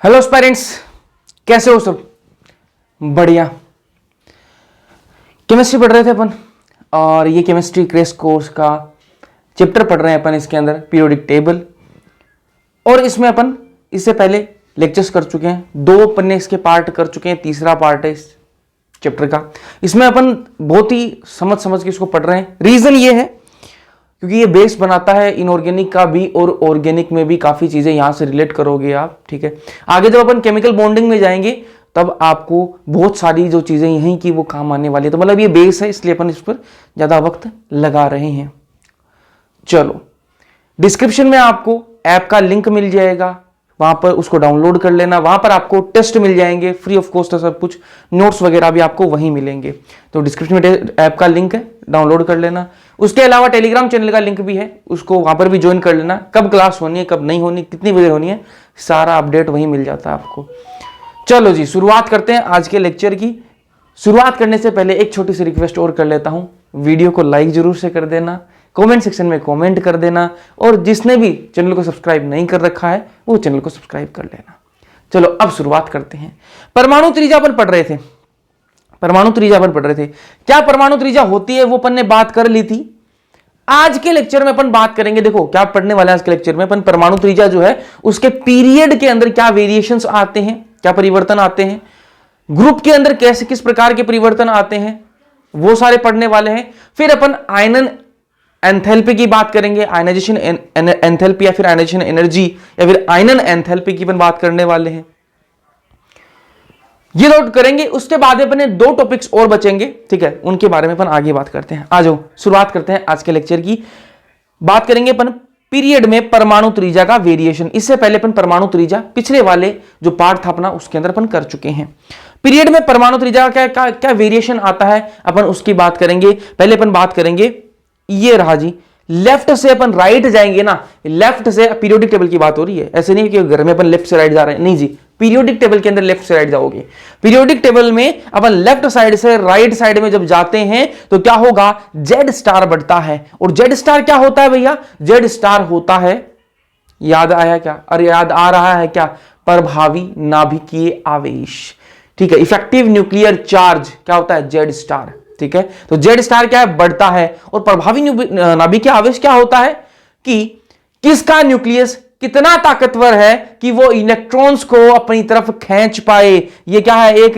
Hello parents, कैसे हो सब? बढ़िया। केमिस्ट्री पढ़ रहे थे अपन और ये केमिस्ट्री क्रेश कोर्स का चैप्टर पढ़ रहे हैं अपन। इसके अंदर पीरियोडिक टेबल, और इसमें अपन इससे पहले लेक्चर्स कर चुके हैं, 2 अपन ने इसके पार्ट कर चुके हैं, तीसरा पार्ट है इस चैप्टर का। इसमें अपन बहुत ही समझ के इसको पढ़ रहे हैं। रीजन ये है क्योंकि ये बेस बनाता है इनऑर्गेनिक का भी, और ऑर्गेनिक में भी काफी चीजें यहां से रिलेट करोगे आप। ठीक है, आगे जब अपन केमिकल बॉन्डिंग में जाएंगे तब आपको बहुत सारी जो चीजें यहीं की वो काम आने वाली है। तो मतलब ये बेस है, इसलिए अपन इस पर ज्यादा वक्त लगा रहे हैं। चलो, डिस्क्रिप्शन में आपको ऐप का लिंक मिल जाएगा, वहां पर उसको डाउनलोड कर लेना। वहां पर आपको टेस्ट मिल जाएंगे, फ्री ऑफ कॉस्ट है सब कुछ, नोट्स वगैरह भी आपको वहीं मिलेंगे। तो डिस्क्रिप्शन में ऐप का लिंक है, डाउनलोड कर लेना। उसके अलावा टेलीग्राम चैनल का लिंक भी है, उसको वहां पर भी ज्वाइन कर लेना। कब क्लास होनी है, कब नहीं होनी, कितनी बजे होनी है, सारा अपडेट वहीं मिल जाता है आपको। चलो जी, शुरुआत करते हैं आज के लेक्चर की। शुरुआत करने से पहले एक छोटी सी रिक्वेस्ट और कर लेता हूं, वीडियो को लाइक जरूर से कर देना, कमेंट सेक्शन में कमेंट कर देना, और जिसने भी चैनल को सब्सक्राइब नहीं कर रखा है वो चैनल को सब्सक्राइब कर लेना। चलो अब शुरुआत करते हैं। परमाणु त्रिज्या पर पढ़ रहे थे, क्या परमाणु त्रिज्या होती है वो अपन ने बात कर ली थी। आज के लेक्चर में अपन बात करेंगे, देखो क्या पढ़ने वाले हैं आज के लेक्चर में अपन। परमाणु त्रिज्या जो है उसके पीरियड के अंदर क्या वेरिएशंस आते हैं, क्या परिवर्तन आते हैं, ग्रुप के अंदर कैसे किस प्रकार के परिवर्तन आते हैं, वो सारे पढ़ने वाले हैं। फिर अपन आयनन एंथैल्पी की बात करेंगे, आयनाइजेशन एंथैल्पी या फिर आयनाइजेशन एनर्जी या फिर आयनन एंथैल्पी की अपन बात करने वाले हैं, ये नोट करेंगे। उसके बाद अपने 2 टॉपिक्स और बचेंगे, ठीक है, उनके बारे में अपन आगे बात करते हैं। आ जाओ शुरुआत करते हैं आज के लेक्चर की। बात करेंगे अपन पीरियड में परमाणु त्रिज्या का वेरिएशन। इससे पहले अपन परमाणु त्रिज्या पिछले वाले जो पार्ट था अपना उसके अंदर अपन कर चुके हैं। पीरियड में परमाणु त्रिज्या का क्या वेरिएशन आता है अपन उसकी बात करेंगे। पहले अपन बात करेंगे, ये रहा जी, लेफ्ट से अपन राइट जाएंगे ना, लेफ्ट से पीरियोडिक टेबल की बात हो रही है, ऐसे नहीं कि घर में अपन लेफ्ट से राइट जा रहे हैं, नहीं जी, पीरियोडिक टेबल के अंदर लेफ्ट से राइट जाओगे। पीरियोडिक टेबल में अपन लेफ्ट साइड से राइट साइड में जब जाते हैं तो क्या होगा, जेड स्टार बढ़ता है। और जेड स्टार क्या होता है भैया, जेड स्टार होता है, याद आया क्या, अरे याद आ रहा है क्या, प्रभावी नाभिकीय आवेश। ठीक है, इफेक्टिव न्यूक्लियर चार्ज क्या होता है, जेड स्टार। ठीक है, तो जेड स्टार क्या है, बढ़ता है। और प्रभावी नाभिकीय आवेश क्या होता है कि किसका न्यूक्लियस कितना ताकतवर है कि वो इलेक्ट्रॉन्स को अपनी तरफ खींच पाए। ये क्या है, एक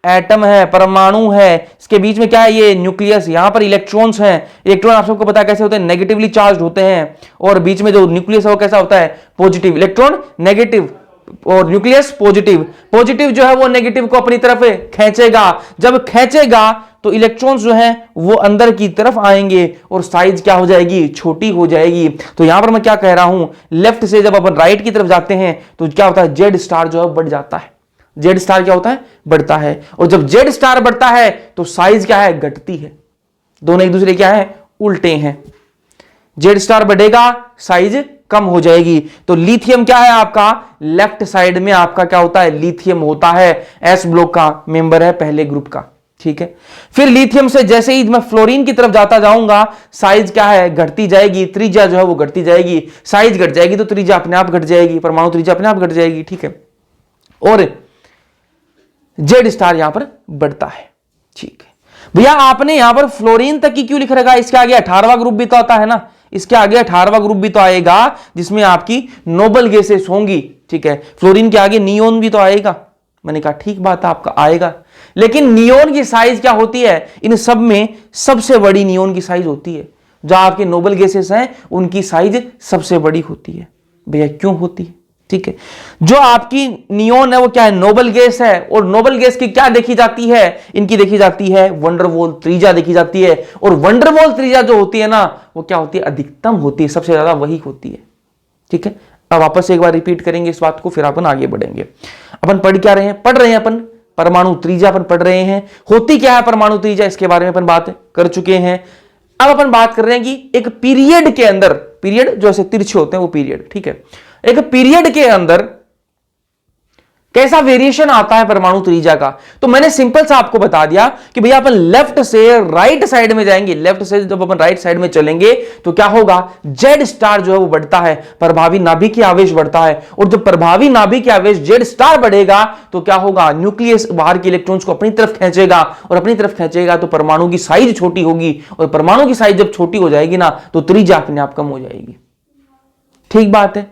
एटम है, परमाणु है, इसके बीच में क्या है, ये न्यूक्लियस, यहां पर इलेक्ट्रॉन्स हैं। इलेक्ट्रॉन आप सबको पता है कैसे होते हैं, नेगेटिवली चार्ज होते हैं, और बीच में जो न्यूक्लियस है वो कैसा होता है, पॉजिटिव। इलेक्ट्रॉन नेगेटिव और न्यूक्लियस पॉजिटिव। पॉजिटिव जो है वो नेगेटिव को अपनी तरफ खींचेगा, जब खींचेगा तो इलेक्ट्रॉन्स जो हैं वो अंदर की तरफ आएंगे और साइज क्या हो जाएगी, छोटी हो जाएगी। तो यहां पर मैं क्या कह रहा हूं, लेफ्ट से जब अपन राइट की तरफ जाते हैं तो क्या होता है, जेड स्टार जो है बढ़ जाता है। जेड स्टार क्या होता है, बढ़ता है। और जब जेड स्टार बढ़ता है तो साइज क्या है, घटती है। दोनों एक दूसरे क्या है, उल्टे हैं। जेड स्टार बढ़ेगा, साइज कम हो जाएगी। तो लिथियम क्या है आपका, लेफ्ट साइड में आपका क्या होता है, लिथियम होता है, एस ब्लॉक का मेंबर है पहले ग्रुप का। ठीक है, फिर लिथियम से जैसे ही मैं फ्लोरीन की तरफ जाता जाऊंगा, साइज क्या है, घटती जाएगी, त्रिज्या जो है वो घटती जाएगी। साइज घट जाएगी तो त्रिज्या अपने आप घट जाएगी, परमाणु त्रिज्या अपने आप घट जाएगी। ठीक है, और जेड स्टार यहां पर बढ़ता है। ठीक है भैया, आपने यहां पर फ्लोरीन तक की क्यों लिख रखा है, इसके आगे 18वां ग्रुप भी तो आता है ना, इसके आगे 18वां ग्रुप भी तो आएगा जिसमें आपकी नोबल गैसेस होंगी। ठीक है, फ्लोरीन के आगे नियोन भी तो आएगा। मैंने कहा ठीक बात है, आपका आएगा, लेकिन नियोन की साइज क्या होती है, इन सब में सबसे बड़ी नियोन की साइज होती है। जो आपके नोबल गैसेस हैं उनकी साइज सबसे बड़ी होती है। भैया क्यों होती है, ठीक है, जो आपकी नियोन है वो क्या है, नोबल गैस है। और नोबल गैस की क्या देखी जाती है, इनकी देखी जाती है वंडरवॉल त्रिज्या देखी जाती है। और वंडरवॉल त्रिज्या जो होती है ना वो क्या होती है, अधिकतम होती है, सबसे ज्यादा वही होती है। ठीक है, अब वापस एक बार रिपीट करेंगे इस बात को, फिर अपन आगे बढ़ेंगे। अपन पढ़ क्या रहे हैं, पढ़ रहे हैं अपन परमाणु त्रिज्या अपन पढ़ रहे हैं। होती क्या है परमाणु त्रिज्या, इसके बारे में अपन बात कर चुके हैं। अब अपन बात कर रहे हैं कि एक पीरियड के अंदर, पीरियड जो ऐसे तिरछे होते हैं वो पीरियड, ठीक है, एक पीरियड के अंदर कैसा वेरिएशन आता है परमाणु त्रिज्या का। तो मैंने सिंपल सा आपको बता दिया कि भैया अपन लेफ्ट से राइट साइड में जाएंगे, लेफ्ट से जब अपन राइट साइड में चलेंगे तो क्या होगा, जेड स्टार जो है वो बढ़ता है, प्रभावी नाभिकीय आवेश बढ़ता है, और जब प्रभावी नाभिकीय आवेश जेड स्टार बढ़ेगा तो क्या होगा, न्यूक्लियस बाहर के इलेक्ट्रॉन्स को अपनी तरफ खींचेगा, और अपनी तरफ खींचेगा तो परमाणु की साइज छोटी होगी, और परमाणु की साइज जब छोटी हो जाएगी ना तो त्रिज्या अपने आप कम हो जाएगी। ठीक बात है।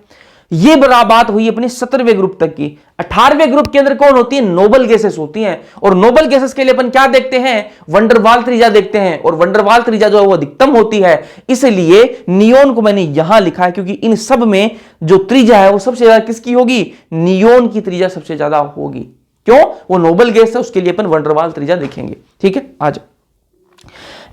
ये बात हुई अपनी 17वें ग्रुप तक की। 18वें ग्रुप के अंदर कौन होती है, नोबल गैसेस होती हैं, और नोबल गैसेस के लिए अपन क्या देखते हैं, वंडरवाल त्रिज्या देखते हैं, और वंडरवाल त्रिज्या जो है वो अधिकतम होती है, इसलिए नियोन को मैंने यहां लिखा है, क्योंकि इन सब में जो त्रिज्या है वो सबसे ज्यादा किसकी होगी, नियोन की त्रिज्या सबसे ज्यादा होगी। क्यों, वो नोबल गैस है, उसके लिए अपन वंडरवाल त्रिज्या देखेंगे। ठीक है, आज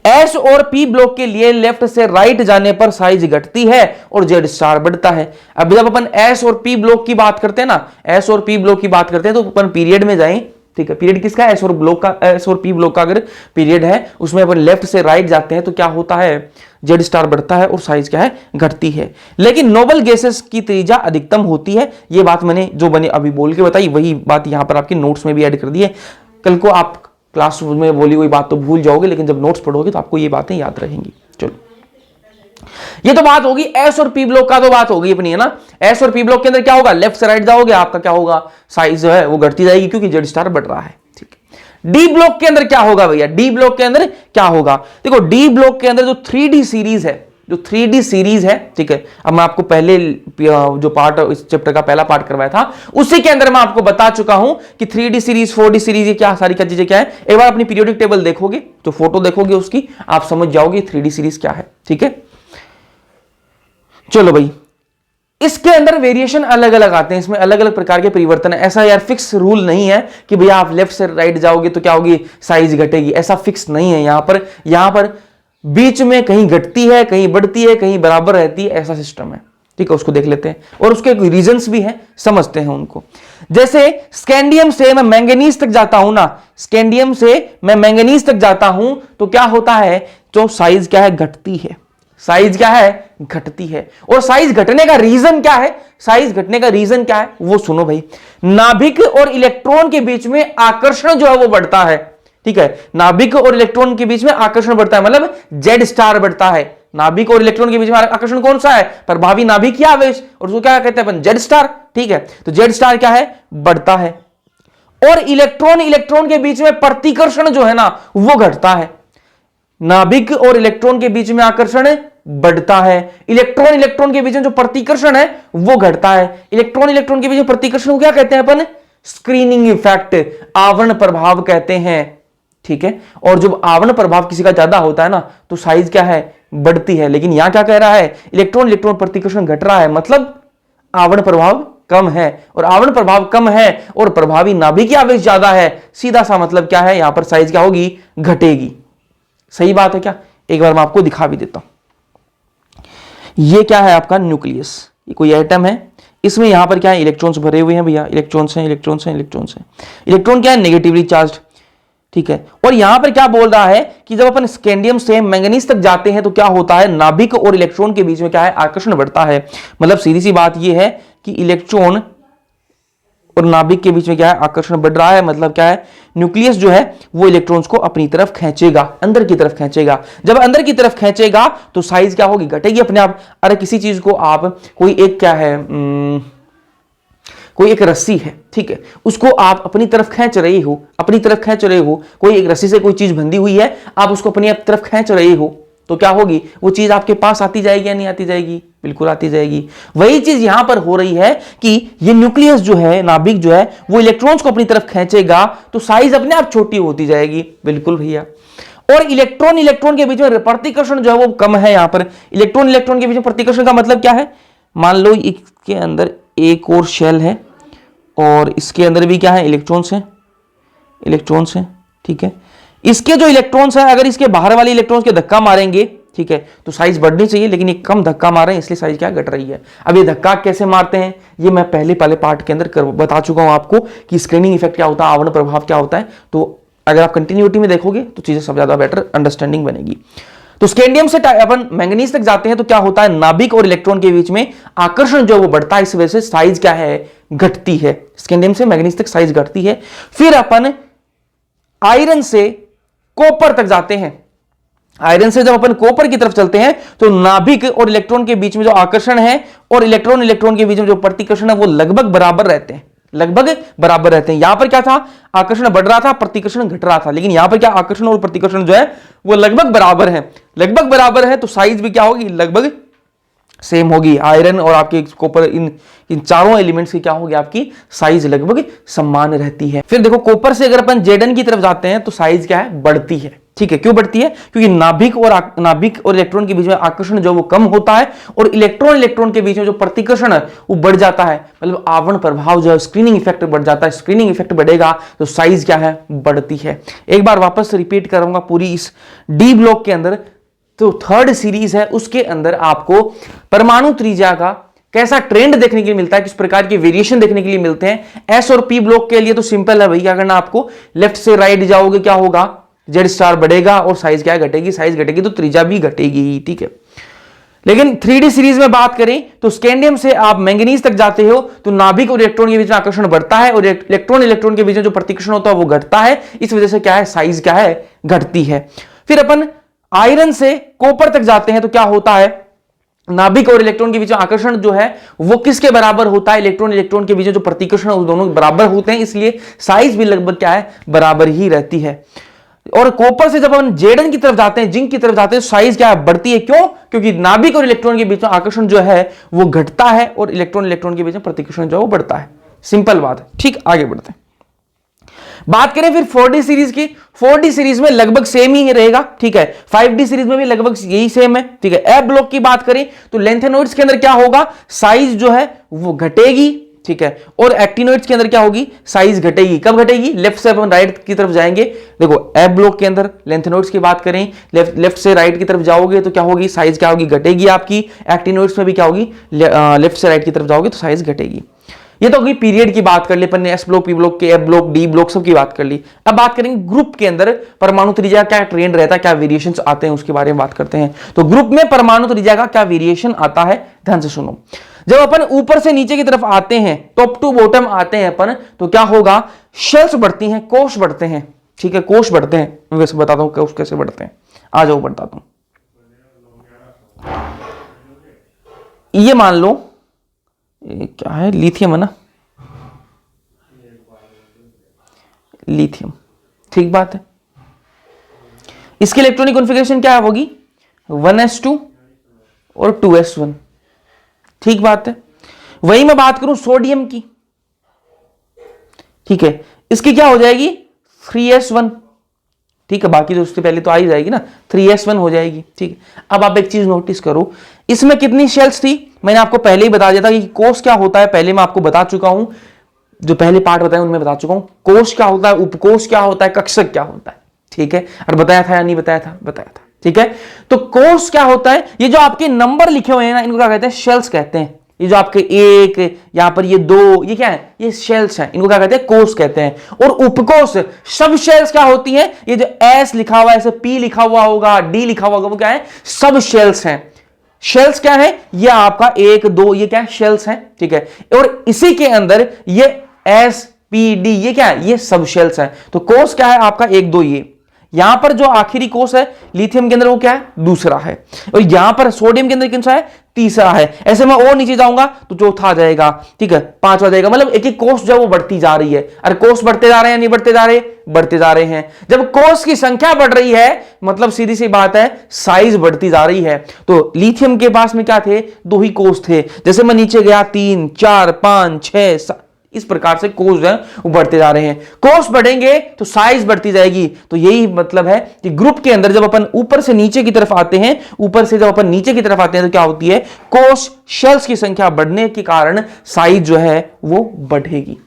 एस और पी ब्लॉक के लिए लेफ्ट से राइट जाने पर साइज घटती है और जेड स्टार बढ़ता है। अब जब अपन एस और पी ब्लॉक की बात करते हैं ना, एस और पी ब्लॉक की बात करते हैं तो अपन पीरियड में जाएं। ठीक है, पीरियड किसका, एस और ब्लॉक का, एस और पी ब्लॉक का अगर पीरियड है उसमें अपन लेफ्ट से राइट जाते हैं तो क्या होता है, जेड स्टार बढ़ता है और साइज क्या है, घटती है। लेकिन नोबल गैसेस की त्रिज्या अधिकतम होती है। ये बात मैंने जो मैंने अभी बोल के बताई वही बात यहां पर आपके नोट्स में भी ऐड कर दी है। कल को आप क्लास में बोली हुई बात तो भूल जाओगे, लेकिन जब नोट्स पढ़ोगे तो आपको ये बातें याद रहेंगी। चलो, ये तो बात होगी एस और पी ब्लॉक का, तो बात होगी अपनी, है ना। एस और पी ब्लॉक के अंदर क्या होगा, लेफ्ट से राइट जाओगे आपका क्या होगा, साइज जो है वो घटती जाएगी क्योंकि जेड स्टार बढ़ रहा है। ठीक है, डी ब्लॉक के अंदर क्या होगा भैया, डी ब्लॉक के अंदर क्या होगा, देखो डी ब्लॉक के अंदर जो 3D सीरीज है, जो 3D सीरीज है, ठीक है, अब मैं आपको पहले जो पार्ट इस चैप्टर का पहला पार्ट करवाया था उसी के अंदर मैं आपको बता चुका हूं कि 3D सीरीज 4D सीरीज ये क्या सारी क्या चीजें क्या है। एक बार अपनी पीरियोडिक टेबल देखोगे तो फोटो देखोगे उसकी, आप समझ जाओगे 3D सीरीज क्या है। ठीक है, चलो भाई, इसके अंदर वेरिएशन अलग अलग आते हैं, इसमें अलग अलग प्रकार के परिवर्तन है। ऐसा यार फिक्स रूल नहीं है कि भैया आप लेफ्ट से राइट जाओगे तो क्या होगी, साइज घटेगी, ऐसा फिक्स नहीं है। यहां पर बीच में कहीं घटती है, कहीं बढ़ती है, कहीं बराबर रहती है, ऐसा सिस्टम है। ठीक है, उसको देख लेते हैं और उसके रीजंस भी हैं, समझते हैं उनको। जैसे स्कैंडियम से मैं मैंगनीज तक जाता हूं ना, स्कैंडियम से मैं मैंगनीज तक जाता हूं तो क्या होता है, जो साइज क्या है, घटती है, साइज क्या है, घटती है। और साइज घटने का रीजन क्या है, साइज घटने का रीजन क्या है वो सुनो भाई। नाभिक और इलेक्ट्रॉन के बीच में आकर्षण जो है वो बढ़ता है। ठीक है, नाभिक और इलेक्ट्रॉन के बीच में आकर्षण बढ़ता है, मतलब जेड स्टार बढ़ता है। नाभिक और इलेक्ट्रॉन के बीच में आकर्षण कौन सा है, प्रभावी नाभिकीय आवेश, और उसको क्या कहते हैं अपन, जेड स्टार। ठीक है, तो जेड स्टार क्या है, बढ़ता है। और इलेक्ट्रॉन के बीच में प्रतिकर्षण जो है ना वो घटता है। नाभिक और इलेक्ट्रॉन के बीच में आकर्षण बढ़ता है, इलेक्ट्रॉन के बीच में जो प्रतिकर्षण है वो घटता है। इलेक्ट्रॉन के बीच में प्रतिकर्षण को क्या कहते हैं अपन, स्क्रीनिंग इफेक्ट, आवरण प्रभाव कहते हैं। ठीक है, और जब आवरण प्रभाव किसी का ज्यादा होता है ना तो साइज क्या है, बढ़ती है। लेकिन यहां क्या कह रहा है, इलेक्ट्रॉन प्रतिकर्षण घट रहा है, मतलब आवरण प्रभाव कम है, और आवरण प्रभाव कम है और प्रभावी नाभिकीय आवेश ज्यादा है। सीधा सा मतलब क्या है, यहां पर साइज क्या होगी, घटेगी। सही बात है क्या, एक बार मैं आपको दिखा भी देता हूं। ये क्या है आपका न्यूक्लियस, ये कोई एटम है, इसमें यहां पर क्या है, इलेक्ट्रॉन्स भरे हुए हैं भैया, इलेक्ट्रॉन्स हैं, इलेक्ट्रॉन्स हैं, इलेक्ट्रॉन्स हैं। इलेक्ट्रॉन क्या है, नेगेटिवली चार्ज। ठीक है, और यहां पर क्या बोल रहा है कि जब अपन स्कैंडियम से मैंगनीज तक जाते हैं तो क्या होता है, नाभिक और इलेक्ट्रॉन के बीच में क्या है, आकर्षण बढ़ता है। मतलब सीधी सी बात यह है कि इलेक्ट्रॉन और नाभिक के बीच में क्या है, आकर्षण बढ़ रहा है। मतलब क्या है, न्यूक्लियस जो है वो इलेक्ट्रॉन्स को अपनी तरफ खींचेगा, अंदर की तरफ खींचेगा। जब अंदर की तरफ खींचेगा तो साइज क्या होगी, घटेगी अपने आप। अरे किसी चीज को आप, कोई एक क्या है, कोई एक रस्सी है, ठीक है, उसको आप अपनी तरफ खींच रहे हो, अपनी तरफ खींच रहे हो, कोई एक रस्सी से कोई चीज बंधी हुई है, आप उसको अपनी तरफ खींच रहे हो, तो क्या होगी, वो चीज आपके पास आती जाएगी या नहीं आती जाएगी, बिल्कुल आती जाएगी। वही चीज यहां पर हो रही है कि ये न्यूक्लियस जो है, नाभिक जो है, वो इलेक्ट्रॉन्स को अपनी तरफ खींचेगा तो साइज अपने आप छोटी होती जाएगी। बिल्कुल भैया। और इलेक्ट्रॉन के बीच में प्रतिकर्षण जो है वो कम है। यहां पर इलेक्ट्रॉन के बीच में प्रतिकर्षण का मतलब क्या है, मान लो इसके अंदर एक और शेल है और इसके अंदर भी क्या है, इलेक्ट्रॉन्स हैं, ठीक है। इसके जो इलेक्ट्रॉन्स हैं, अगर इसके बाहर वाले इलेक्ट्रॉन्स के धक्का मारेंगे, ठीक है, तो साइज बढ़नी चाहिए, लेकिन ये कम धक्का मार रहे हैं इसलिए साइज क्या घट रही है। अब ये धक्का कैसे मारते हैं, ये मैं पहले पार्ट के अंदर बता चुका हूं आपको कि स्क्रीनिंग इफेक्ट क्या होता है, आवरण प्रभाव क्या होता है। तो अगर आप कंटिन्यूटी में देखोगे तो चीजें सब ज्यादा बेटर अंडरस्टैंडिंग बनेगी। तो स्कैंडियम से अपन मैंगनीज तक जाते हैं तो क्या होता है, नाभिक और इलेक्ट्रॉन के बीच में आकर्षण जो वो बढ़ता है, इस वजह से साइज क्या है, घटती है। स्कैंडियम से मैंगनीज तक साइज घटती है। फिर अपन आयरन से कॉपर तक जाते हैं। आयरन से जब अपन कॉपर की तरफ चलते हैं तो नाभिक और इलेक्ट्रॉन के बीच में जो आकर्षण है और इलेक्ट्रॉन के बीच में जो प्रतिकर्षण है वो लगभग बराबर रहते हैं, लगभग बराबर रहते हैं। यहां पर क्या था, आकर्षण बढ़ रहा था, प्रतिकर्षण घट रहा था, लेकिन यहां पर क्या, आकर्षण और प्रतिकर्षण जो है वो लगभग बराबर है, लगभग बराबर है, तो साइज भी क्या होगी, लगभग सेम होगी। आयरन और आपके कॉपर, इन चारों एलिमेंट्स की क्या होगी, आपकी साइज लगभग समान रहती है। फिर देखो कॉपर से अगर अपन जेडन की तरफ जाते हैं तो साइज क्या है, बढ़ती है। ठीक है, क्यों बढ़ती है, क्योंकि नाभिक और इलेक्ट्रॉन के बीच में आकर्षण जो वो कम होता है और इलेक्ट्रॉन के बीच में जो प्रतिकर्षण है वो बढ़ जाता है, मतलब आवरण प्रभाव जो है, स्क्रीनिंग इफेक्ट बढ़ जाता है। स्क्रीनिंग इफेक्ट बढ़ेगा तो साइज क्या है, बढ़ती है। एक बार वापस रिपीट करूंगा पूरी इस डी ब्लॉक के अंदर, तो थर्ड सीरीज है उसके अंदर आपको परमाणु त्रिज्या का कैसा ट्रेंड देखने के लिए मिलता है, किस प्रकार के वेरिएशन देखने के लिए मिलते हैं। एस और पी ब्लॉक के लिए तो सिंपल है भाई, क्या करना आपको, लेफ्ट से राइट जाओगे क्या होगा, जेड स्टार बढ़ेगा और साइज क्या घटेगी, साइज घटेगी तो त्रिज्या भी घटेगी। ठीक है, लेकिन 3D सीरीज में बात करें तो स्कैंडियम से आप मैंगनीज तक जाते हो तो नाभिक और इलेक्ट्रॉन के बीच में आकर्षण बढ़ता है और इलेक्ट्रॉन के बीच में जो प्रतिकर्षण होता है वो घटता है, इस वजह से क्या है, साइज क्या है, घटती है। फिर अपन आयरन से कॉपर तक जाते हैं तो क्या होता है, नाभिक और इलेक्ट्रॉन के बीच में आकर्षण जो है वो किसके बराबर होता है, इलेक्ट्रॉन के बीच में जो प्रतिकर्षण है वो दोनों बराबर होते हैं, इसलिए साइज भी लगभग क्या है, बराबर ही रहती है। और कॉपर से जब हम जेडन की तरफ जाते हैं, जिंक की तरफ जाते हैं, साइज क्या है, बढ़ती है। क्यों, क्योंकि नाभिक और इलेक्ट्रॉन के बीच में आकर्षण जो है वो घटता है और इलेक्ट्रॉन के बीच में प्रतिकर्षण जो है वो बढ़ता है। सिंपल बात है। ठीक, आगे बढ़ते हैं। बात करें फिर 4D सीरीज की, 4D सीरीज में लगभग सेम ही रहेगा। ठीक है, 5D सीरीज में भी लगभग यही सेम है। ठीक है, ए ब्लॉक की बात करें तो लेंथेनॉइड्स के अंदर क्या होगा, साइज जो है वो घटेगी। ठीक है, और एक्टिनॉइड्स के अंदर क्या होगी, साइज घटेगी। कब घटेगी, लेफ्ट से अपन राइट की तरफ जाएंगे। देखो ए ब्लॉक के अंदर लेंथेनॉइड्स की बात करें, लेफ्ट से राइट की तरफ जाओगे तो क्या होगी, साइज क्या होगी, घटेगी आपकी। एक्टिनॉइड्स में भी क्या होगी, लेफ्ट से राइट की तरफ जाओगे तो साइज घटेगी। ये तो होगी पीरियड की बात कर ली अपन ने, एस ब्लॉक, पी ब्लॉक के, एफ ब्लॉक, डी ब्लॉक सब की बात कर ली। अब बात करेंगे ग्रुप के अंदर परमाणु त्रिज्या क्या ट्रेंड रहता है, क्या वेरिएशंस आते हैं, उसके बारे में बात करते हैं। तो ग्रुप में परमाणु त्रिज्या का क्या वेरिएशन आता है, ध्यान से सुनो। जब अपन ऊपर से नीचे की तरफ आते हैं, टॉप टू बॉटम आते हैं अपन, तो क्या होगा, शेल्स बढ़ती हैं, कोष बढ़ते हैं। ठीक है, कोष बढ़ते हैं, मैं वैसे बताता हूं कोष कैसे बढ़ते हैं, आ जाओ बताता हूं। ये मान लो ये क्या है, लिथियम है ना, लिथियम। ठीक बात है, इसकी इलेक्ट्रॉनिक कॉन्फ़िगरेशन क्या होगी, 1s2 और 2s1। ठीक बात है। वही मैं बात करूं सोडियम की, ठीक है, इसकी क्या हो जाएगी, 3s1। ठीक है, बाकी तो उससे पहले तो आ ही जाएगी ना, 3s1 हो जाएगी। ठीक है, अब आप एक चीज नोटिस करो, इसमें कितनी शेल्स थी, मैंने आपको पहले ही बता दिया था कि कोष क्या होता है, पहले मैं आपको बता चुका हूं, जो पहले पार्ट बताए उनमें बता चुका हूं। कोष क्या होता है, उपकोष क्या होता है, कक्षक क्या होता है। ठीक है, और बताया था या नहीं बताया था, बताया था। ठीक है, तो कोष क्या होता है, ये जो आपके नंबर लिखे हुए हैं ना, इनको क्या कहते हैं, शेल्स कहते हैं। ये जो आपके एक, यहां पर ये दो, ये क्या है, ये शेल्स हैं, इनको क्या कहते हैं, कोष कहते हैं। और उपकोष, सब शेल्स क्या होती हैं, ये जो एस लिखा हुआ है, ऐसे पी लिखा हुआ होगा, डी लिखा हुआ होगा, वो क्या है, सब शेल्स हैं। शेल्स क्या है, ये आपका एक दो, ये क्या है, शेल्स हैं। ठीक है, और इसी के अंदर ये एस पी डी, ये क्या है, ये सब शेल्स हैं। तो कोष क्या है आपका, एक दो, ये यहां पर जो आखिरी कोष है लिथियम के अंदर वो क्या है, दूसरा है। और यहां पर सोडियम के अंदर कौन सा है, तीसरा है। ऐसे मैं और नीचे जाऊंगा तो चौथा आ जाएगा। ठीक है, पांचवा जाएगा, मतलब एक एक कोष जो है वो बढ़ती जा रही है। अरे कोष बढ़ते जा रहे हैं, नहीं बढ़ते जा रहे, बढ़ते जा रहे हैं। जब कोष की संख्या बढ़ रही है मतलब सीधी सी बात है, साइज बढ़ती जा रही है। तो लिथियम के पास में क्या थे, दो ही कोष थे। जैसे मैं नीचे गया 3 4 5 6 7, इस प्रकार से कोष जो है वो बढ़ते जा रहे हैं। कोष बढ़ेंगे तो साइज बढ़ती जाएगी। तो यही मतलब है कि ग्रुप के अंदर जब अपन ऊपर से नीचे की तरफ आते हैं, ऊपर से जब अपन नीचे की तरफ आते हैं तो क्या होती है, कोष शेल्स की संख्या बढ़ने के कारण साइज जो है वो बढ़ेगी।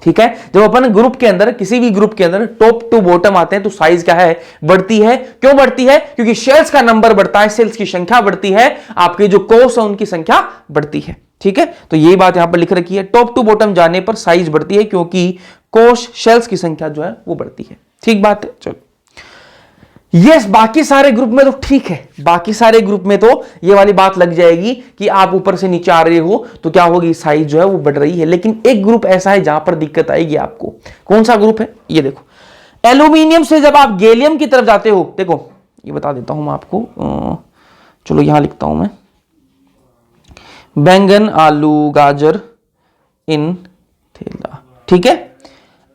ठीक है, जब अपन ग्रुप के अंदर, किसी भी ग्रुप के अंदर टॉप टू बॉटम आते हैं तो साइज क्या है, बढ़ती है। क्यों बढ़ती है, क्योंकि शेल्स का नंबर बढ़ता है, शेल्स की संख्या बढ़ती है, आपके जो कोष है उनकी संख्या बढ़ती है। ठीक है, तो यही बात यहां पर लिख रखी है, टॉप टू बॉटम जाने पर साइज बढ़ती है क्योंकि कोष शेल्स की संख्या जो है वो बढ़ती है। ठीक बात है, चलो यस, बाकी सारे ग्रुप में तो ठीक है, बाकी सारे ग्रुप में तो ये वाली बात लग जाएगी कि आप ऊपर से नीचे आ रहे हो तो क्या होगी, साइज जो है वो बढ़ रही है। लेकिन एक ग्रुप ऐसा है जहां पर दिक्कत आएगी आपको। कौन सा ग्रुप है, ये देखो, एल्यूमिनियम से जब आप गैलियम की तरफ जाते हो, देखो ये बता देता हूं मैं आपको, चलो यहां लिखता हूं मैं, बैंगन आलू गाजर इन थैला, ठीक है।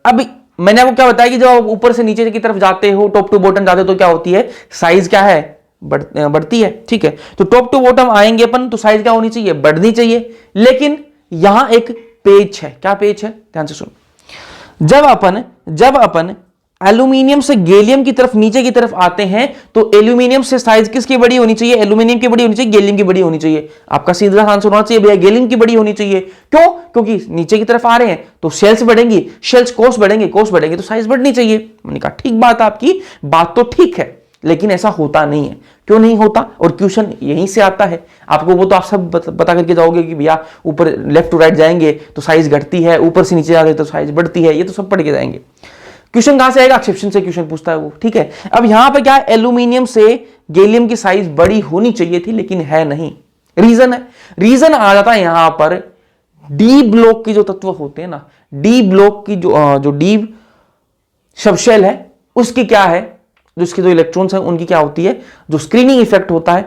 अब मैंने आपको क्या बताया कि जब आप ऊपर से नीचे की तरफ जाते हो, टॉप टू बॉटम जाते हो, तो क्या होती है, साइज क्या है, बढ़ती है, ठीक है। तो टॉप टू बॉटम आएंगे अपन तो साइज क्या होनी चाहिए, बढ़नी चाहिए। लेकिन यहां एक पेच है, क्या पेच है, ध्यान से सुनो। जब अपन एल्यूमिनियम से गैलियम की तरफ नीचे की तरफ आते हैं तो एल्यूमिनियम से साइज किसकी बड़ी होनी चाहिए, एल्यूमिनियम की बड़ी होनी चाहिए, गैलियम की बड़ी होनी चाहिए। आपका सीधा आंसर होना चाहिए भैया गैलियम की बड़ी होनी चाहिए। क्यों, क्योंकि नीचे की तरफ आ रहे हैं तो सेल्स बढ़ेंगी, सेल्स कोष बढ़ेंगे, कोष बढ़ेंगे तो साइज बढ़नी चाहिए। मैंने कहा ठीक बात, आपकी बात तो ठीक है, लेकिन ऐसा होता नहीं है। क्यों नहीं होता, और क्वेश्चन यहीं से आता है आपको, वो तो आप सब बता करके जाओगे कि भैया ऊपर लेफ्ट टू राइट जाएंगे तो साइज घटती है, ऊपर से नीचे जाते तो साइज बढ़ती है, ये तो सब पढ़ के जाएंगे। क्वेश्चन कहां से आएगा, एक्सेप्शन से क्वेश्चन पूछता है वो, ठीक है। अब यहां पे क्या है, एल्यूमिनियम से गैलियम की साइज बड़ी होनी चाहिए थी लेकिन है नहीं। रीजन आ जाता है यहां पर, डी ब्लॉक की जो तत्व होते हैं ना, डी ब्लॉक की जो डी सबशेल है उसकी क्या है, जो उसके जो इलेक्ट्रॉन्स हैं उनकी क्या होती है, जो स्क्रीनिंग इफेक्ट होता है,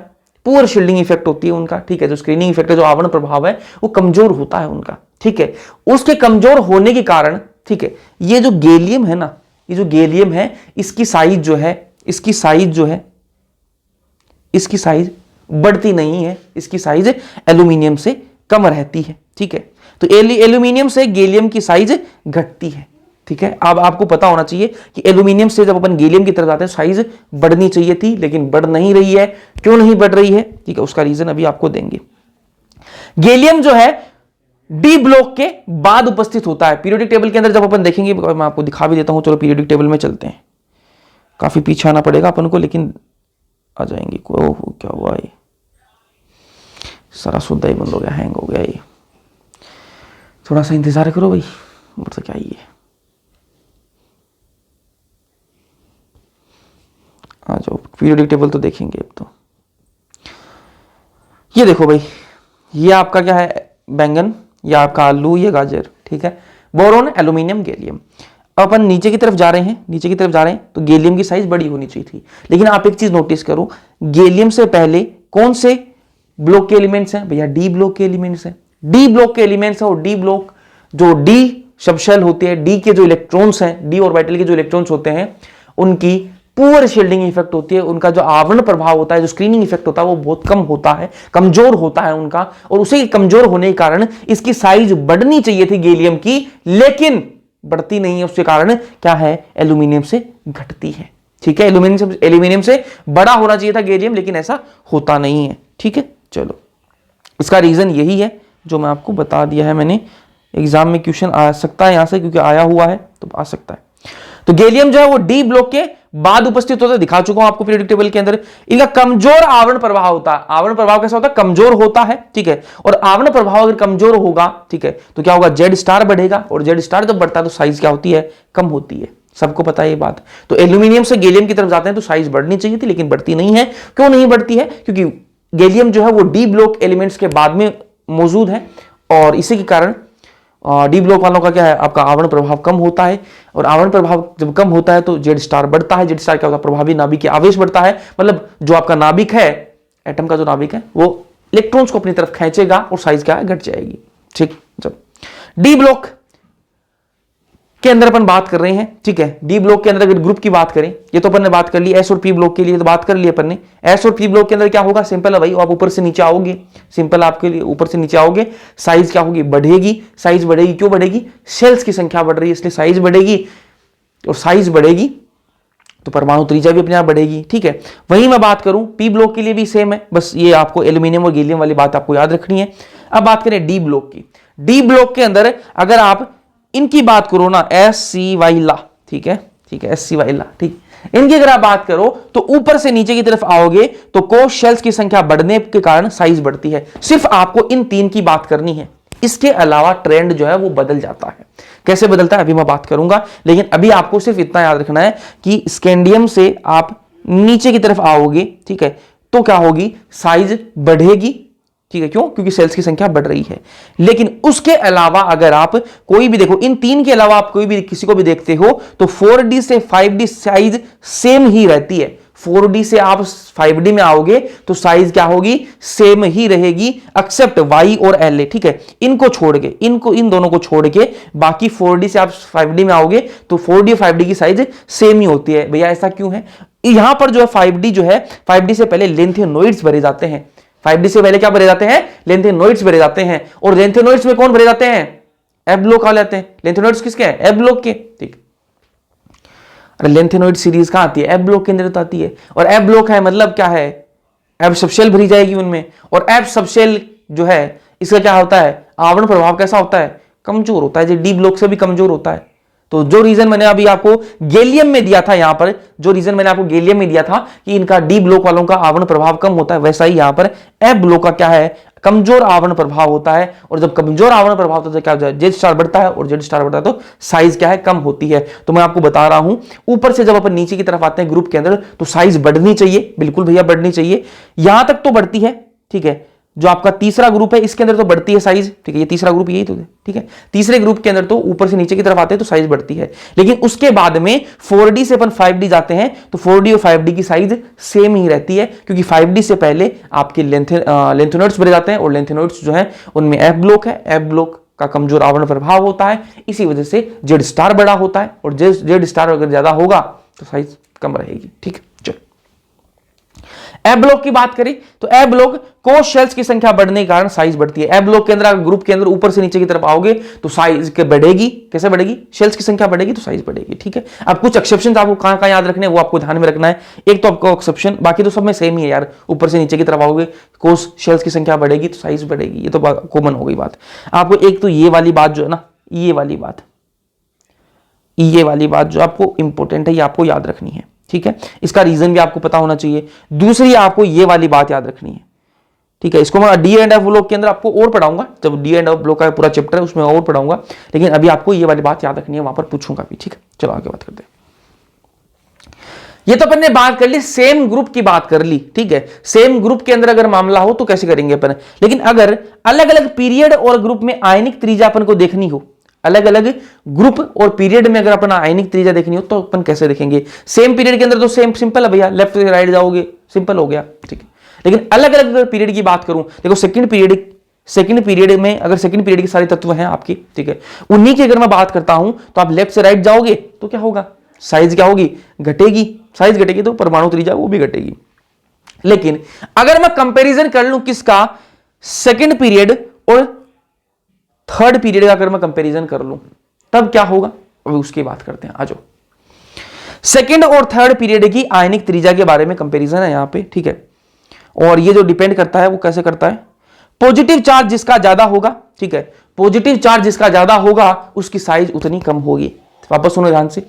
पुअर शील्डिंग इफेक्ट होती है उनका, ठीक है। जो स्क्रीनिंग इफेक्ट है, जो आवरण प्रभाव है, वो कमजोर होता है उनका, ठीक है। उसके कमजोर होने के कारण, ठीक है, ये जो गैलियम है ना, ये जो गैलियम है, इसकी साइज जो है, इसकी साइज बढ़ती नहीं है, इसकी साइज एल्यूमिनियम से कम रहती है, ठीक है। तो एल्यूमिनियम से गैलियम की साइज घटती है, ठीक है। अब आपको पता होना चाहिए कि एल्यूमिनियम से जब अपन गैलियम की तरफ जाते हैं साइज बढ़नी चाहिए थी लेकिन बढ़ नहीं रही है। क्यों नहीं बढ़ रही है, ठीक है, उसका रीजन अभी आपको देंगे। गैलियम जो है डी ब्लॉक के बाद उपस्थित होता है पीरियोडिक टेबल के अंदर। जब अपन देखेंगे, मैं आपको दिखा भी देता हूं, चलो पीरियोडिक टेबल में चलते हैं, काफी पीछे आना पड़ेगा अपन को, लेकिन आ जाएंगे। क्या हुआ, ये सारा सुद्धा ही बंद हो गया, हैंग हो गया ये, थोड़ा सा इंतजार करो भाई, मुझसे क्या ही है, आ जाओ पीरियोडिक टेबल तो देखेंगे अब तो। ये देखो भाई, ये आपका क्या है, बैंगन, या आपका आलू, ये गाजर, ठीक है। Boron, aluminium, gallium. अपन नीचे की तरफ जा रहे हैं, तो गैलियम की साइज बड़ी होनी चाहिए थी। लेकिन आप एक चीज नोटिस करो, गैलियम से पहले कौन से ब्लॉक के एलिमेंट्स हैं भैया, डी ब्लॉक के एलिमेंट्स हैं, डी ब्लॉक के एलिमेंट्स हैं। और डी ब्लॉक जो डी सबशेल होती है, डी के जो इलेक्ट्रॉन्स हैं, डी ऑर्बिटल के जो इलेक्ट्रॉन्स होते हैं, उनकी पुअर शील्डिंग इफेक्ट होती है, उनका जो आवरण प्रभाव होता है, जो स्क्रीनिंग इफेक्ट होता है, वो बहुत कम होता है, कमजोर होता है उनका। और उसे कमजोर होने के कारण इसकी साइज बढ़नी चाहिए थी गैलियम की, लेकिन बढ़ती नहीं है। उसके कारण क्या है, एल्यूमिनियम से घटती है, ठीक है। एल्यूमिनियम से बड़ा होना चाहिए था गैलियम, लेकिन ऐसा होता नहीं है, ठीक है। चलो, इसका रीजन यही है जो मैं आपको बता दिया है मैंने। एग्जाम में क्वेश्चन आ सकता है यहां से, क्योंकि आया हुआ है तो आ सकता है। तो गैलियम जो है वो डी ब्लॉक के बाद उपस्थित होता है, दिखा चुका हूं आपको पीरियोडिक टेबल के अंदर। इनका कमजोर आवरण प्रभाव होता है। आवरण प्रभाव कैसा होता है, कमजोर होता है, ठीक है। और आवरण प्रभाव अगर कमजोर होगा, ठीक है, तो क्या होगा, जेड स्टार बढ़ेगा, और जेड स्टार जब बढ़ता है तो साइज क्या होती है, कम होती है। सबको पता है ये बात। तो एल्यूमिनियम से गैलियम की तरफ जाते हैं तो साइज बढ़नी चाहिए थी, लेकिन बढ़ती नहीं है। क्यों नहीं बढ़ती है, क्योंकि गैलियम जो है वो डी ब्लॉक एलिमेंट्स के बाद में मौजूद है, और इसी के कारण डी ब्लॉक वालों का क्या है, आपका आवरण प्रभाव कम होता है। और आवरण प्रभाव जब कम होता है तो जेड स्टार बढ़ता है। जेड स्टार क्या होता है, प्रभावी नाभिकीय आवेश बढ़ता है, मतलब जो आपका नाभिक है, एटम का जो नाभिक है, वो इलेक्ट्रॉन्स को अपनी तरफ खींचेगा और साइज क्या है, घट जाएगी, ठीक। जब डी ब्लॉक के अंदर अपन बात कर रहे हैं, ठीक है, डी ब्लॉक के अंदर अगर ग्रुप की बात करें, ये तो अपन ने बात कर ली। एस और पी ब्लॉक के लिए तो बात कर ली अपन ने। एस और पी ब्लॉक के अंदर क्या होगा, सिंपल है भाई, आप ऊपर से नीचे आओगे, सिंपल आपके लिए, ऊपर से नीचे आओगे, साइज क्या होगी, बढ़ेगी। साइज बढ़ेगी, क्यों बढ़ेगी, सेल्स की संख्या बढ़ रही है इसलिए साइज बढ़ेगी, और साइज बढ़ेगी तो परमाणु त्रिज्या भी अपने आप बढ़ेगी, ठीक है। वहीं मैं बात करूं पी ब्लॉक के लिए भी सेम है, बस ये आपको एल्यूमिनियम और गैलियम वाली बात आपको याद रखनी है। अब बात करें डी ब्लॉक की। डी ब्लॉक के अंदर अगर आप इनकी बात करो ना, एस सी वाई ला, ठीक है, ठीक है, एस सी वाई ला, ठीक, इनकी अगर आप बात करो तो ऊपर से नीचे की तरफ आओगे तो कोश शेल्स की संख्या बढ़ने के कारण साइज बढ़ती है। सिर्फ आपको इन तीन की बात करनी है, इसके अलावा ट्रेंड जो है वो बदल जाता है। कैसे बदलता है अभी मैं बात करूंगा, लेकिन अभी आपको सिर्फ इतना याद रखना है कि स्कैंडियम से आप नीचे की तरफ आओगे, ठीक है, तो क्या होगी, साइज बढ़ेगी, ठीक है, क्यों, क्योंकि सेल्स की संख्या बढ़ रही है। लेकिन उसके अलावा अगर आप कोई भी देखो, इन तीन के अलावा आप कोई भी किसी को भी देखते हो तो 4D से 5D साइज सेम ही रहती है। 4D से आप 5D में आओगे तो साइज क्या होगी, सेम ही रहेगी, एक्सेप्ट Y और LA, ठीक है, इनको छोड़ के, इन दोनों को छोड़ के बाकी 4D से आप 5D में आओगे तो 4D और 5D की साइज सेम ही होती है। भैया ऐसा क्यों है, यहां पर जो है 5D जो है, 5D से पहले लेंथेनोइड्स भरे जाते हैं। 5D से पहले क्या भरे जाते हैं, लेंथेनोइड्स भरे जाते हैं। और लेंथेनोइड्स में कौन भरे जाते हैं, एफ ब्लॉक आ जाते हैं। लेंथेनोइड्स किसके हैं, एफ ब्लॉक के, ठीक। अरे लेंथेनोइड सीरीज कहां आती है, एफ ब्लॉक के अंदर तो आती है। और एफ ब्लॉक है मतलब क्या है, एफ सबशेल भरी जाएगी उनमें। और एफ सबशेल जो है इसका क्या होता है, आवरण प्रभाव कैसा होता है, कमजोर होता है, जो डी ब्लॉक से भी कमजोर होता है। तो जो रीजन मैंने अभी आपको गैलियम में दिया था, यहां पर जो रीजन मैंने आपको गैलियम में दिया था कि इनका डी ब्लॉक वालों का आवरण प्रभाव कम होता है, वैसा ही यहां पर एफ ब्लॉक का क्या है, कमजोर आवरण प्रभाव होता है। और जब कमजोर आवरण प्रभाव होता है तो क्या होता है, जेड स्टार बढ़ता है, और जेड स्टार बढ़ता है तो साइज क्या है, कम होती है। तो मैं आपको बता रहा हूं, ऊपर से जब अपन नीचे की तरफ आते हैं ग्रुप के अंदर तो साइज बढ़नी चाहिए, बिल्कुल भैया बढ़नी चाहिए। यहां तक तो बढ़ती है, ठीक है, जो आपका तीसरा ग्रुप है इसके अंदर तो बढ़ती है साइज, ठीक है, ये तीसरा ग्रुप यही तो है, ठीक है। तीसरे ग्रुप के अंदर तो ऊपर से नीचे की तरफ आते हैं तो साइज बढ़ती है। लेकिन उसके बाद में 4D से अपन 5D जाते हैं तो 4D और 5D की साइज सेम ही रहती है, क्योंकि 5D से पहले आपके लेंथेनोइड्स भरे जाते हैं, और लेंथेनोइड्स जो है उनमें एफ ब्लॉक है, एफ ब्लॉक का कमजोर आवरण प्रभाव होता है, इसी वजह से जेड स्टार बड़ा होता है। और जेड स्टार अगर ज्यादा होगा तो साइज कम रहेगी, ठीक है। चलो एफ ब्लॉक की बात करें तो एफ ब्लॉक कोश शेल्स की संख्या बढ़ने के कारण साइज बढ़ती है। एफ ब्लॉक के अंदर ग्रुप के अंदर ऊपर से नीचे की तरफ आओगे तो साइज बढ़ेगी, कैसे बढ़ेगी, शेल्स की संख्या बढ़ेगी तो साइज बढ़ेगी, ठीक है। अब कुछ एक्सेप्शन आपको कहां कहां याद रखने हैं वो आपको ध्यान में रखना है। एक तो आपको एक्सेप्शन, बाकी तो सब में सेम ही है यार, ऊपर से नीचे की तरफ आओगे कोश शेल्स की संख्या बढ़ेगी तो साइज बढ़ेगी, ये तो कॉमन हो गई बात। आपको एक तो ये वाली बात जो है ना, ये वाली बात जो आपको इंपॉर्टेंट है, ये आपको याद रखनी है, ठीक है। इसका रीजन भी आपको पता होना चाहिए। दूसरी आपको ये वाली बात याद रखनी है, ठीक है। इसको मैं डी एंड एफ ब्लॉक के अंदर आपको और पढ़ाऊंगा, जब डी एंड एफ ब्लॉक का पूरा चैप्टर है उसमें और पढ़ाऊंगा, लेकिन अभी आपको ये वाली बात याद रखनी है, वहां पर पूछूंगा भी, ठीक है। चलो आगे बात करते हैं। ये तो अपन ने बात कर ली, सेम ग्रुप की बात कर ली, ठीक है। सेम ग्रुप के अंदर अगर मामला हो तो कैसे करेंगे अपन, लेकिन अगर अलग अलग पीरियड और ग्रुप में आयनिक त्रिज्या अपन को देखनी हो, अलग अलग ग्रुप और पीरियड में अगर अपन आयनिक त्रिज्या देखनी हो तो अपन कैसे देखेंगे। सेम पीरियड के अंदर तो सेम सिंपल है भैया, लेफ्ट से राइट जाओगे, सिंपल हो गया, ठीक है। लेकिन अलग अलग पीरियड की बात करूं, देखो सेकंड पीरियड में अगर सेकंड पीरियड के सारे तत्व हैं आपके, ठीक है, उन्हीं की अगर मैं बात करता हूं तो आप लेफ्ट से राइट जाओगे तो क्या होगा, साइज क्या होगी, घटेगी, साइज घटेगी तो परमाणु त्रिज्या वो भी घटेगी। लेकिन अगर मैं कंपैरिजन कर लूं किसका, सेकंड पीरियड और थर्ड पीरियड का अगर मैं कंपैरिजन कर लूं तब क्या होगा, अभी उसकी बात करते हैं। आ जाओ, सेकंड और थर्ड पीरियड की आयनिक त्रिज्या के बारे में कंपैरिजन है यहां पे, ठीक है। और ये जो डिपेंड करता है वो कैसे करता है, पॉजिटिव चार्ज जिसका ज्यादा होगा, ठीक है, पॉजिटिव चार्ज जिसका ज्यादा होगा उसकी साइज उतनी कम होगी। वापस सुनो ध्यान से,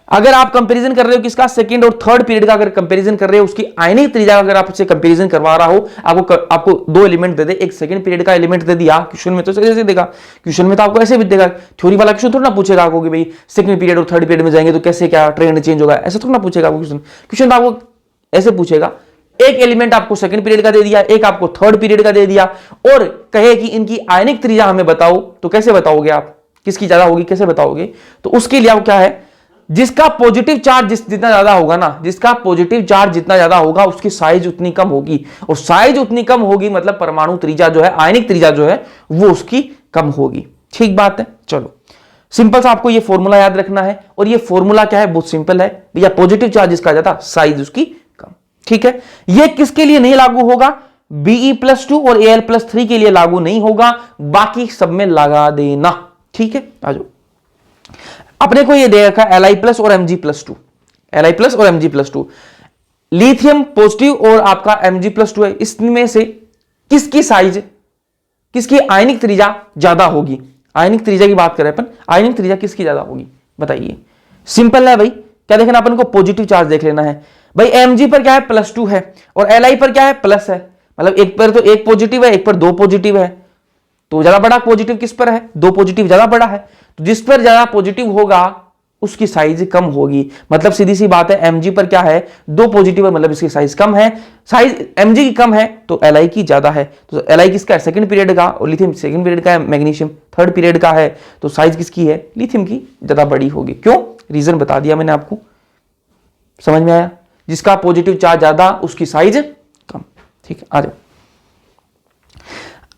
अगर आप कंपैरिजन कर रहे हो किसका, सेकंड और थर्ड पीरियड का अगर कंपैरिजन कर रहे हो, उसकी आयनिक त्रिज्या अगर आपसे कंपैरिजन करवा रहा हो, आपको दो एलिमेंट दे दे, एक सेकंड पीरियड का एलिमेंट दे दिया, क्वेश्चन में तो ऐसे देगा, क्वेश्चन में तो आपको ऐसे भी देगा, थ्योरी वाला क्वेश्चन थोड़ा ना पूछेगा आपको कि भाई सेकंड पीरियड और थर्ड पीरियड में जाएंगे तो कैसे क्या ट्रेंड चेंज होगा, ऐसा थोड़ा ना पूछेगा आपको क्वेश्चन तो आपको ऐसे पूछेगा, एक एलिमेंट आपको सेकंड पीरियड का दे दिया, एक आपको थर्ड पीरियड का दे दिया, और कहे कि इनकी आयनिक त्रिज्या हमें बताओ, तो कैसे बताओगे आप, किसकी ज्यादा होगी कैसे बताओगे, तो उसके लिए आप क्या है, जिसका पॉजिटिव चार्ज जितना ज्यादा होगा ना, जिसका पॉजिटिव चार्ज जितना ज्यादा होगा उसकी साइज उतनी कम होगी, और साइज उतनी कम होगी मतलब परमाणु त्रिज्या जो है, आयनिक त्रिज्या जो है वो उसकी कम होगी, ठीक बात है। चलो सिंपल सा आपको ये फॉर्मूला याद रखना है, और ये फॉर्मूला क्या है, बहुत सिंपल है भैया, पॉजिटिव चार्ज जिसका ज्यादा साइज उसकी कम, ठीक है। ये किसके लिए नहीं लागू होगा, Be+2 और Al+3 के लिए लागू नहीं होगा, बाकी सब में लगा देना, ठीक है। आ जाओ, अपने को ये दे रखा Li+ और Mg+2, Li+ और Mg+2, लिथियम पॉजिटिव और आपका Mg+2 है, इसमें से किसकी साइज, किसकी आयनिक त्रिज्या ज्यादा होगी, आयनिक त्रिज्या की बात करें अपन, आयनिक त्रिज्या किसकी ज्यादा होगी बताइए। सिंपल है भाई, क्या देखना अपन को, पॉजिटिव चार्ज देख लेना है भाई। Mg पर क्या है, +2 है, और Li पर क्या है, प्लस है, मतलब एक पर तो एक पॉजिटिव है, एक पर दो पॉजिटिव है, तो ज्यादा बड़ा पॉजिटिव किस पर है, दो पॉजिटिव ज्यादा बड़ा है, तो जिस पर ज्यादा पॉजिटिव होगा उसकी साइज कम होगी। मतलब सीधी सी बात है, Mg पर क्या है, 2 पॉजिटिव है, मतलब इसकी साइज कम है। साइज Mg की कम है तो Li की ज्यादा है। तो Li किसका है, सेकंड पीरियड का, और लिथियम सेकंड पीरियड का है, मैग्नीशियम थर्ड पीरियड का है, तो साइज किसकी है, लिथियम की ज्यादा बड़ी होगी। क्यों, रीजन बता दिया मैंने आपको, समझ में आया। जिसका पॉजिटिव चार्ज ज्यादा उसकी साइज कम। ठीक है, आ जाओ।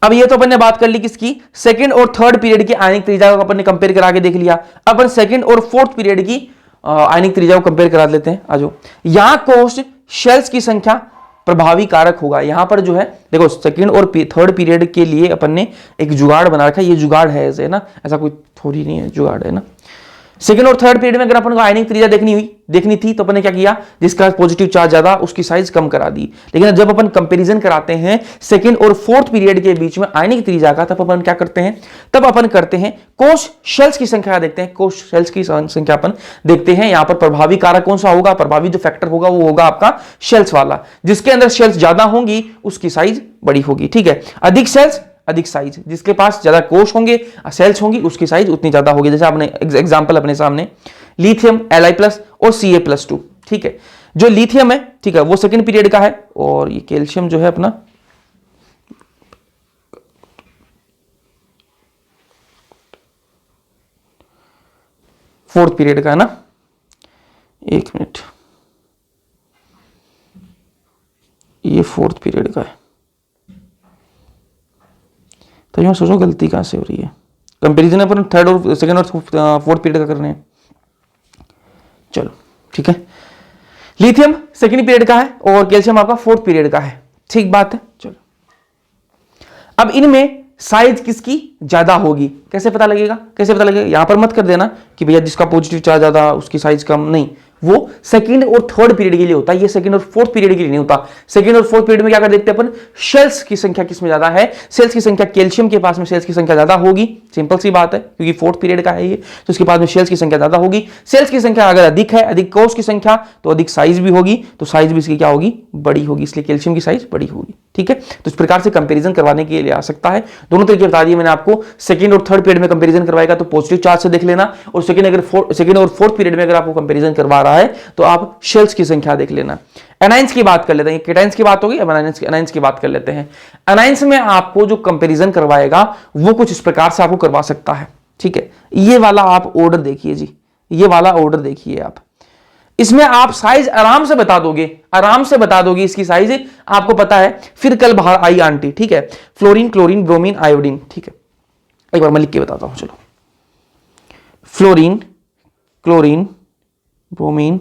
अब ये तो अपन ने बात कर ली किसकी, सेकंड और थर्ड पीरियड की आयनिक त्रिज्या को अपन ने कंपेयर करा के देख लिया। अब अपन सेकंड और फोर्थ पीरियड की आयनिक त्रिज्या को कंपेयर करा लेते हैं। आजो, यहां कोष शेल्स की संख्या प्रभावी कारक होगा। यहां पर जो है देखो, सेकंड और थर्ड पीरियड के लिए अपन ने एक जुगाड़ बना रखा है। ये जुगाड़ है ऐसे ना, ऐसा कोई थोड़ी नहीं है, जुगाड़ है ना। सेकंड और थर्ड पीरियड में अगर अपन को आयनिक त्रिज्या देखनी थी तो अपन ने क्या किया, जिसका पॉजिटिव चार्ज ज्यादा उसकी साइज कम करा दी। लेकिन जब अपन कंपैरिजन कराते हैं सेकंड और फोर्थ पीरियड के बीच में आयनिक त्रिज्या का, तब अपन क्या करते हैं, तब अपन करते हैं कोष शेल्स की संख्या देखते हैं। कोष शेल्स की संख्या अपन देखते हैं। यहां पर प्रभावी कारक कौन सा होगा, प्रभावी जो फैक्टर होगा वो होगा आपका शेल्स वाला। जिसके अंदर शेल्स ज्यादा होंगी उसकी साइज बड़ी होगी। ठीक है, अधिक शेल्स अधिक साइज, जिसके पास ज्यादा कोष होंगे, सेल्स होंगी, उसकी साइज उतनी ज्यादा होगी। जैसे आपने एग्जांपल अपने सामने, लिथियम Li+ और Ca+2। ठीक है, जो लिथियम है, ठीक है, वो सेकंड पीरियड का है, और ये कैल्शियम जो है अपना फोर्थ पीरियड का है ना। एक मिनट, ये फोर्थ पीरियड का है। तो मैं सोचो गलती कहां से हो रही है, कंपैरिजन अपन थर्ड और सेकंड और फोर्थ पीरियड का करने हैं। चलो ठीक है, लिथियम सेकंड पीरियड का है और कैल्शियम आपका फोर्थ पीरियड का है। ठीक बात है। चलो, अब इनमें साइज किसकी ज्यादा होगी, कैसे पता लगेगा, कैसे पता लगेगा। यहां पर मत कर देना कि भैया जिसका पॉजिटिव चार्ज ज्यादा उसकी साइज कम, नहीं, वो सेकंड और थर्ड पीरियड के लिए होता है, ये सेकंड और फोर्थ पीरियड के लिए नहीं होता। सेकंड और फोर्थ पीरियड में क्या कर देखते हैं अपन, शेल्स की संख्या किसमें ज्यादा है, सेल्स की संख्या, कैल्शियम के पास में शेल्स की संख्या ज्यादा होगी। सिंपल सी बात है, क्योंकि फोर्थ पीरियड का है ये, तो उसके पास में शेल्स की संख्या ज्यादा होगी। सेल्स की संख्या अगर अधिक है, अधिक कोष की संख्या, तो अधिक साइज भी होगी, तो साइज भी इसकी क्या होगी, बड़ी होगी, इसलिए कैल्शियम की साइज बड़ी होगी। ठीक है, तो इस प्रकार से कंपेरिजन करवाने के लिए आ सकता है। दोनों तरीके बता दिए मैंने आपको। सेकंड और थर्ड पीरियड में कंपेरिजन करवाएगा तो पॉजिटिव चार्ज से देख लेना, और सेकंड और फोर्थ पीरियड में अगर आपको कंपेरिजन करवा रहा है तो आप शेल्स की संख्या देख लेना। एनाइंस की बात कर लेते हैं, केटाइंस की बात होगी, अब एनाइंस की बात कर लेते हैं। एनाइंस में आपको जो कंपैरिजन करवाएगा वो कुछ इस प्रकार से आपको करवा सकता है। ठीक है, ये वाला आप ऑर्डर देखिए जी, ये वाला ऑर्डर देखिए आप, इसमें आप साइज आराम से बता दोगे, आराम से बता दोगे इसकी साइज आपको पता है। फिर कल बाहर आई आंटी, ठीक है, फ्लोरीन, क्लोरीन, ब्रोमीन, आयोडीन। ठीक है, एक बार मैं लिख के बताता हूं, चलो, फ्लोरीन, क्लोरीन, ब्रोमीन,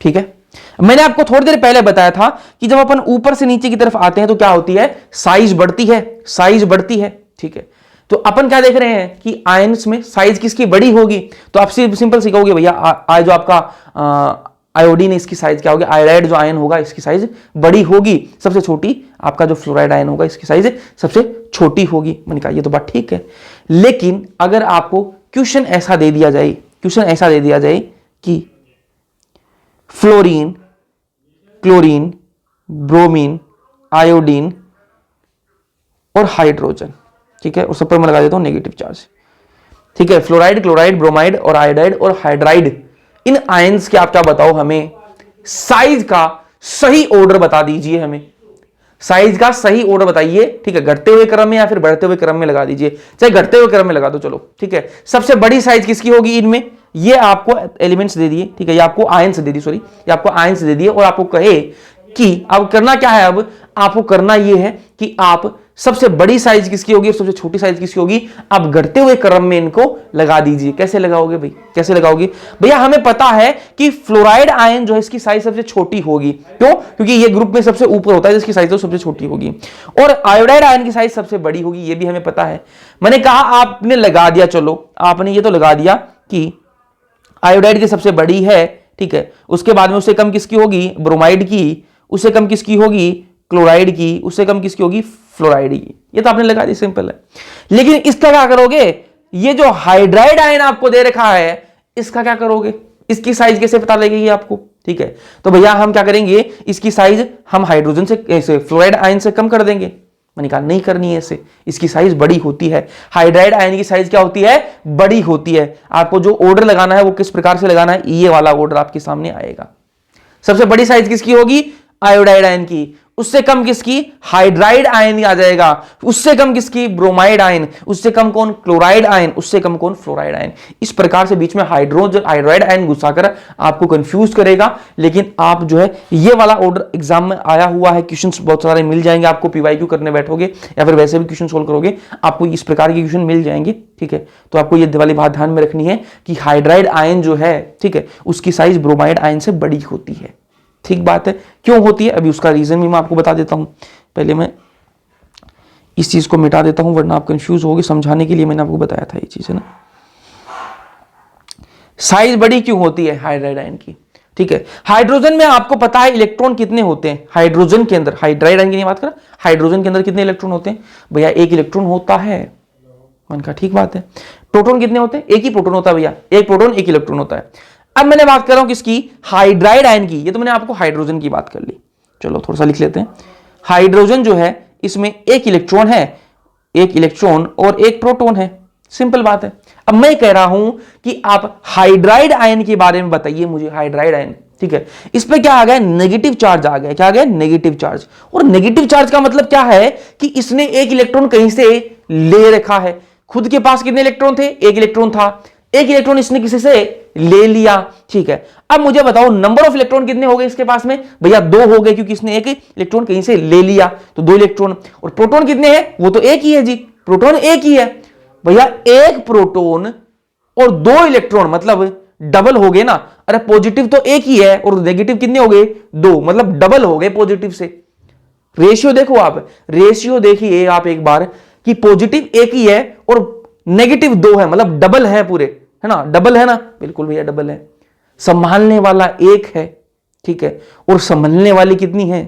ठीक है। मैंने आपको थोड़ी देर पहले बताया था कि जब अपन ऊपर से नीचे की तरफ आते हैं तो क्या होती है, साइज बढ़ती है, साइज बढ़ती है। ठीक है, तो अपन क्या देख रहे हैं कि आयंस में साइज किसकी बड़ी होगी, तो आप सिंपल सी कहोगे भैया जो आपका आयोडीन है इसकी साइज क्या होगी, आयोडाइड जो आयन होगा इसकी साइज बड़ी होगी, सबसे छोटी आपका जो फ्लोराइड आयन होगा इसकी साइज सबसे छोटी होगी। मैंने कहा ये तो बात ठीक है, लेकिन अगर आपको क्वेश्चन ऐसा दे दिया जाए, क्वेश्चन ऐसा दे दिया जाए कि फ्लोरीन, क्लोरीन, ब्रोमीन, आयोडीन और हाइड्रोजन, ठीक है, उस पर मैं लगा देता हूं नेगेटिव चार्ज। ठीक है, फ्लोराइड, क्लोराइड, ब्रोमाइड और आयोडाइड और हाइड्राइड, इन आयंस के आप क्या बताओ, हमें साइज का सही ऑर्डर बता दीजिए, हमें साइज का सही ऑर्डर बताइए। ठीक है, घटते हुए क्रम में या फिर बढ़ते हुए क्रम में लगा दीजिए, चाहे घटते हुए क्रम में लगा दो, चलो ठीक है। सबसे बड़ी साइज किसकी होगी इनमें, ये आपको एलिमेंट्स दे दिए, ठीक है, ये आपको आयंस दे दी, सॉरी, ये आपको आयंस दे दिए, और आपको कहे कि अब करना क्या है, अब आपको करना यह है कि आप सबसे बड़ी साइज किसकी होगी और सबसे छोटी साइज किसकी होगी, आप घटते हुए क्रम में इनको लगा दीजिए। कैसे लगाओगे भाई, कैसे लगाओगे भैया, हमें पता है कि फ्लोराइड आयन जो है इसकी साइज सबसे छोटी होगी, क्यों, क्योंकि ये ग्रुप में सबसे ऊपर होता है जिसकी साइज तो सबसे छोटी होगी, और आयोडाइड आयन की साइज सबसे बड़ी होगी, ये भी हमें पता है। मैंने कहा आपने लगा दिया, चलो आपने ये तो लगा दिया कि आयोडाइड की सबसे बड़ी है, ठीक है, उसके बाद में उससे कम किसकी होगी, ब्रोमाइड की, उससे कम किसकी होगी, क्लोराइड की, उससे कम किसकी होगी, फ्लोराइड की। ये तो आपने लगा दी, सिंपल है। लेकिन इसका क्या करोगे, ये जो हाइड्राइड आयन आपको दे रखा है इसका क्या करोगे, इसकी साइज कैसे पता लगेगी आपको। ठीक है, तो भैया हम क्या करेंगे, इसकी साइज हम हाइड्रोजन से फ्लोराइड आयन से कम कर देंगे। मैंने कहा नहीं करनी है इसे, इसकी साइज बड़ी होती है। हाइड्राइड आयन की साइज क्या होती है? बड़ी होती है। आपको जो ऑर्डर लगाना है वो किस प्रकार से लगाना है, ये वाला ऑर्डर आपके सामने आएगा। सबसे बड़ी साइज किसकी होगी? आयोडाइड आयन की। उससे कम किसकी? हाइड्राइड आयन आ जाएगा। उससे कम किसकी? Bromide ion. उससे कम कौन? Chloride ion. उससे कम कौन? Fluoride ion. इस प्रकार से बीच में हाइड्राइड आयन घुसाकर आपको कंफ्यूज करेगा। लेकिन आप जो है ये वाला ऑर्डर एग्जाम में आया हुआ है, क्वेश्चंस बहुत सारे मिल जाएंगे आपको, पीवाईक्यू करने बैठोगे या फिर वैसे भी क्वेश्चन सोल्व करोगे, आपको इस प्रकार के क्वेश्चन मिल जाएंगे। ठीक है, तो आपको ये वाली बात ध्यान में रखनी है कि हाइड्राइड आयन जो है, ठीक है, उसकी साइज ब्रोमाइड आयन से बड़ी होती है। ठीक बात है। क्यों होती है अभी उसका रीजन भी मैं आपको बता देता हूं। पहले मैं इस चीज को मिटा देता हूं वरना आप कंफ्यूज होगे। समझाने के लिए मैंने आपको बताया था ये चीज, है ना। साइज बड़ी क्यों होती है हाइड्राइड आयन की? ठीक है, हाइड्रोजन में आपको पता है इलेक्ट्रॉन कितने होते हैं हाइड्रोजन के अंदर? हाइड्राइड आयन की नहीं बात कर, हाइड्रोजन के अंदर कितने इलेक्ट्रॉन होते हैं? भैया एक इलेक्ट्रॉन होता है। मैंने कहा ठीक बात है। प्रोटॉन कितने होते हैं? एक ही प्रोटॉन होता है भैया, एक प्रोटॉन एक इलेक्ट्रॉन होता है। अब मैंने बात कर रहा हूं किसकी? हाइड्राइड आयन की। ये तो मैंने आपको हाइड्रोजन की बात कर ली। चलो थोड़ा सा लिख लेते हैं। हाइड्रोजन जो है इसमें एक इलेक्ट्रॉन है, एक इलेक्ट्रॉन और एक प्रोटॉन है। सिंपल बात है। अब मैं कह रहा हूं कि आप हाइड्राइड आयन के बारे में बताइए मुझे। हाइड्राइड आयन, ठीक है, इस पे क्या आ गया? नेगेटिव चार्ज आ गया। क्या आ गया? Negative charge. और नेगेटिव चार्ज का मतलब क्या है कि इसने एक इलेक्ट्रॉन कहीं से ले रखा है। खुद के पास कितने इलेक्ट्रॉन थे? एक इलेक्ट्रॉन था। एक इलेक्ट्रॉन इसने किसी से ले लिया। ठीक है, अब मुझे बताओ नंबर ऑफ इलेक्ट्रॉन कितने हो गए इसके पास में? भैया 2 हो गए, क्योंकि इसने एक इलेक्ट्रॉन कहीं से ले लिया, तो 2 इलेक्ट्रॉन। और प्रोटॉन कितने हैं? वो तो एक ही है जी, प्रोटॉन एक ही है। भैया एक प्रोटॉन और 2 इलेक्ट्रॉन मतलब डबल हो गए ना। अरे पॉजिटिव तो एक ही है और नेगेटिव कितने हो गए? 2, मतलब डबल हो गए पॉजिटिव से। रेशियो देखो आप, रेशियो देखिए आप एक बार कि पॉजिटिव एक ही है और नेगेटिव 2 है, मतलब डबल है पूरे, है ना। डबल है ना? बिल्कुल भैया डबल है। संभालने वाला एक है, ठीक है, और संभालने वाली कितनी है?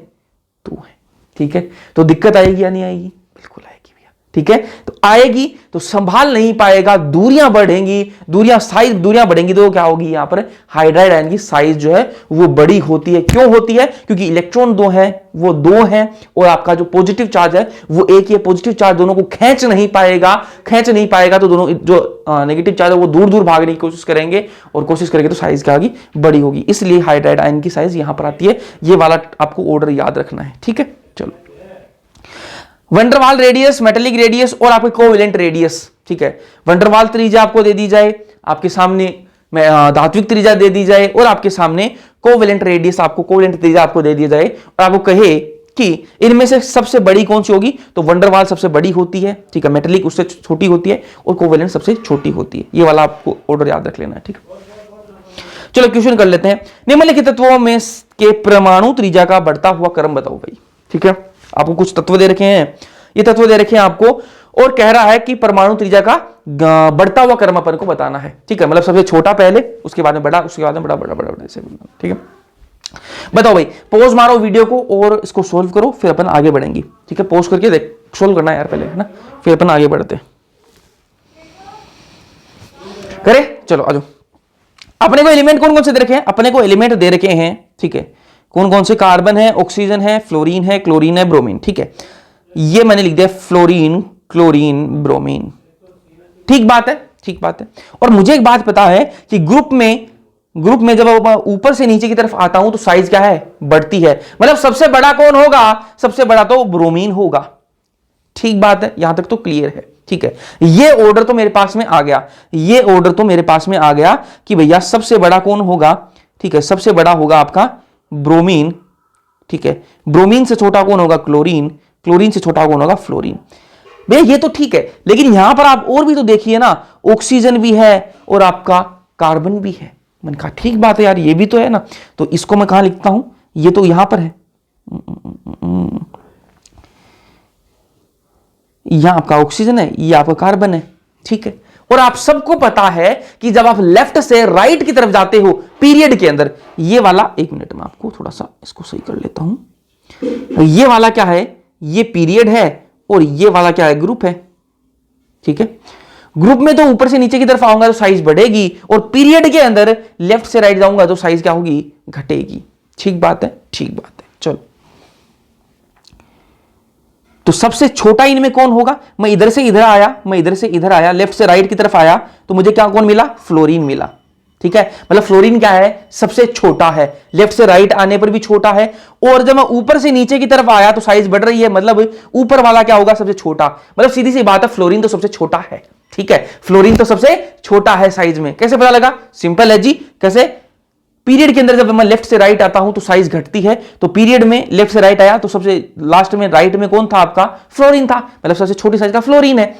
2 है। ठीक है, तो दिक्कत आएगी या नहीं आएगी? बिल्कुल आएगी भैया। ठीक है, तो आएगी तो संभाल नहीं पाएगा, दूरियां बढ़ेंगी, दूरियां बढ़ेंगी तो क्या होगी? यहां पर हाइड्राइड आयन की साइज जो है वो बड़ी होती है। क्यों होती है? क्योंकि इलेक्ट्रॉन 2 है, वो 2 है, और आपका जो पॉजिटिव चार्ज है वो एक ही है। पॉजिटिव चार्ज दोनों को खींच नहीं पाएगा, तो दोनों जो नेगेटिव चार्ज है वो दूर दूर भागने की कोशिश करेंगे, और कोशिश करेंगे तो साइज क्या होगी? बड़ी होगी। इसलिए हाइड्राइड आयन की साइज यहां पर आती है। ये वाला आपको ऑर्डर याद रखना है। ठीक है, चलो। वंडरवाल रेडियस, मेटेलिक रेडियस और आपके कोवेलेंट रेडियस। ठीक है, वंडरवाल त्रिज्या आपको दे दी जाए, आपके सामने धात्विक त्रिज्या दे दी जाए, और आपके सामने कोवेलेंट रेडियस आपको, कोवेलेंट त्रिज्या आपको दे दी जाए, और आपको कहे कि इनमें से सबसे बड़ी कौन सी होगी, तो वंडरवाल सबसे बड़ी होती है। ठीक है, मेटेलिक उससे छोटी होती है, और कोवेलेंट सबसे छोटी होती है। ये वाला आपको ऑर्डर याद रख लेना है। ठीक है, चलो क्वेश्चन कर लेते हैं। निम्नलिखित तत्वों में के परमाणु त्रिज्या का बढ़ता हुआ क्रम बताओ भाई। ठीक है, आपको कुछ तत्व दे रखे हैं, ये तत्व दे रखे हैं आपको, और कह रहा है कि परमाणु त्रिज्या का बढ़ता हुआ क्रम अपन को बताना है। ठीक है, मतलब सबसे छोटा पहले, उसके बाद में बड़ा, उसके बाद में बड़ा बड़ा बड़ा बड़ा ऐसे। ठीक है, बताओ भाई। पॉज मारो वीडियो को और इसको सोल्व करो, फिर अपन आगे बढ़ेंगे। ठीक है, पॉज करके देख, सोल्व करना है यार पहले, है ना, फिर अपन आगे बढ़ते करे। चलो आ जाओ। अपने को एलिमेंट कौन कौन से दे रखे हैं? अपने को एलिमेंट दे रखे हैं, ठीक है, कौन कौन से? कार्बन है, ऑक्सीजन है, फ्लोरीन है, क्लोरीन है, ब्रोमीन। ठीक है, ये मैंने लिख दिया फ्लोरीन, क्लोरीन, ब्रोमीन। ठीक बात है, ठीक बात है। और मुझे एक बात पता है कि ग्रुप में जब ऊपर से नीचे की तरफ आता हूं तो साइज क्या है? बढ़ती है। मतलब सबसे बड़ा कौन होगा? सबसे बड़ा तो ब्रोमीन होगा। ठीक बात है, यहां तक तो क्लियर है। ठीक है, ये ऑर्डर तो मेरे पास में आ गया, ये ऑर्डर तो मेरे पास में आ गया कि भैया सबसे बड़ा कौन होगा? ठीक है, सबसे बड़ा होगा आपका ब्रोमीन। ठीक है, ब्रोमीन से छोटा कौन होगा? क्लोरीन। क्लोरीन से छोटा कौन होगा? फ्लोरीन। भैया ये तो ठीक है, लेकिन यहां पर आप और भी तो देखिए ना, ऑक्सीजन भी है और आपका कार्बन भी है। मैंने कहा ठीक बात है यार, ये भी तो है ना, तो इसको मैं कहां लिखता हूं? ये तो यहां पर है, यहां आपका ऑक्सीजन है, ये आपका कार्बन है। ठीक है, और आप सबको पता है कि जब आप लेफ्ट से राइट की तरफ जाते हो पीरियड के अंदर, ये वाला, एक मिनट में आपको थोड़ा सा इसको सही कर लेता हूं। ये वाला क्या है? ये पीरियड है, और ये वाला क्या है? ग्रुप है। ठीक है, ग्रुप में तो ऊपर से नीचे की तरफ आऊंगा तो साइज बढ़ेगी, और पीरियड के अंदर लेफ्ट से राइट जाऊंगा तो साइज क्या होगी? घटेगी। ठीक बात है, ठीक बात है। चलो तो सबसे छोटा इनमें कौन होगा? मैं इधर से इधर आया, मैं इधर से इधर आया, लेफ्ट से राइट की तरफ आया, तो मुझे क्या कौन मिला? फ्लोरीन मिला। ठीक है, मतलब फ्लोरीन क्या है? सबसे छोटा है, लेफ्ट से राइट आने पर भी छोटा है, और जब मैं ऊपर से नीचे की तरफ आया तो साइज बढ़ रही है, मतलब ऊपर वाला क्या होगा? सबसे छोटा। मतलब सीधी सी बात है, फ्लोरीन तो सबसे छोटा है। ठीक है, फ्लोरीन तो सबसे छोटा है साइज में। कैसे पता लगा? सिंपल है जी। कैसे? पीरियड के अंदर जब मैं लेफ्ट से राइट आता हूं तो साइज घटती है, तो पीरियड में लेफ्ट से राइट आया तो सबसे लास्ट में राइट में कौन था आपका? फ्लोरीन था, मतलब सबसे छोटी साइज का फ्लोरीन है।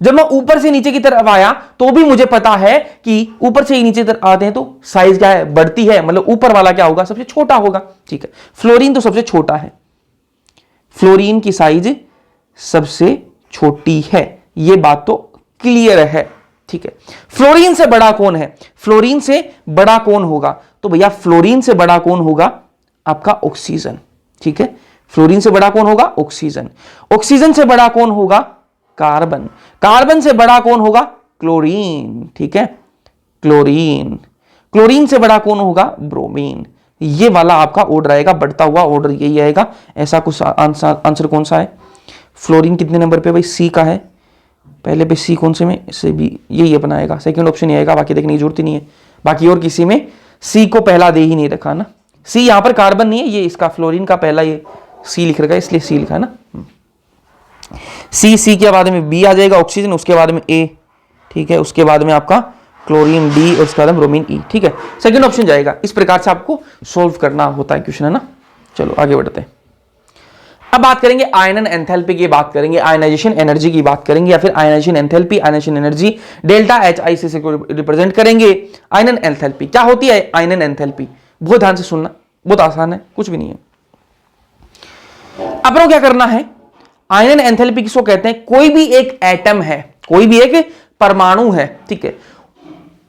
जब मैं ऊपर से नीचे की तरफ आया तो भी मुझे पता है कि ऊपर से ही नीचे तरफ आते हैं तो साइज क्या है? बढ़ती है, मतलब ऊपर वाला क्या होगा? सबसे छोटा होगा। ठीक है, फ्लोरीन तो सबसे छोटा है, फ्लोरीन की साइज सबसे छोटी है, यह बात तो क्लियर है। ठीक है, फ्लोरीन से बड़ा कौन है? फ्लोरीन से बड़ा कौन होगा? तो भैया फ्लोरीन से बड़ा कौन होगा? आपका ऑक्सीजन। ठीक है, फ्लोरीन से बड़ा कौन होगा? ऑक्सीजन। ऑक्सीजन से बड़ा कौन होगा? कार्बन। कार्बन से बड़ा कौन होगा? क्लोरीन। ठीक है, क्लोरीन। क्लोरीन से बड़ा कौन होगा? ब्रोमीन। ये वाला आपका ऑर्डर आएगा, बढ़ता हुआ ऑर्डर यही आएगा। ऐसा कुछ आंसर कौन सा है? फ्लोरीन कितने नंबर पे? भाई सी का है, पहले पे सी कौन से में? से भी यही अपना आएगा, सेकंड ऑप्शन ही आएगा, बाकी देखने की जरूरत ही नहीं है। बाकी और किसी में सी को पहला दे ही नहीं रखा ना। सी यहां पर कार्बन नहीं है, ये इसका फ्लोरीन का पहला ये सी लिख रखा है, इसलिए सी लिखा है ना। सी के बाद में बी आ जाएगा ऑक्सीजन, उसके बाद में ए। ठीक है, उसके बाद में आपका क्लोरीन डी, और उसके बाद में ब्रोमीन ई। ठीक है, सेकंड ऑप्शन जाएगा। इस प्रकार से आपको सोल्व करना होता है क्वेश्चन, है ना। चलो आगे बढ़ते हैं। अब बात करेंगे आयनन एंथैल्पी की, बात करेंगे आयनाइजेशन एनर्जी की बात करेंगे, या फिर ionization enthalpy, ionization energy delta H I से रिप्रेजेंट करेंगे। आयनन एंथैल्पी क्या होती है? आयनन एंथैल्पी बहुत ध्यान से सुनना, बहुत आसान है, कुछ भी नहीं है। अपनों क्या करना है? आयनन एंथैल्पी किसको कहते हैं? कोई भी एक एटम है, कोई भी एक परमाणु है, ठीक है,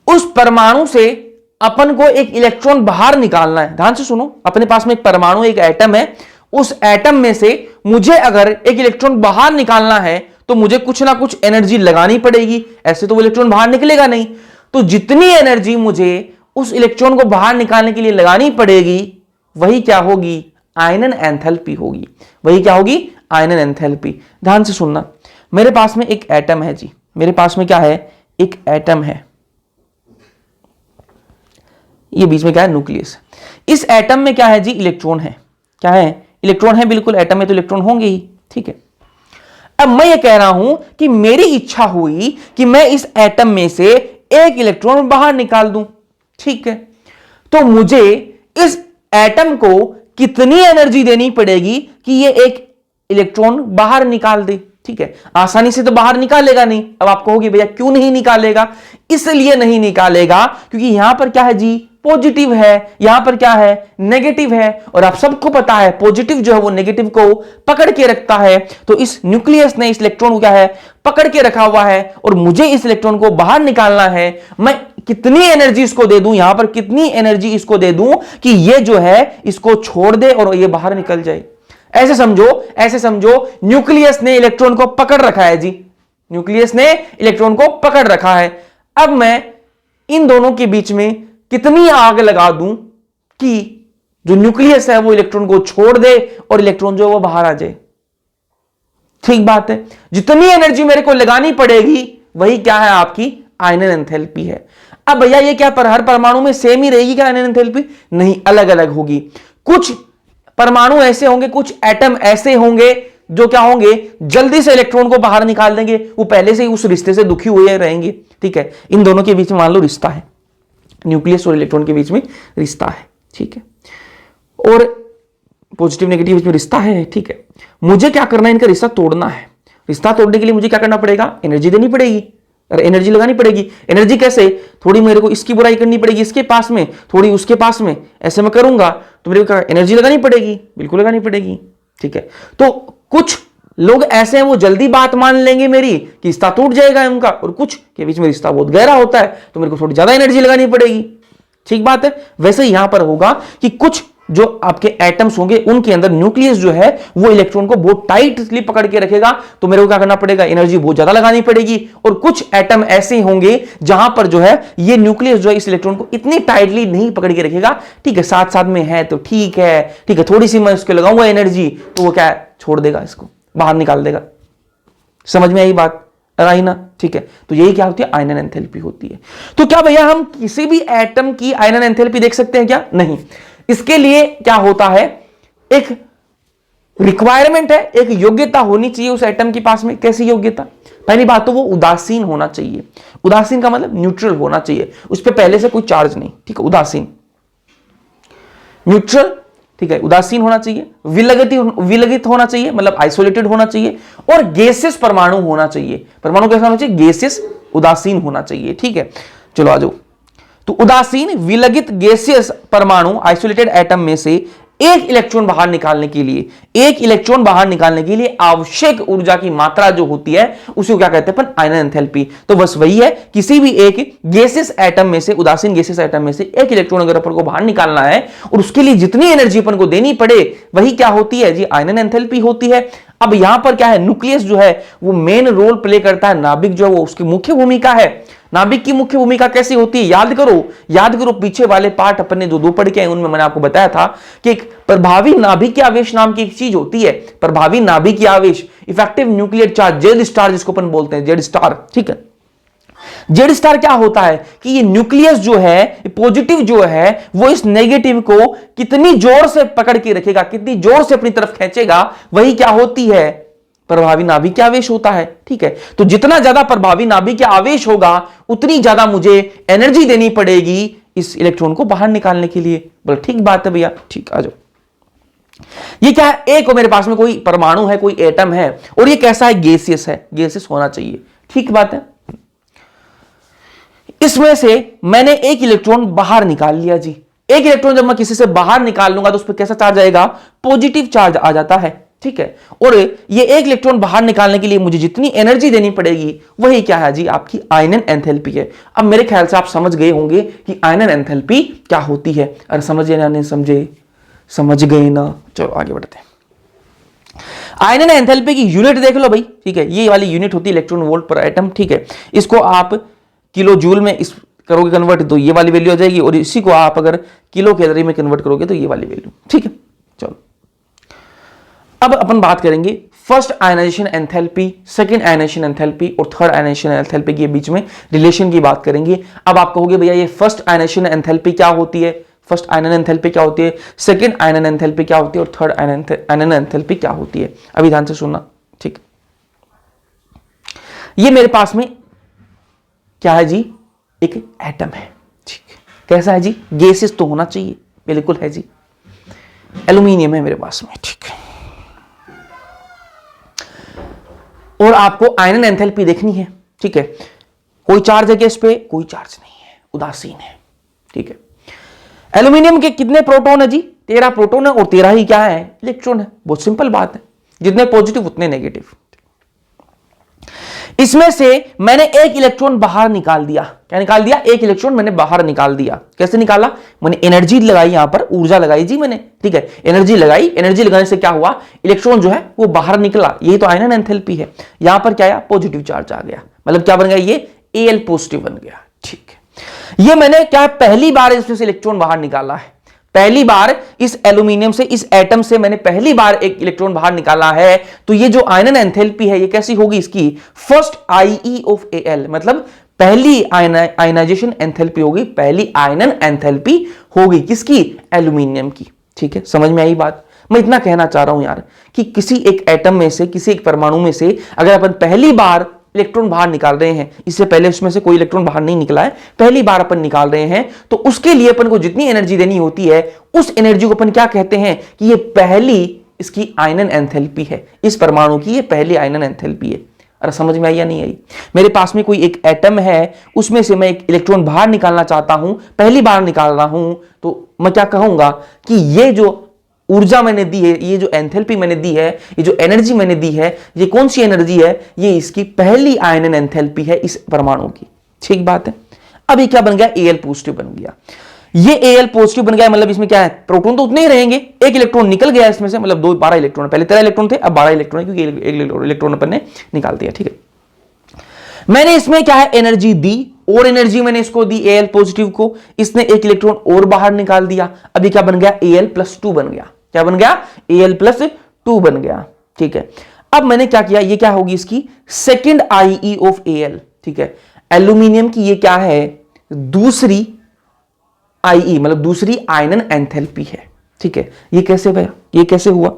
उस परमाणु से अपन को एक इलेक्ट्रॉन बाहर निकालना है। ध्यान से सुनो, अपने पास में एक परमाणु, एक एटम है, उस एटम में से मुझे अगर एक इलेक्ट्रॉन बाहर निकालना है तो मुझे कुछ ना कुछ एनर्जी लगानी पड़ेगी, ऐसे तो वो इलेक्ट्रॉन बाहर निकलेगा नहीं। तो जितनी एनर्जी मुझे उस इलेक्ट्रॉन को बाहर निकालने के लिए लगानी पड़ेगी, वही क्या होगी? आयनन एंथैल्पी होगी। वही क्या होगी? आयनन एंथैल्पी। ध्यान से सुनना, मेरे पास में एक एटम है जी, मेरे पास में क्या है? एक एटम है, ये बीच में क्या है? न्यूक्लियस। इस एटम में क्या है जी? इलेक्ट्रॉन है। क्या है? इलेक्ट्रॉन है, बिल्कुल, एटम में तो इलेक्ट्रॉन होंगे ही। ठीक है, अब मैं ये कह रहा हूं कि मेरी इच्छा हुई कि मैं इस एटम में से एक इलेक्ट्रॉन बाहर निकाल दूं। ठीक है, तो मुझे इस एटम को कितनी एनर्जी देनी पड़ेगी कि ये एक इलेक्ट्रॉन बाहर निकाल दे? ठीक है, आसानी से तो बाहर निकालेगा नहीं। अब आप कहोगे भैया क्यों नहीं निकालेगा? इसलिए नहीं निकालेगा क्योंकि यहां पर क्या है जी? पॉजिटिव है, यहां पर क्या है? नेगेटिव है। और आप सबको पता है पॉजिटिव जो है वो नेगेटिव को पकड़ के रखता है। तो इस न्यूक्लियस ने इस इलेक्ट्रॉन को क्या है? पकड़ के रखा हुआ है, और मुझे इस इलेक्ट्रॉन को बाहर निकालना है। मैं कितनी एनर्जी इसको दे दूं, यहां पर कितनी एनर्जी इसको दे दूं कि ये जो है इसको छोड़ दे और ये बाहर निकल जाए। ऐसे समझो, ऐसे समझो, न्यूक्लियस ने इलेक्ट्रॉन को पकड़ रखा है जी, न्यूक्लियस ने इलेक्ट्रॉन को पकड़ रखा है। अब मैं इन दोनों के बीच में कितनी आग लगा दूं कि जो न्यूक्लियस है वो इलेक्ट्रॉन को छोड़ दे और इलेक्ट्रॉन जो है वो बाहर आ जाए। ठीक बात है, जितनी एनर्जी मेरे को लगानी पड़ेगी वही क्या है? आपकी आयनन एंथैल्पी है। अब भैया ये क्या पर हर परमाणु में सेम ही रहेगी क्या आयनन एंथैल्पी? नहीं, अलग अलग होगी। कुछ परमाणु ऐसे होंगे, कुछ एटम ऐसे होंगे जो क्या होंगे? जल्दी से इलेक्ट्रॉन को बाहर निकाल देंगे, वो पहले से ही उस रिश्ते से दुखी हुए रहेंगे। ठीक है, इन दोनों के बीच में मान लो रिश्ता है, न्यूक्लियस और इलेक्ट्रॉन के बीच में रिश्ता है। ठीक है, और पॉजिटिव नेगेटिव बीच में रिश्ता है। ठीक है, मुझे क्या करना है? इनका रिश्ता तोड़ना है। रिश्ता तोड़ने के लिए मुझे क्या करना पड़ेगा? एनर्जी देनी पड़ेगी, एनर्जी लगानी पड़ेगी। एनर्जी कैसे? थोड़ी मेरे को इसकी बुराई करनी पड़ेगी इसके पास में, थोड़ी उसके पास में, ऐसे मैं करूंगा तो मेरे को एनर्जी लगानी पड़ेगी, बिल्कुल लगानी पड़ेगी। ठीक है, तो कुछ लोग ऐसे हैं वो जल्दी बात मान लेंगे मेरी कि रिश्ता टूट जाएगा उनका, और कुछ के बीच में रिश्ता बहुत गहरा होता है तो मेरे को थोड़ी ज्यादा एनर्जी लगानी पड़ेगी। ठीक बात है, वैसे यहां पर होगा कि कुछ जो आपके एटम्स होंगे उनके अंदर न्यूक्लियस जो है वो इलेक्ट्रॉन को बहुत टाइटली पकड़ के रखेगा, तो मेरे को क्या करना पड़ेगा? एनर्जी बहुत ज्यादा लगानी पड़ेगी। और कुछ एटम ऐसे होंगे जहां पर जो है ये न्यूक्लियस जो है इस इलेक्ट्रॉन को इतनी टाइटली नहीं पकड़ के रखेगा। ठीक है, साथ साथ में है तो ठीक है, ठीक है, थोड़ी सी मैं उसके लगाऊंगा एनर्जी तो वो क्या छोड़ देगा इसको। बाहर निकाल देगा। समझ में आई बात आई ना? ठीक है, तो यही क्या होती है, आयनन एंथैल्पी होती है। तो क्या भैया हम किसी भी एटम की आयनन एंथैल्पी देख सकते हैं क्या? नहीं। इसके लिए क्या होता है, एक रिक्वायरमेंट है, एक योग्यता होनी चाहिए उस एटम के पास में। कैसी योग्यता? पहली बात तो वो उदासीन होना चाहिए। उदासीन का मतलब न्यूट्रल होना चाहिए, उस पर पहले से कोई चार्ज नहीं। ठीक है, उदासीन, न्यूट्रल, ठीक है, उदासीन होना चाहिए। विलगित होना चाहिए, मतलब आइसोलेटेड होना चाहिए। और गैसियस परमाणु होना चाहिए। परमाणु कैसा होना चाहिए? गैसियस, उदासीन होना चाहिए। ठीक है, चलो आ जाओ। तो उदासीन, विलगित, गैसियस परमाणु, आइसोलेटेड एटम में से एक इलेक्ट्रॉन बाहर निकालने के लिए आवश्यक ऊर्जा की मात्रा जो होती है उसे क्या कहते हैं अपन? आयनन एंथैल्पी। तो बस वही है, किसी भी एक गैसियस एटम में से, उदासीन गैसियस एटम में से एक इलेक्ट्रॉन अगर अपन को बाहर निकालना है और उसके लिए जितनी एनर्जी अपन को देनी पड़े वही क्या होती है जी? आयनन एंथैल्पी होती है। अब यहां पर क्या है, न्यूक्लियस जो है वो मेन रोल प्ले करता है, नाभिक जो है वो उसकी मुख्य भूमिका है। नाभिक की मुख्य भूमिका कैसी होती है? याद करो पीछे वाले पार्ट अपने जो दो पढ़ के उनमें मैंने आपको बताया था कि एक प्रभावी नाभिकीय आवेश नाम की एक चीज होती है। प्रभावी नाभिकीय आवेश, effective nuclear charge, Z star जिसको अपन बोलते हैं, जेड स्टार। ठीक है, जेड स्टार क्या होता है कि ये न्यूक्लियस जो है, पॉजिटिव जो है, वो इस नेगेटिव को कितनी जोर से पकड़ के रखेगा, कितनी जोर से अपनी तरफ खींचेगा, वही क्या होती है? प्रभावी नाभिकीय आवेश होता है। ठीक है, तो जितना ज्यादा प्रभावी नाभिकीय आवेश होगा उतनी ज्यादा मुझे एनर्जी देनी पड़ेगी इस इलेक्ट्रॉन को बाहर निकालने के लिए। बोले ठीक बात है भैया, ठीक, आ जाओ। ये क्या है, एक मेरे पास में कोई परमाणु है, कोई एटम है, और ये कैसा है? गैसियस है, गैसियस होना चाहिए। ठीक बात है। इसमें से मैंने एक इलेक्ट्रॉन बाहर निकाल लिया जी। एक इलेक्ट्रॉन जब मैं किसी से बाहर निकाल लूंगा तो उस पर कैसा चार्ज आएगा? पॉजिटिव चार्ज आ जाता है। ठीक है, और ये एक इलेक्ट्रॉन बाहर निकालने के लिए मुझे जितनी एनर्जी देनी पड़ेगी वही क्या है जी? आपकी आयनन एंथैल्पी है। अब मेरे ख्याल से आप समझ गए होंगे कि आयनन एंथैल्पी क्या होती है। अरे समझे ना? नहीं समझे? समझ गए ना? चलो आगे बढ़ते हैं। आयनन एंथैल्पी की यूनिट देख लो भाई। ठीक है, ये वाली यूनिट होती है इलेक्ट्रॉन वोल्ट पर एटम। ठीक है, इसको आप किलो जूल में इस करोगे कन्वर्ट तो ये वाली वैल्यू आ जाएगी, और इसी को आप अगर किलो कैलोरी में कन्वर्ट करोगे तो ये वाली वैल्यू। ठीक है, चलो अब अपन बात करेंगे first ionization enthalpy, second ionization enthalpy और थर्ड आयनाइजेशन एंथैल्पी के बीच में रिलेशन की बात करेंगे। अब आप कहोगे भैया ये फर्स्ट आयनाइजेशन एंथैल्पी क्या होती है, फर्स्ट आयनन एंथैल्पी क्या होती है, सेकंड आयनन एंथैल्पी क्या होती है और थर्ड आयनन एंथैल्पी क्या होती है। अभी ध्यान से सुनना। ठीक, ये मेरे पास में क्या है जी? एक एटम है। ठीक, कैसा है जी? गैसेस तो होना चाहिए, बिल्कुल है जी। एल्यूमिनियम है मेरे पास में। ठीक, और आपको आयनन एंथैल्पी देखनी है। ठीक है, कोई चार्ज है क्या इस पे? कोई चार्ज नहीं है, उदासीन है। ठीक है, एल्यूमिनियम के कितने प्रोटॉन है जी? 13 प्रोटॉन है और 13 ही क्या है? इलेक्ट्रॉन है। बहुत सिंपल बात है, जितने पॉजिटिव उतने नेगेटिव। इसमें से मैंने एक इलेक्ट्रॉन बाहर निकाल दिया। क्या निकाल दिया? एक इलेक्ट्रॉन मैंने बाहर निकाल दिया। कैसे निकाला? मैंने एनर्जी लगाई, यहां पर ऊर्जा लगाई जी मैंने। ठीक है, एनर्जी लगाई, एनर्जी लगाने से क्या हुआ? इलेक्ट्रॉन जो है वो बाहर निकला। यही तो आयनन एंथैल्पी है। यहां पर क्या आया? पॉजिटिव चार्ज आ गया, मतलब क्या बन गया? ये Al पॉजिटिव बन गया। ठीक है, ये मैंने क्या पहली बार इसमें से इलेक्ट्रॉन बाहर निकाला है। पहली बार इस एल्यूमिनियम से, इस एटम से मैंने पहली बार एक इलेक्ट्रॉन बाहर निकाला है। तो ये जो आयनन एंथैल्पी है ये कैसी होगी इसकी? फर्स्ट IE ऑफ Al, मतलब पहली आयनाइजेशन एंथैल्पी होगी, पहली आयनन एंथैल्पी होगी किसकी? एल्यूमिनियम की। ठीक है, समझ में आई बात? मैं इतना कहना चाह रहा हूं यार कि किसी एक एटम में से, किसी एक परमाणु में से अगर अपन पहली बार इलेक्ट्रॉन बाहर निकाल रहे हैं, इससे पहले उसमें से कोई इलेक्ट्रॉन बाहर नहीं निकला है, पहली बार अपन निकाल रहे हैं, तो उसके लिए अपन को जितनी एनर्जी देनी होती है उस एनर्जी को अपन क्या कहते हैं कि ये पहली इसकी आयनन एंथैल्पी है। इस परमाणु की ये पहली आयनन एंथैल्पी है। अरे समझ में आई या नहीं आई? मेरे पास में कोई एक एटम है, उसमें से मैं एक इलेक्ट्रॉन बाहर निकालना चाहता हूं, पहली बार निकाल रहा हूं, तो मैं क्या कहूंगा कि ये जो ऊर्जा मैंने दी है, ये जो एंथैल्पी मैंने दी है, ये जो एनर्जी मैंने दी है, ये कौन सी एनर्जी है? ये इसकी पहली आयनन एंथैल्पी है इस परमाणु की। ठीक बात है। अब ये क्या बन गया? Al पॉजिटिव बन गया। ये Al पॉजिटिव बन गया, मतलब इसमें क्या है? प्रोटॉन तो उतने ही रहेंगे, एक इलेक्ट्रॉन निकल गया इसमें से, मतलब 12 इलेक्ट्रॉन, पहले 13 इलेक्ट्रॉन थे, अब 12 इलेक्ट्रॉन है क्योंकि एक इलेक्ट्रॉन अपन ने निकाल दिया। ठीक है, मैंने इसमें क्या है? एनर्जी दी, और एनर्जी मैंने इसको दी Al पॉजिटिव को, इसने एक इलेक्ट्रॉन और बाहर निकाल दिया। अब ये क्या बन गया? Al+2 बन गया। क्या बन गया? Al+2 बन गया। ठीक है, अब मैंने क्या किया, ये क्या होगी इसकी सेकंड IE ऑफ Al, ठीक है। एल्यूमिनियम की ये क्या है, दूसरी IE मतलब दूसरी आयनन एंथैल्पी है, ठीक है। ये कैसे भैया, ये कैसे हुआ,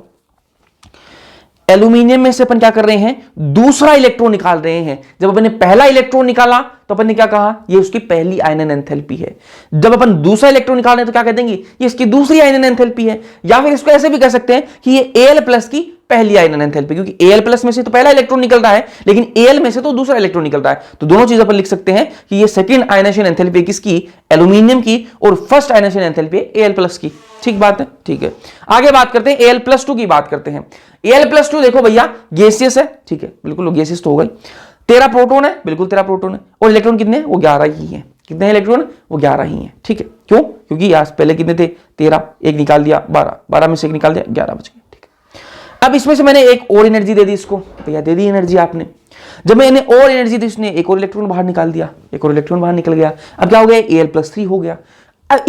एल्यूमिनियम में से अपन क्या कर रहे हैं, दूसरा इलेक्ट्रॉन निकाल रहे हैं। जब अपन ने पहला इलेक्ट्रॉन निकाला तो अपन ने क्या कहा, ये उसकी पहली आयनन एंथैल्पी है। जब अपन दूसरा इलेक्ट्रॉन निकाल रहे हैं तो क्या कह देंगे, ये इसकी दूसरी आयनन एंथैल्पी है। या फिर इसको ऐसे भी कह सकते हैं कि ये Al प्लस की पहली आयनन एंथैल्पी, क्योंकि Al प्लस में से तो पहला इलेक्ट्रॉन निकल रहा है, लेकिन Al में से तो दूसरा इलेक्ट्रॉन निकल रहा है। तो दोनों चीज अपन लिख सकते हैं कि ये सेकंड आयनेशन एंथैल्पी है किसकी, एल्यूमिनियम की, और फर्स्ट आयनेशन एंथैल्पी है Al प्लस की। ठीक बात है, ठीक है। आगे बात करते हैं Al+2 की बात करते हैं। Al+2 देखो भैया गैसियस है, ठीक है, बिल्कुल गैसियस तो हो गई। 13 प्रोटॉन है, बिल्कुल 13 प्रोटॉन है, और इलेक्ट्रॉन कितने हैं, वो 11 ही है। कितने इलेक्ट्रॉन, वो 11 ही है, ठीक है। क्यों, क्योंकि आज पहले कितने थे, 13, एक निकाल दिया 12, 12 में से एक निकाल दिया 11 बच गए, ठीक है। अब इसमें से मैंने एक और एनर्जी दे दी इसको, भैया दे दी एनर्जी आपने। जब मैंने और एनर्जी दी, इसने एक और इलेक्ट्रॉन बाहर निकाल दिया, एक और इलेक्ट्रॉन बाहर निकल गया। अब क्या हो गया, Al+3 हो गया।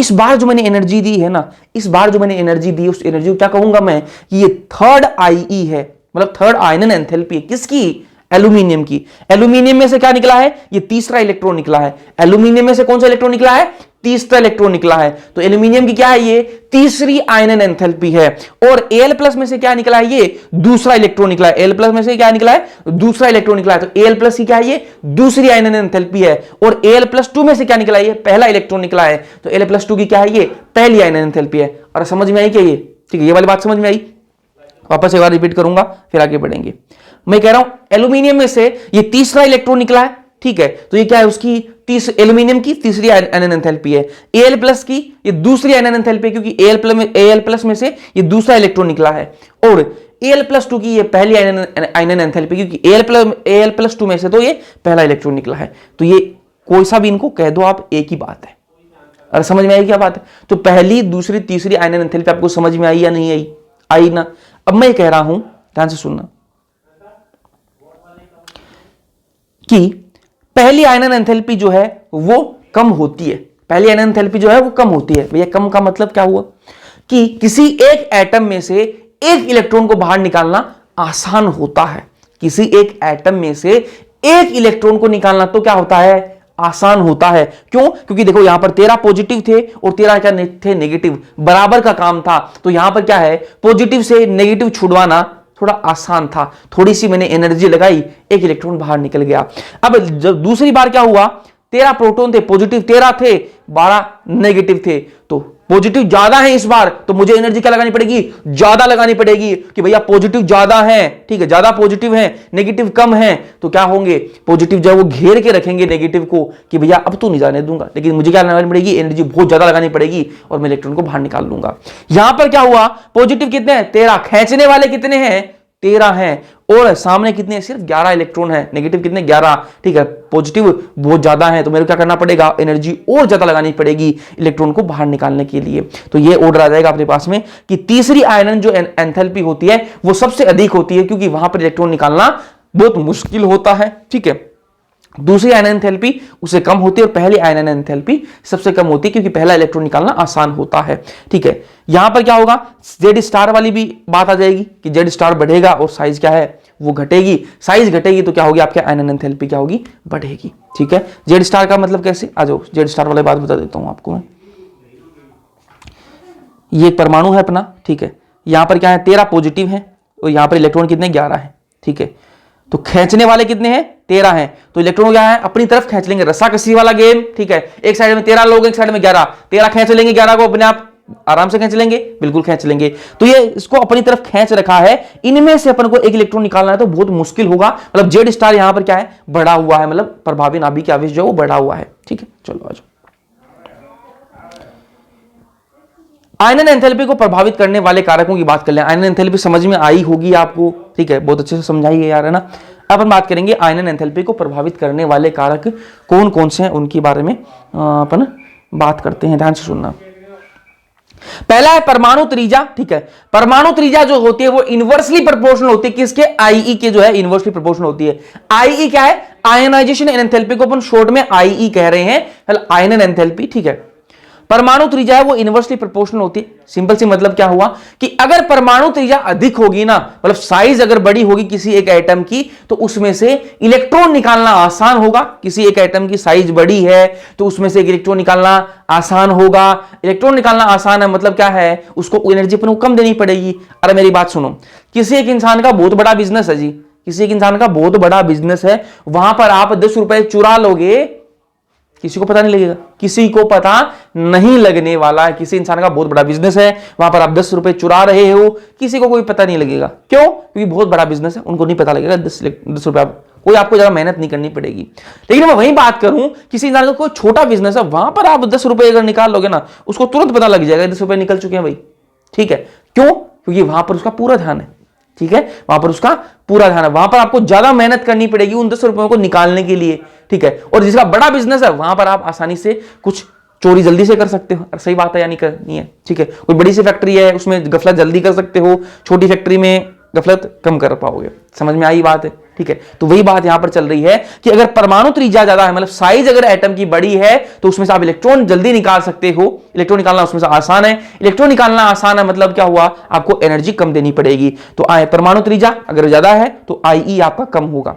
इस बार जो मैंने एनर्जी दी है ना, इस बार जो मैंने एनर्जी दी, उस एनर्जी को क्या कहूंगा मैं, कि ये थर्ड IE है, मतलब थर्ड आयनन एंथैल्पी है किसकी, एल्यूमिनियम की। एल्यूमिनियम में से क्या निकला है, ये तीसरा इलेक्ट्रॉन निकला है। एल्यूमिनियम में से कौन सा इलेक्ट्रॉन निकला है, तीसरा इलेक्ट्रॉन निकला है। तो एल्यूमिनियम की क्या है, ये तीसरी आयनन एंथैल्पी है। और Al+ में से क्या निकला है, ये दूसरा इलेक्ट्रॉन निकला है। Al+ में से क्या निकला है, दूसरा इलेक्ट्रॉन निकला है। तो Al+ की क्या है, ये दूसरी आयनन एंथैल्पी है। और Al+2 में से क्या निकला है, ये पहला इलेक्ट्रॉन निकला है। तो Al+2 की क्या है, ये पहली आयनन एंथैल्पी है। और समझ में आई क्या ये, ठीक है, ये वाली बात समझ में आई। वापस एक बार रिपीट करूंगा फिर आगे बढ़ेंगे। मैं कह रहा हूं एल्यूमिनियम में से ये तीसरा इलेक्ट्रॉन निकला है, ठीक है। तो ये क्या है, उसकी एल्यूमिनियम की तीसरी आयनन एंथैल्पी है। Al+ की ये दूसरी आयनन एंथैल्पी है, क्योंकि Al+ में से ये दूसरा इलेक्ट्रॉन निकला है। और Al+2 की ये पहली आयनन एंथैल्पी, क्योंकि Al+2 में से तो ये पहला इलेक्ट्रॉन निकला है। तो ये कोई सा भी इनको कह दो आप, एक ही बात है। और समझ में आई क्या बात है। तो पहली, दूसरी, तीसरी आयनन एंथैल्पी आपको समझ में आई या नहीं आई, आई ना। अब मैं कह रहा हूं, ध्यान से सुनना, कि पहली आयनन एंथैल्पी जो है वो कम होती है। पहली आयनन एंथैल्पी जो है वो कम होती है। भैया कम का मतलब क्या हुआ, कि किसी एक एटम में से एक इलेक्ट्रॉन को बाहर निकालना आसान होता है। किसी एक एटम में से एक इलेक्ट्रॉन को निकालना तो क्या होता है, आसान होता है। क्यों, क्योंकि देखो यहां पर 13 पॉजिटिव थे और 13 क्या थे, नेगेटिव, बराबर का काम था। तो यहां पर क्या है, पॉजिटिव से नेगेटिव छुड़वाना थोड़ा आसान था। थोड़ी सी मैंने एनर्जी लगाई, एक इलेक्ट्रॉन बाहर निकल गया। अब जब दूसरी बार क्या हुआ, 13 प्रोटॉन थे, पॉजिटिव 13 थे, 12 नेगेटिव थे। तो पॉजिटिव ज्यादा है इस बार, तो मुझे एनर्जी क्या लगानी पड़ेगी, ज्यादा लगानी पड़ेगी, कि भैया पॉजिटिव ज्यादा है, ठीक है, ज्यादा पॉजिटिव है, नेगेटिव कम है। तो क्या होंगे, पॉजिटिव जो है वो घेर के रखेंगे नेगेटिव को, कि भैया अब तो नहीं जाने दूंगा, लेकिन मुझे क्या लगानी पड़ेगी, एनर्जी बहुत ज्यादा लगानी पड़ेगी, और मैं इलेक्ट्रॉन को बाहर निकाल लूंगा। यहां पर क्या हुआ, पॉजिटिव कितने हैं, 13, खींचने वाले कितने हैं, 13 हैं, और सामने कितने, सिर्फ 11 इलेक्ट्रॉन है। नेगेटिव कितने, 11, ठीक है, पॉजिटिव बहुत ज्यादा है। तो मेरे को क्या करना पड़ेगा, एनर्जी और ज्यादा लगानी पड़ेगी इलेक्ट्रॉन को बाहर निकालने के लिए। तो ये ऑर्डर आ जाएगा अपने पास में, कि तीसरी आयनन जो एंथैल्पी होती है वो सबसे अधिक होती है, क्योंकि वहां पर इलेक्ट्रॉन निकालना बहुत मुश्किल होता है, ठीक है। दूसरी आयनन एंथैल्पी उससे कम होती है, और पहली आयनन एंथैल्पी सबसे कम होती है, क्योंकि पहला इलेक्ट्रॉन निकालना आसान होता है, ठीक है। यहां पर क्या होगा, Z* वाली भी बात आ जाएगी, कि Z* बढ़ेगा और साइज क्या है, वो घटेगी। साइज घटेगी तो क्या होगी, आपके आयनन एंथैल्पी क्या होगी, बढ़ेगी, ठीक है। Z* का मतलब कैसे, आ जाओ Z* वाली बात बता देता हूं आपको मैं। ये एक परमाणु है अपना, ठीक है। यहां पर क्या है, 13 पॉजिटिव है, और यहां पर इलेक्ट्रॉन कितने, 11 है, ठीक है। तो खींचने वाले कितने हैं, 13 हैं। तो इलेक्ट्रॉन क्या है, अपनी तरफ खींच लेंगे, रस्साकसी वाला गेम, ठीक है। एक साइड में 13 लोग, एक साइड में 11, 13 खींच लेंगे, 11 को अपने आप आराम से खींच लेंगे, बिल्कुल खींच लेंगे। तो ये इसको अपनी तरफ खींच रखा है। इनमें से अपन को एक इलेक्ट्रॉन निकालना है तो बहुत मुश्किल होगा। मतलब Z* यहां पर क्या है, बढ़ा हुआ है, मतलब प्रभावी नाभिक आवेश जो है वो बढ़ा हुआ है, ठीक है। चलो आ जाओ, आयनन एंथैल्पी को प्रभावित करने वाले कारकों की बात कर लें। आयनन एंथैल्पी समझ में आई होगी आपको, ठीक है, बहुत अच्छे से समझाई है यार, है ना। अब हम बात करेंगे आयनन एंथैल्पी को प्रभावित करने वाले कारक कौन कौन से हैं, उनके बारे में अपन बात करते हैं, ध्यान से सुनना। पहला है परमाणु त्रिज्या, ठीक है। परमाणु त्रिज्या जो होती है वो इनवर्सली प्रोपोर्शनल होती है किसके, IE के, जो है इनवर्सली प्रोपोर्शनल होती है। IE क्या है, आयनाइजेशन एंथैल्पी को अपन शॉर्ट में IE कह रहे हैं, आयनन एंथैल्पी, ठीक है। परमाणु त्रिज्या है वो इनवर्सली प्रोपोर्शनल होती है। सिंपल सी मतलब क्या हुआ कि अगर परमाणु त्रिज्या अधिक होगी ना, मतलब साइज अगर बड़ी होगी किसी एक एटम की, तो उसमें से इलेक्ट्रॉन निकालना आसान होगा। किसी एक एटम की साइज बड़ी है तो उसमें से एक इलेक्ट्रॉन निकालना आसान होगा। इलेक्ट्रॉन निकालना आसान है मतलब क्या है, उसको एनर्जी पर कम देनी पड़ेगी। अरे मेरी बात सुनो, किसी एक इंसान का बहुत बड़ा बिजनेस है जी, किसी एक इंसान का बहुत बड़ा बिजनेस है, वहां पर आप 10 रुपए चुरा लोगे, किसी को पता नहीं लगेगा, किसी को पता नहीं लगने वाला है। किसी इंसान का बहुत बड़ा बिजनेस है, वहां पर आप 10 रुपए चुरा रहे हो, किसी को कोई पता नहीं लगेगा। क्यों? क्योंकि बहुत बड़ा बिजनेस है, उनको नहीं पता लगेगा। 10 रुपए कोई आपको ज्यादा मेहनत नहीं करनी पड़ेगी। लेकिन मैं वही बात करूं, किसी इंसान का कोई छोटा बिजनेस है, वहां पर आप 10 रुपए अगर निकाल लोगे ना, उसको तुरंत पता लग जाएगा 10 रुपए निकल चुके हैं भाई। ठीक है, क्यों? क्योंकि वहां पर उसका पूरा ध्यान है। ठीक है, वहां पर उसका पूरा ध्यान है, वहां पर आपको ज्यादा मेहनत करनी पड़ेगी उन 10 रुपयों को निकालने के लिए। ठीक है, और जिसका बड़ा बिजनेस है वहां पर आप आसानी से कुछ चोरी जल्दी से कर सकते हो। सही बात है या नहीं करनी है? ठीक है, कोई बड़ी सी फैक्ट्री है उसमें गफलत जल्दी कर सकते हो, छोटी फैक्ट्री में गफलत कम कर पाओगे। समझ में आई बात है? ठीक है, तो वही बात यहां पर चल रही है कि अगर परमाणु त्रिज्या ज्यादा है, मतलब साइज अगर एटम की बड़ी है, तो उसमें से आप इलेक्ट्रॉन जल्दी निकाल सकते हो। इलेक्ट्रॉन निकालना उसमें से आसान है। इलेक्ट्रॉन निकालना आसान है मतलब क्या हुआ, आपको एनर्जी कम देनी पड़ेगी। तो परमाणु त्रिज्या अगर ज्यादा है तो IE आपका कम होगा।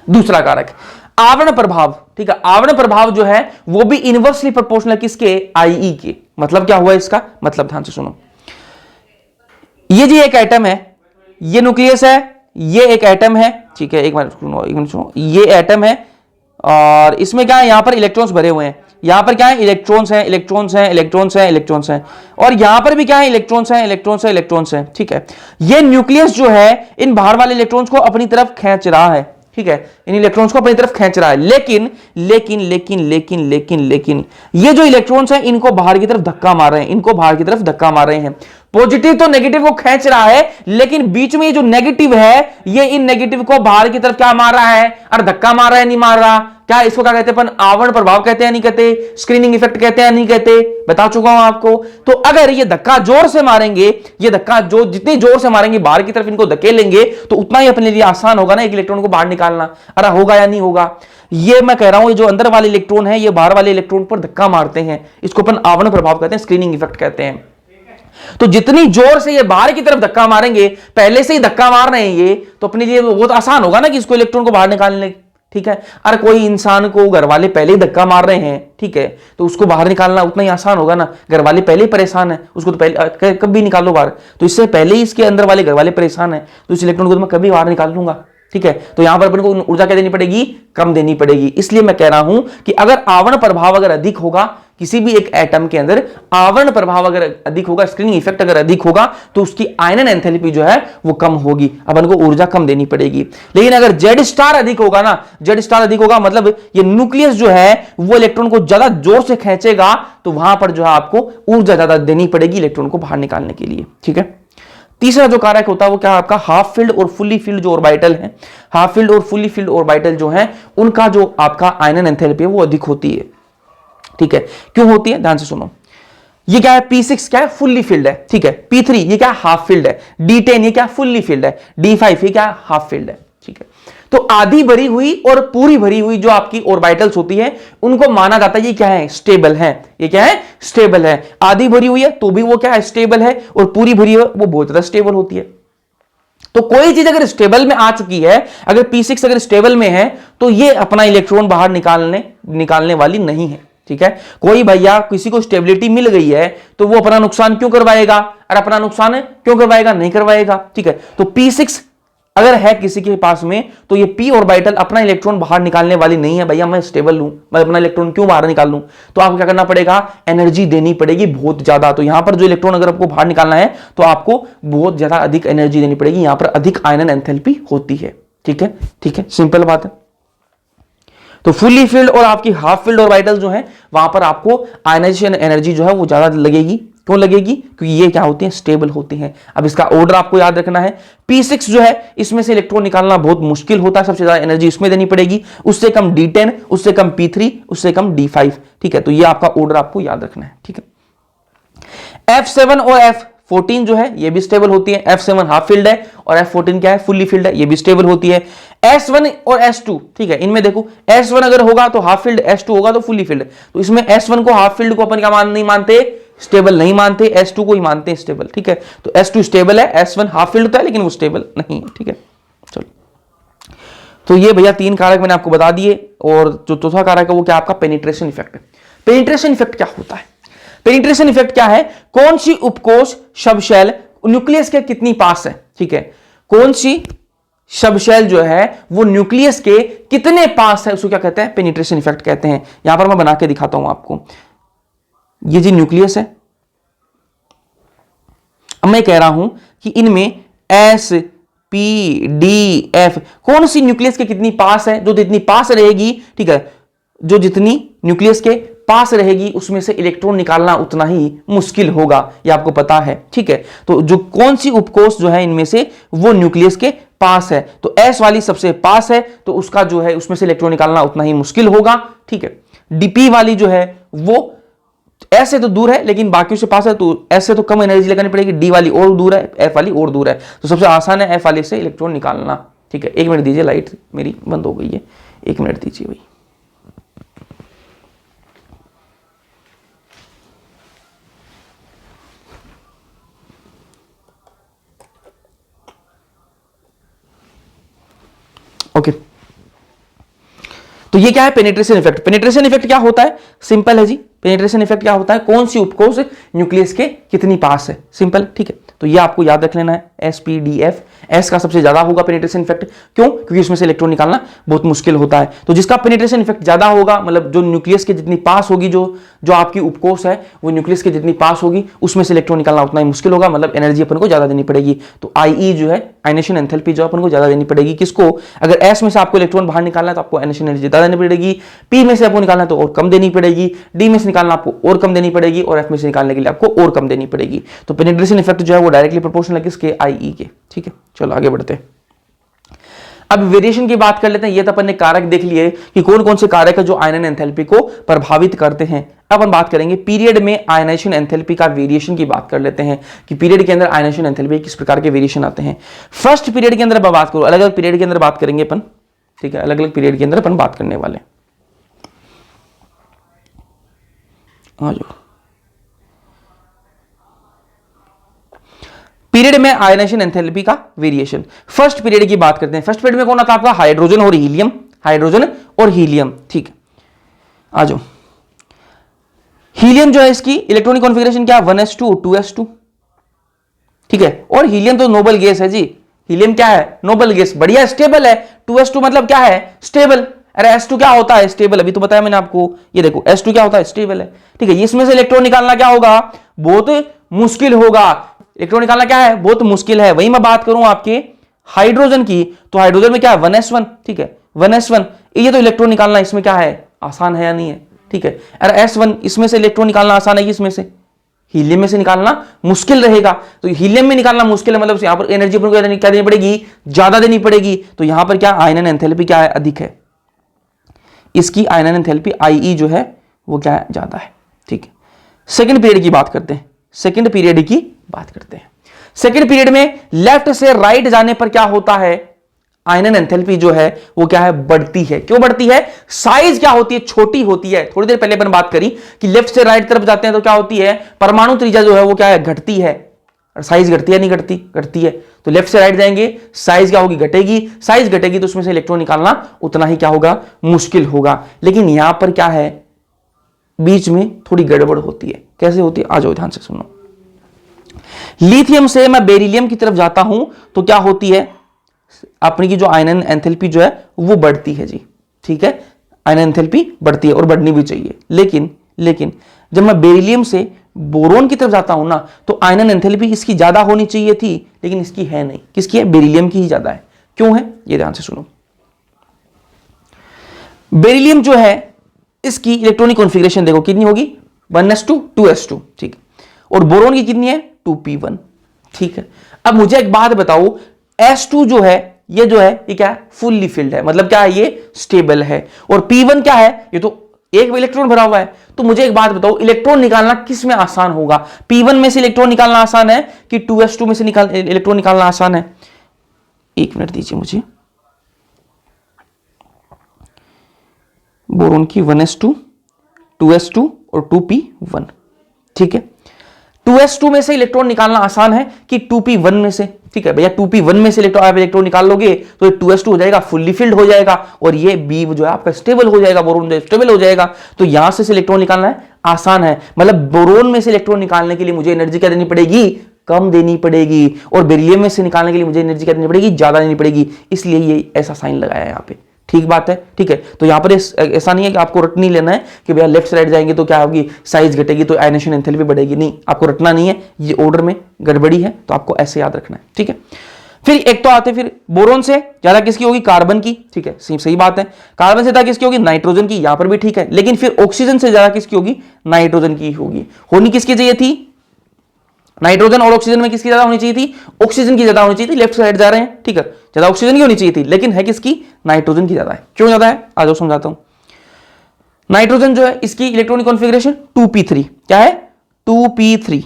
दूसरा कारक आवरण प्रभाव। ठीक है, आवरण प्रभाव जो है वो भी इनवर्सली प्रोपोर्शनल किसके, IE के। मतलब क्या हुआ इसका मतलब, ध्यान से सुनो। ये जी एक एटम है, ये न्यूक्लियस है, ये एक एटम है। ठीक है, एक मिनट सुनो, ये एटम है और इसमें क्या है, यहां पर इलेक्ट्रॉन्स भरे हुए हैं। यहां पर क्या है, इलेक्ट्रॉन्स हैं, इलेक्ट्रॉन्स हैं, इलेक्ट्रॉन्स हैं, इलेक्ट्रॉन्स हैं, और यहां पर भी क्या है, इलेक्ट्रॉन्स हैं, इलेक्ट्रॉन्स हैं, इलेक्ट्रॉन्स हैं। ठीक है, ये न्यूक्लियस जो है इन बाहर वाले इलेक्ट्रॉन्स को अपनी तरफ खींच रहा है। ठीक है, इन इलेक्ट्रॉन्स को अपनी तरफ खींच रहा है, लेकिन लेकिन लेकिन लेकिन लेकिन लेकिन ये जो इलेक्ट्रॉन्स हैं इनको बाहर की तरफ धक्का मार रहे हैं, इनको बाहर की तरफ धक्का मार रहे हैं। पॉजिटिव तो नेगेटिव को खींच रहा है, लेकिन बीच में ये जो नेगेटिव है ये इन नेगेटिव को बाहर की तरफ क्या मार रहा है, और धक्का मार रहा है, नहीं मार रहा। क्या इसको क्या कहते हैं अपन, आवरण प्रभाव कहते हैं, नहीं कहते, स्क्रीनिंग इफेक्ट कहते हैं, नहीं कहते, बता चुका हूं आपको। तो अगर ये धक्का जोर से मारेंगे, ये धक्का जो जितनी जोर से मारेंगे बाहर की तरफ इनको धकेलेंगे, तो उतना ही अपने लिए आसान होगा ना एक इलेक्ट्रॉन को बाहर निकालना। अरे होगा या नहीं होगा? ये मैं कह रहा हूं, ये जो अंदर वाले इलेक्ट्रॉन है ये बाहर वाले इलेक्ट्रॉन पर धक्का मारते हैं, इसको अपन आवरण प्रभाव कहते हैं, स्क्रीनिंग इफेक्ट कहते हैं। तो जितनी जोर से ये बाहर की तरफ धक्का मारेंगे, पहले से ही धक्का मार रहे हैं ये, तो अपने लिए बहुत आसान होगा ना कि इसको इलेक्ट्रॉन को बाहर निकालने। ठीक है, अरे कोई इंसान को घर वाले पहले ही धक्का मार रहे हैं, ठीक है, तो उसको बाहर निकालना उतना ही आसान होगा ना। घर वाले पहले ही परेशान है, उसको तो पहले कभी निकालो बाहर, तो इससे पहले ही इसके अंदर वाले घर वाले परेशान है, तो इस इलेक्ट्रॉन को तो मैं कभी बाहर निकाल लूंगा। ठीक है, तो यहां पर अपन को ऊर्जा क्या देनी पड़ेगी, कम देनी पड़ेगी। इसलिए मैं कह रहा हूं कि अगर आवरण प्रभाव अगर अधिक होगा किसी भी एक एटम के अंदर, आवरण प्रभाव अगर अधिक होगा, स्क्रीनिंग इफेक्ट अगर अधिक होगा, तो उसकी आयनन एंथैल्पी जो है वो कम होगी, अपन को ऊर्जा कम देनी पड़ेगी। लेकिन अगर जेड स्टार अधिक होगा ना, जेड स्टार अधिक होगा मतलब ये न्यूक्लियस जो है वो इलेक्ट्रॉन को ज्यादा जोर से खींचेगा, तो वहां पर जो है आपको ऊर्जा ज्यादा देनी पड़ेगी इलेक्ट्रॉन को बाहर निकालने के लिए। ठीक है, तीसरा जो कारक होता है वो क्या है आपका, हाफ फील्ड और फुल्ली फील्ड जो ऑर्बिटल है, हाफ फील्ड और फुल्ली फील्ड ऑर्बिटल जो है उनका जो आपका आयनन एंथैल्पी है वो अधिक होती है। ठीक है, क्यों होती है, ध्यान से सुनो। ये क्या है, P6 क्या है, फुल्ली फील्ड है। ठीक है, P3 ये क्या है, हाफ फील्ड है। D10 ये क्या, फुल्ली फील्ड है। D5 ये क्या, हाफ फील्ड है। ठीक है, तो आधी भरी हुई और पूरी भरी हुई जो आपकी ऑर्बिटल्स होती है उनको माना जाता है ये क्या है, स्टेबल है। ये क्या है, स्टेबल है। आधी भरी हुई है तो भी वो क्या है, स्टेबल है, और पूरी भरी है वो बहुत ज्यादा स्टेबल होती है। तो कोई चीज अगर स्टेबल में आ चुकी है, अगर P6 अगर स्टेबल में है, तो ये अपना इलेक्ट्रॉन बाहर निकालने वाली नहीं है। ठीक है, कोई भैया किसी को स्टेबिलिटी मिल गई है तो वो अपना नुकसान क्यों करवाएगा, और अपना नुकसान क्यों करवाएगा, नहीं करवाएगा। ठीक है, तो P6 अगर है किसी के पास में, तो ये p ऑर्बिटल अपना इलेक्ट्रॉन बाहर निकालने वाली नहीं है। भैया मैं स्टेबल हूं, मैं अपना इलेक्ट्रॉन क्यों बाहर निकाल लूं, तो आपको क्या करना पड़ेगा, एनर्जी देनी पड़ेगी बहुत ज्यादा। तो यहां पर जो इलेक्ट्रॉन अगर आपको बाहर निकालना है तो आपको बहुत ज्यादा अधिक एनर्जी देनी पड़ेगी, यहां पर अधिक आयनन एंथैल्पी होती है। ठीक है, ठीक है, सिंपल बात है। तो फुल्ली फील्ड और आपकी हाफ फील्ड ऑर्बिटल जो है वहां पर आपको आयनाइजेशन एनर्जी जो है वो ज्यादा लगेगी। क्यों लगेगी, क्योंकि ये क्या होती है, स्टेबल होती हैं। अब इसका ऑर्डर आपको याद रखना है, P6 जो है इसमें से इलेक्ट्रॉन निकालना बहुत मुश्किल होता है, सबसे ज्यादा एनर्जी इसमें देनी पड़ेगी, उससे कम D10, उससे कम P3, उससे कम D5। ठीक है, तो ये आपका ऑर्डर आपको याद रखना है। ठीक है, F7 और F14 जो है ये भी स्टेबल होती है, F7 हाफ फील्ड है और F14 क्या है, फुल्ली फील्ड है, ये भी स्टेबल होती है। S1 और S2, ठीक है, इनमें देखो S1 अगर होगा तो हाफ फील्ड, S2 होगा तो फुल्ली फील्ड। तो इसमें S1 को हाफ फील्ड को अपन क्या नहीं मानते, स्टेबल नहीं मानते, S2 को ही मानते हैं स्टेबल, ठीक है। तो S2 स्टेबल है, S1 हाफ फील्ड होता है लेकिन वो स्टेबल नहीं है, ठीक है। चलो, तो ये भैया 3 कारक मैंने आपको बता दिए। और जो चौथा कारक है वो क्या आपका पेनिट्रेशन इफेक्ट है। पेनिट्रेशन इफेक्ट क्या होता है? पेनिट्रेशन इफेक्ट क्या है? कौन सी उपकोष शब्दशैल न्यूक्लियस के कितनी पास है, ठीक है, कौन सी शब्दशैल जो है वो न्यूक्लियस के कितने पास है, उसको क्या कहते हैं, पेनिट्रेशन इफेक्ट कहते हैं। यहां पर मैं बना के दिखाता हूं आपको। ये जी न्यूक्लियस है। अब मैं कह रहा हूं कि इनमें एस पी डी एफ कौन सी न्यूक्लियस के कितनी पास है, जो जितनी पास रहेगी, ठीक है, जो जितनी न्यूक्लियस के पास रहेगी उसमें से इलेक्ट्रॉन निकालना उतना ही मुश्किल होगा, ये आपको पता है, ठीक है। तो जो कौन सी उपकोष जो है इनमें से वो न्यूक्लियस के पास है, तो एस वाली सबसे पास है, तो उसका जो है उसमें से इलेक्ट्रॉन निकालना उतना ही मुश्किल होगा, ठीक है। डीपी वाली जो है वो एस से तो दूर है लेकिन बाकी से पास है, तो एस से तो कम एनर्जी लगानी पड़ेगी, डी वाली और दूर है, एफ वाली और दूर है, तो सबसे आसान है एफ वाली से इलेक्ट्रॉन निकालना, ठीक है। 1 मिनट दीजिए, लाइट मेरी बंद हो गई है, 1 मिनट दीजिए भाई। ओके, तो ये क्या है, पेनिट्रेशन इफेक्ट। पेनिट्रेशन इफेक्ट क्या होता है, सिंपल है जी। पेनिट्रेशन इफेक्ट क्या होता है, कौन सी उपकोष न्यूक्लियस के कितनी पास है, सिंपल, ठीक है। तो ये आपको याद रख लेना है, S P D F. S का सबसे ज्यादा होगा पेनिट्रेशन इफेक्ट, क्यों, क्योंकि इसमें से इलेक्ट्रॉन निकालना बहुत मुश्किल होता है। तो जिसका पेनिट्रेशन इफेक्ट ज्यादा होगा, मतलब जो न्यूक्लियस के जितनी पास होगी, जो आपकी उपकोष है वो न्यूक्लियस के जितनी पास होगी उसमें से इलेक्ट्रॉन निकालना उतना ही मुश्किल होगा, मतलब एनर्जी अपन को ज्यादा देनी पड़ेगी। तो आई जो है, आयनेशन एंथैल्पी, जो अपन को ज्यादा देनी पड़ेगी। किसको, अगर एस में से आपको इलेक्ट्रॉन बाहर निकालना है तो आपको आयनेशन एनर्जी ज्यादा देनी पड़ेगी, पी में से आपको निकालना है तो और कम देनी पड़ेगी, डी में से निकालना आपको और कम देनी पड़ेगी, और एफ में से निकालने के लिए आपको और कम देनी पड़ेगी। तो पेनिट्रेशन इफेक्ट जो है वो डायरेक्टली प्रोपोर्शनल है किसके, आईई के, ठीक है। चलो आगे बढ़ते हैं। अब वेरिएशन की बात कर लेते हैं। ये तो अपन ने कारक देख लिए कि कौन कौन से कारक है जो आयनन एंथैल्पी को प्रभावित करते हैं। अब हम बात करेंगे पीरियड में आयनाइजेशन एंथैल्पी का वेरिएशन की बात कर लेते हैं कि पीरियड के अंदर आयनाइजेशन एंथैल्पी किस प्रकार के वेरिएशन आते हैं। फर्स्ट पीरियड के अंदर मैं बात करूं, अलग अलग पीरियड के अंदर बात करेंगे अपन, ठीक है, अलग अलग पीरियड के अंदर अपन बात करने वाले। आ जाओ, पीरियड में आयनाइजेशन एंथैल्पी का वेरिएशन। फर्स्ट पीरियड की बात करते हैं। फर्स्ट पीरियड में कौन आता है आपका, हाइड्रोजन और हीलियम, हाइड्रोजन और हीलियम, ठीक है। आ जाओ, हीलियम जो है इसकी इलेक्ट्रॉनिक कॉन्फ़िगरेशन क्या है, 1s2 2s2, ठीक है। और हीलियम तो नोबल गैस है जी, हीलियम क्या है, नोबल गैस, बढ़िया स्टेबल है। 2s2 मतलब क्या है, स्टेबल। अरे s2 क्या होता है, स्टेबल, अभी तो बताया मैंने आपको। ये देखो s2 क्या होता है, स्टेबल है, ठीक है। इसमें से इलेक्ट्रॉन निकालना क्या होगा, बहुत मुश्किल होगा। इलेक्ट्रॉन निकालना क्या है, बहुत मुश्किल है। वही मैं बात करूं आपके हाइड्रोजन की, तो हाइड्रोजन में क्या है, 1s1, ठीक है, 1s1। ये तो इलेक्ट्रॉन निकालना इसमें क्या है, आसान है या नहीं है, ठीक है। अरे s1, इसमें से इलेक्ट्रॉन निकालना आसान है, इसमें से हीलियम में से निकालना मुश्किल रहेगा। तो हीलियम में निकालना मुश्किल है, मतलब यहां पर एनर्जी अपन को क्या देनी पड़ेगी, ज्यादा देनी पड़ेगी। तो यहां पर क्या आयनन एंथैल्पी क्या है, अधिक है। इसकी आयनन एंथैल्पी आईई जो है वो क्या है, ज्यादा है, ठीक है। सेकंड पीरियड की बात करते हैं। सेकंड पीरियड की बात करते हैं। सेकंड पीरियड में लेफ्ट से राइट जाने पर क्या होता है, आयनन एंथैल्पी जो है वो क्या है, बढ़ती है। क्यों बढ़ती है, साइज क्या होती है, छोटी होती है। थोड़ी देर पहले अपन बात करी कि लेफ्ट से राइट तरफ जाते हैं तो क्या होती है, परमाणु त्रिज्या जो है वो क्या है, घटती है। और साइज घटती है, नहीं घटती, घटती है। तो लेफ्ट से राइट जाएंगे, साइज क्या होगी, घटेगी। साइज घटेगी तो उसमें से इलेक्ट्रॉन निकालना उतना ही क्या होगा, मुश्किल होगा। लेकिन यहां पर क्या है, बीच में थोड़ी गड़बड़ होती है। कैसे होती है, आ जाओ ध्यान से सुनो। लिथियम से मैं बेरिलियम की तरफ जाता हूं तो क्या होती है, अपनी की जो आयनन एंथैल्पी जो है वो बढ़ती है जी, ठीक है। आयनन एंथैल्पी बढ़ती है और बढ़नी भी चाहिए। लेकिन जब मैं बेरिलियम से बोरोन की तरफ जाता हूं ना, तो आयनन एंथैल्पी इसकी ज्यादा होनी चाहिए थी, लेकिन इसकी है नहीं। किसकी है, बेरिलियम की ही ज्यादा है। क्यों है, ये ध्यान से सुनो। बेरिलियम जो है इसकी इलेक्ट्रॉनिक कॉन्फ़िगरेशन देखो कितनी होगी, 1s2 2s2, ठीक है। और बोरोन की कितनी है, 2p1, ठीक है। अब मुझे एक बात बताओ, s2 जो है ये क्या है, फुल्ली फिल्ड है, मतलब क्या है, ये स्टेबल है। और p1 क्या है, ये तो एक इलेक्ट्रॉन भरा हुआ है। तो मुझे एक बात बताओ, इलेक्ट्रॉन निकालना किस में आसान होगा? P1 में से इलेक्ट्रॉन निकालना आसान है कि 2s2 में से इलेक्ट्रॉन निकालना आसान है? एक मिनट दीजिए मुझे। बोरोन की 1s2, 2s2 और 2p1, ठीक है। 2s2 में से इलेक्ट्रॉन निकालना आसान है कि 2p1 में से? ठीक है भैया, 2p1 में से इलेक्ट्रॉन निकाल लोगे तो ये 2s2 हो जाएगा, फुल्ली फिल्ड हो जाएगा, और ये B जो है आपका स्टेबल हो जाएगा, बोरोन जो स्टेबल हो जाएगा। तो यहां से इलेक्ट्रॉन निकालना है आसान है। मतलब बोरोन में से इलेक्ट्रॉन निकालने के लिए मुझे एनर्जी क्या देनी पड़ेगी? कम देनी पड़ेगी। और बेरिलियम में से निकालने के लिए मुझे एनर्जी क्या देनी पड़ेगी? ज्यादा देनी पड़ेगी। इसलिए ये ऐसा साइन लगाया है यहाँ पे, ठीक बात है, ठीक है। तो यहां पर ऐसा नहीं है कि आपको रट नहीं लेना है कि भैया लेफ्ट साइड जाएंगे तो क्या होगी, साइज घटेगी तो आयनेशन एंथैल्पी बढ़ेगी। नहीं, आपको रटना नहीं है, ये ऑर्डर में गड़बड़ी है, तो आपको ऐसे याद रखना है, ठीक है। फिर एक तो आते फिर बोरोन से ज्यादा किसकी होगी? कार्बन की, ठीक है, सही बात है। कार्बन से ज्यादा किसकी होगी? नाइट्रोजन की, यहां पर भी ठीक है। लेकिन फिर ऑक्सीजन से ज्यादा किसकी होगी? नाइट्रोजन की होगी। होनी किसकी चाहिए थी? नाइट्रोजन और ऑक्सीजन में किसकी ज्यादा होनी चाहिए थी? ऑक्सीजन की ज्यादा होनी चाहिए थी। लेफ्ट साइड जा रहे हैं, ठीक है, ज्यादा ऑक्सीजन की होनी चाहिए थी, लेकिन है किसकी? नाइट्रोजन की ज्यादा है। क्यों ज्यादा है? आ जाओ समझाता हूं। नाइट्रोजन जो है इसकी इलेक्ट्रॉनिक कॉन्फ़िगरेशन 2p3, क्या है? 2p3,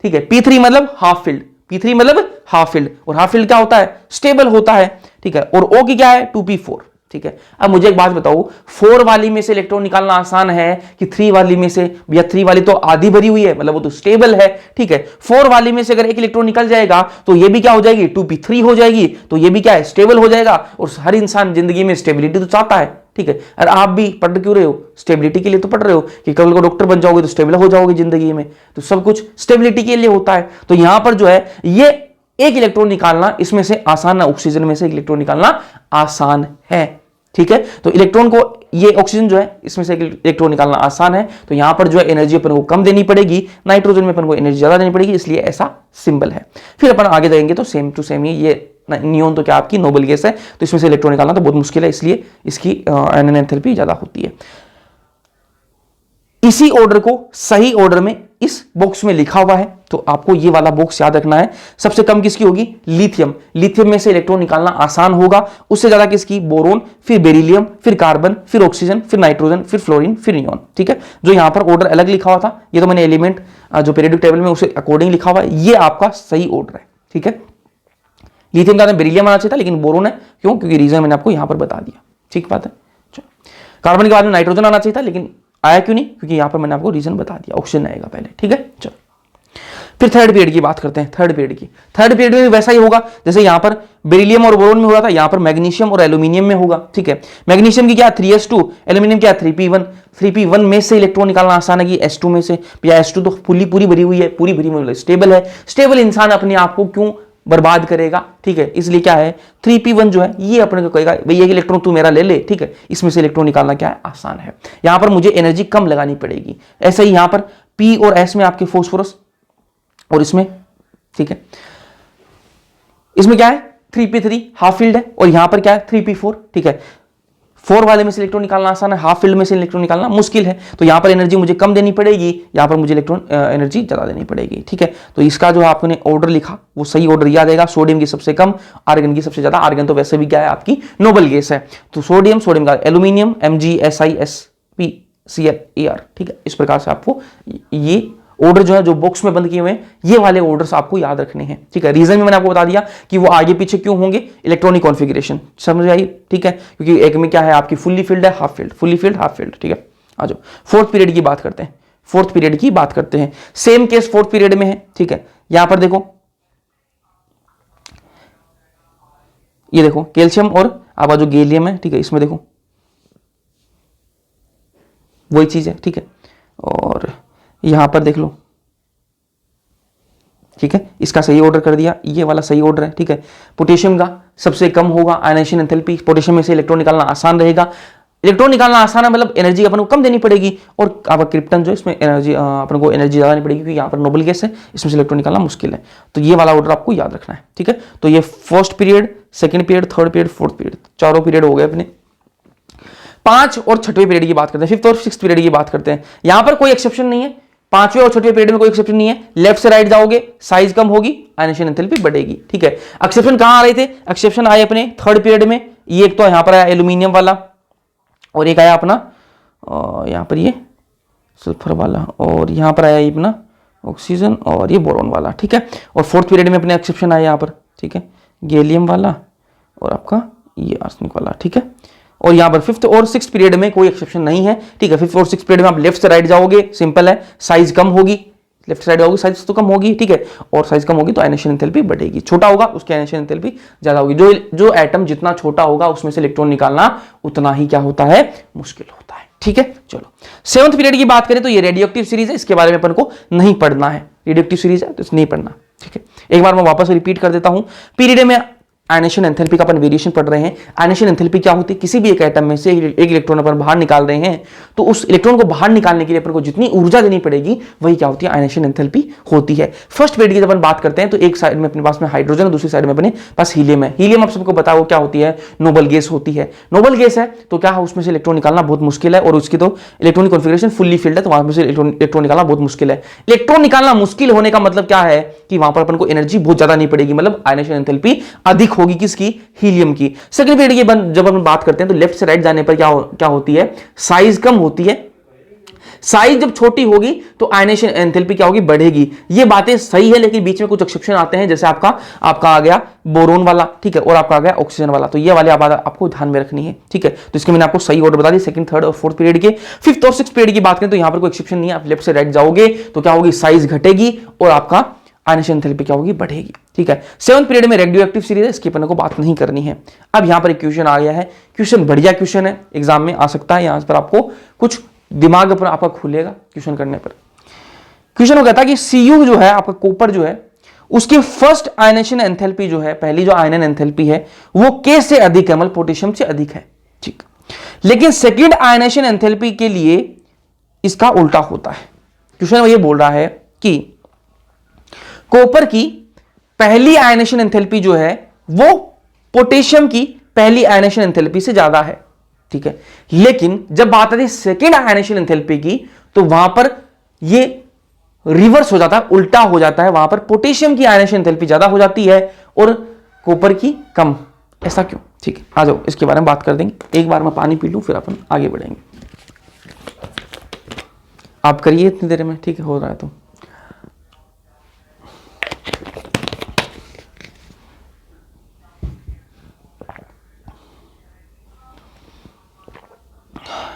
ठीक है। p3 मतलब हाफ फील्ड, p3 मतलब हाफ फील्ड, और हाफ फील्ड क्या होता है? स्टेबल होता है, ठीक है। और O की क्या है? 2p4, ठीक है। अब मुझे एक बात बताओ, 4 वाली में से इलेक्ट्रॉन निकालना आसान है कि 3 वाली में से? या 3 वाली तो आधी भरी हुई है, मतलब वो तो स्टेबल है, ठीक है। 4 वाली में से अगर एक इलेक्ट्रॉन निकल जाएगा तो ये भी क्या हो जाएगी? 2p3 हो जाएगी, तो ये भी क्या है? स्टेबल हो जाएगा। और हर इंसान जिंदगी में स्टेबिलिटी तो चाहता है, ठीक है। और आप भी पढ़ क्यों रहे हो? स्टेबिलिटी के लिए तो पढ़ रहे हो कि कल को डॉक्टर बन जाओगे तो स्टेबल हो जाओगे जिंदगी में, तो सब कुछ स्टेबिलिटी के लिए होता है। तो यहां पर जो है ये एक इलेक्ट्रॉन निकालना इसमें से आसान है, ऑक्सीजन में से एक इलेक्ट्रॉन निकालना आसान है, ठीक है। तो इलेक्ट्रॉन को, ये ऑक्सीजन जो है इसमें से इलेक्ट्रॉन निकालना आसान है, तो यहां पर जो है एनर्जी अपन को कम देनी पड़ेगी, नाइट्रोजन में अपन को एनर्जी ज्यादा देनी पड़ेगी, इसलिए ऐसा सिंबल है। फिर अपन आगे जाएंगे तो सेम टू सेम ही, ये नियोन तो क्या आपकी नोबल गैस है, तो इसमें से इलेक्ट्रॉन निकालना तो बहुत मुश्किल है, इसलिए इसकी आयनन एंथैल्पी ज्यादा होती है। इसी ऑर्डर को सही ऑर्डर में इस बॉक्स में लिखा हुआ है, तो आपको ये वाला बॉक्स याद रखना है। सबसे कम किसकी होगी? लिथियम। लिथियम में से इलेक्ट्रॉन निकालना आसान होगा, उससे ज्यादा किसकी? बोरोन, फिर बेरिलियम, फिर कार्बन, फिर ऑक्सीजन, फिर नाइट्रोजन, फिर फ्लोरीन, फिर नियोन, ठीक है। जो यहां पर ऑर्डर अलग लिखा हुआ था, ये तो मैंने एलिमेंट जो पीरियोडिक टेबल में उसे अकॉर्डिंग लिखा हुआ है, ये आपका सही ऑर्डर है, ठीक है। लिथियम का बेरिलियम आना चाहिए था, लेकिन बोरोन है, क्यों? क्योंकि रीजन मैंने आपको यहां पर बता दिया, ठीक बात है। कार्बन के बाद में नाइट्रोजन आना चाहिए था, लेकिन आया क्यों नहीं? क्योंकि यहां पर मैंने आपको रीजन बता दिया, ऑक्सीजन आएगा पहले, ठीक है। चलो फिर थर्ड पीरियड की बात करते हैं। थर्ड पीरियड में भी वैसा ही होगा जैसे यहां पर बेरिलियम और बोरोन में हुआ था, यहां पर मैग्नीशियम और एल्यूमिनियम में होगा, ठीक है। मैग्नीशियम की क्या? 3s2, एल्यूमिनियम क्या? 3p1। 3p1 में से इलेक्ट्रॉन निकालना आसान है कि s2 में से? या s2 तो पूरी भरी हुई है, पूरी भरी मतलब स्टेबल है। स्टेबल इंसान अपने आप को क्यों बर्बाद करेगा, ठीक है। इसलिए क्या है? 3p1 जो है ये अपने को कहेगा भाई ये इलेक्ट्रॉन तू मेरा ले ले, ठीक है। इसमें से इलेक्ट्रॉन निकालना क्या है? आसान है। यहां पर मुझे एनर्जी कम लगानी पड़ेगी। ऐसे ही यहां पर p और s में आपके फॉस्फोरस, और इसमें, ठीक है, इसमें क्या है? 3p3 हाफ फील्ड है, और यहां पर क्या है? 3p4, ठीक है। 4 वाले में से इलेक्ट्रॉन निकालना आसान है, हाफ फील्ड में से इलेक्ट्रॉन निकालना मुश्किल है। तो यहां पर एनर्जी मुझे कम देनी पड़ेगी, यहां पर मुझे इलेक्ट्रॉन एनर्जी ज्यादा देनी पड़ेगी, ठीक है। तो इसका जो आपने ऑर्डर लिखा वो सही ऑर्डर याद आएगा। सोडियम की सबसे कम, आर्गन की सबसे ज्यादा। आर्गन तो वैसे भी क्या है? आपकी नोबल गैस है। तो सोडियम का एल्यूमिनियम MgSiSpCl, ठीक है। इस प्रकार से आपको ये ऑर्डर जो है, जो बॉक्स में बंद किए हुए हैं, ये वाले ऑर्डर्स आपको याद रखने हैं, ठीक है। रीजन भी मैंने आपको बता दिया कि वो आगे पीछे क्यों होंगे, इलेक्ट्रॉनिक कॉन्फ़िगरेशन, समझ आई, ठीक है। क्योंकि एक में क्या है? आपकी फुल्ली फील्ड है, half field, fully field, half field, ठीक है। आ जाओ फोर्थ पीरियड की बात करते हैं। फोर्थ पीरियड की बात करते हैं, सेम केस फोर्थ पीरियड में है, ठीक है। यहां पर देखो, ये देखो कैल्शियम और आपका जो गैलियम है, ठीक है, इसमें देखो वही चीज है, ठीक है। और यहां पर देख लो, ठीक है, इसका सही ऑर्डर कर दिया, ये वाला सही ऑर्डर है, ठीक है। पोटेशियम का सबसे कम होगा आयनेशन एंथैल्पी, पोटेशियम में से इलेक्ट्रॉन निकालना आसान रहेगा। इलेक्ट्रॉन निकालना आसान है मतलब एनर्जी अपन को कम देनी पड़ेगी, और आपका क्रिप्टन जो इसमें एनर्जी अपन को एनर्जी ज्यादा देनी पड़ेगी, क्योंकि यहाँ पर नोबल गैस है, इसमें से इलेक्ट्रॉन निकालना मुश्किल है। तो ये वाला ऑर्डर आपको याद रखना है, ठीक है। तो ये first period, second period, third period, fourth period, चारों पीरियड हो गए अपने। 5 और 6वें पीरियड की बात करते हैं, फिफ्थ और सिक्स्थ पीरियड की बात करते हैं। यहां पर कोई एक्सेप्शन नहीं है, 5वें और 6वें पीरियड में कोई एक्सेप्शन नहीं है। लेफ्ट से राइट जाओगे, साइज कम होगी, आयनेशन एंथैल्पी बढ़ेगी, ठीक है। एक्सेप्शन कहां आ रहे थे? एक्सेप्शन आए अपने थर्ड पीरियड में। ये एक तो यहां पर आया एल्यूमिनियम वाला, और एक आया अपना और यहाँ पर ये सल्फर वाला, और यहाँ पर आया ये अपना ऑक्सीजन और ये बोरॉन वाला, ठीक है। और फोर्थ पीरियड में अपने एक्सेप्शन आया यहाँ पर, ठीक है, गैलियम वाला और आपका ये आर्सेनिक वाला, ठीक है। और यहाँ पर फिफ्थ और सिक्स पीरियड में कोई एक्सेप्शन नहीं है, ठीक है। फिफ्थ और सिक्स पीरियड में आप लेफ्ट से राइट जाओगे, सिंपल है, साइज कम होगी, लेफ्ट साइड जाओगे साइज तो कम होगी, ठीक है। और साइज कम होगी तो आयनेशन एंथैल्पी बढ़ेगी, छोटा होगा उसकी आयनेशन एंथैल्पी ज्यादा होगी। जो एटम जितना छोटा होगा उसमें से इलेक्ट्रॉन निकालना उतना ही क्या होता है, मुश्किल होता है, ठीक है। चलो सेवंथ पीरियड की बात करें तो ये रेडियोएक्टिव सीरीज है, इसके बारे में अपन को नहीं पढ़ना है, रेडियोएक्टिव सीरीज है तो इसे नहीं पढ़ना, ठीक है। एक बार मैं वापस रिपीट कर देता हूं, पीरियड में आयनेशन एंथैल्पी का अपन वेरिएशन पढ़ रहे हैं। आयनेशन एंथैल्पी क्या होती है, किसी भी एक एटम में से एक इलेक्ट्रॉन अपन बाहर निकाल रहे हैं तो उस इलेक्ट्रॉन को बाहर निकालने के लिए अपन को जितनी ऊर्जा देनी पड़ेगी वही क्या होती है, आयनेशन एंथैल्पी होती है। फर्स्ट पीरियड की जब अपन बात करते हैं तो एक साइड में अपने पास में हाइड्रोजन और दूसरी साइड में अपने पास हीलियम है। हीलियम आप सबको पता हो क्या होती है, नोबल गैस होती है। नोबल गैस है तो क्या है, उसमें से इलेक्ट्रॉन निकालना बहुत मुश्किल है और उसकी तो इलेक्ट्रॉनिक कॉन्फिगरेशन फुल्ली फिल्ड है, तो वहां से इलेक्ट्रॉन निकालना बहुत मुश्किल है। इलेक्ट्रॉन निकालना मुश्किल होने का मतलब क्या है कि वहां पर अपन को एनर्जी बहुत ज्यादा नहीं पड़ेगी, मतलब आयनेशन एंथैल्पी अधिक होगी, किसकी, हीलियम की। सेकंड पीरियड की जब हम बात करते हैं तो लेफ्ट से राइट जाने पर क्या होती है, साइज कम होती है। साइज जब छोटी होगी तो आयनेशन एंथैल्पी क्या होगी, बढ़ेगी। ये बातें सही है, लेकिन बीच में कुछ एक्सेप्शन आते हैं, जैसे आपका आ गया बोरोन वाला, ठीक है, और आपका आ गया ऑक्सीजन वाला, तो ये वाले आपको ध्यान में रखनी है, ठीक है। तो इसके मैंने आपको सही ऑर्डर बता दी, सेकंड, थर्ड और फोर्थ पीरियड के। फिफ्थ और सिक्स्थ पीरियड की बात करें तो यहां पर कोई एक्सेप्शन नहीं है, आप लेफ्ट से राइट जाओगे तो क्या होगी, साइज घटेगी और आपका आयनेशन एंथैल्पी क्या होगी, बढ़ेगी, ठीक है। सेवंथ पीरियड में रेडियोएक्टिव सीरीज है, इसकी अपन को बात नहीं करनी है। अब यहां पर एक क्वेश्चन आ गया है, क्वेश्चन बढ़िया क्वेश्चन है, एग्जाम में आ सकता है, यहां पर आपको कुछ दिमाग पर आपका खुलेगा क्वेश्चन करने पर। क्वेश्चन वो कहता है कि Cu जो है आपका कॉपर जो है उसकी फर्स्ट आयनेशन एंथैल्पी जो है, पहली जो आयनन एंथैल्पी है वो K से अधिक है, मतलब पोटेशियम से अधिक है, ठीक। लेकिन सेकेंड आयनेशन एंथैल्पी के लिए इसका उल्टा होता है। क्वेश्चन ये बोल रहा है कि कॉपर की पहली आयनेशन एंथैल्पी जो है वो पोटेशियम की पहली आयनेशन एंथैल्पी से ज्यादा है, ठीक है। लेकिन जब बात आती है सेकेंड आयनेशन एंथैल्पी की तो वहां पर ये रिवर्स हो जाता है, उल्टा हो जाता है, वहां पर पोटेशियम की आयनेशन एंथैल्पी ज्यादा हो जाती है और कॉपर की कम। ऐसा क्यों, ठीक है, आ जाओ इसके बारे में बात कर देंगे। एक बार मैं पानी पी लूं फिर अपन आगे बढ़ेंगे। आप करिए इतनी देर में, ठीक है, हो रहा है तो।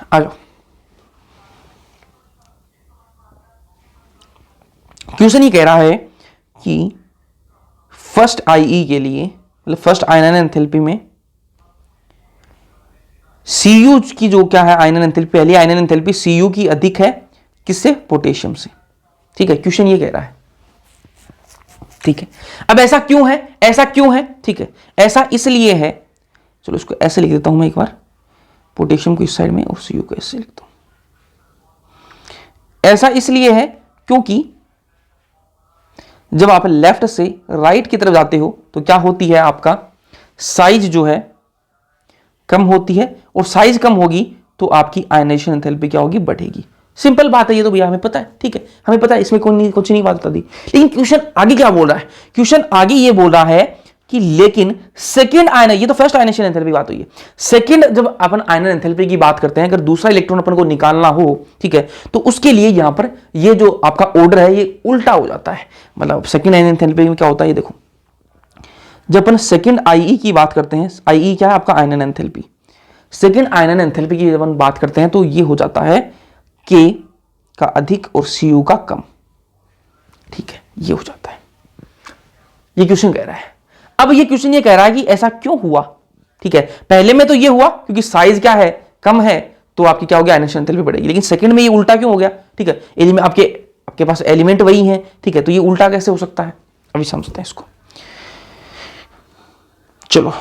आ जाओ। क्वेश्चन ये कह रहा है कि फर्स्ट आईई के लिए, मतलब फर्स्ट आयनन एंथैल्पी में Cu की जो क्या है आयनन एंथैल्पी, पहली आयनन एंथैल्पी Cu की अधिक है, किससे, पोटेशियम से, ठीक है। क्वेश्चन ये कह रहा है, ठीक है। अब ऐसा क्यों है, ऐसा क्यों है, ठीक है, ऐसा इसलिए है, चलो इसको ऐसे लिख देता हूं मैं एक बार, पोटेशियम को इस साइड में और Cu को ऐसे लिखता हूं। ऐसा इसलिए है क्योंकि जब आप लेफ्ट से राइट की तरफ जाते हो तो क्या होती है, आपका साइज जो है कम होती है, और साइज कम होगी तो आपकी आयनेशन एंथैल्पी क्या होगी, बढ़ेगी। सिंपल बात है, ये तो भैया हमें पता है, ठीक है, हमें पता है, इसमें कुछ नहीं बात बता दी। लेकिन क्वेश्चन आगे क्या बोल रहा है, क्वेश्चन आगे ये बोल रहा है कि लेकिन सेकेंड आयन, ये तो फर्स्ट आयनेशन एंथैल्पी बात हुई है, सेकेंड जब अपन आयनन एंथैल्पी की बात करते हैं, अगर दूसरा इलेक्ट्रॉन अपन को निकालना हो, ठीक है, तो उसके लिए यहां पर ये जो आपका ऑर्डर है ये उल्टा हो जाता है। मतलब सेकेंड आयनन एंथैल्पी में क्या होता है, ये देखो, जब अपन सेकेंड आईई की बात करते हैं, आईई क्या है आपका आयनन एंथैल्पी, सेकेंड आयनन एंथैल्पी की जब अपन बात करते हैं तो ये हो जाता है K का अधिक और Cu का कम, ठीक है, ये हो जाता है। ये क्वेश्चन कह रहा है। अब ये क्वेश्चन ये कह रहा है कि ऐसा क्यों हुआ, ठीक है। पहले में तो ये हुआ क्योंकि साइज क्या है, कम है, तो आपकी क्या हो गया, आयनेशन एंथैल्पी बढ़ेगी। लेकिन सेकंड में ये उल्टा क्यों हो गया, ठीक है, एलिमेंट आपके पास एलिमेंट वही है, ठीक है, तो ये उल्टा कैसे हो सकता है, अभी समझते हैं इसको। चलो,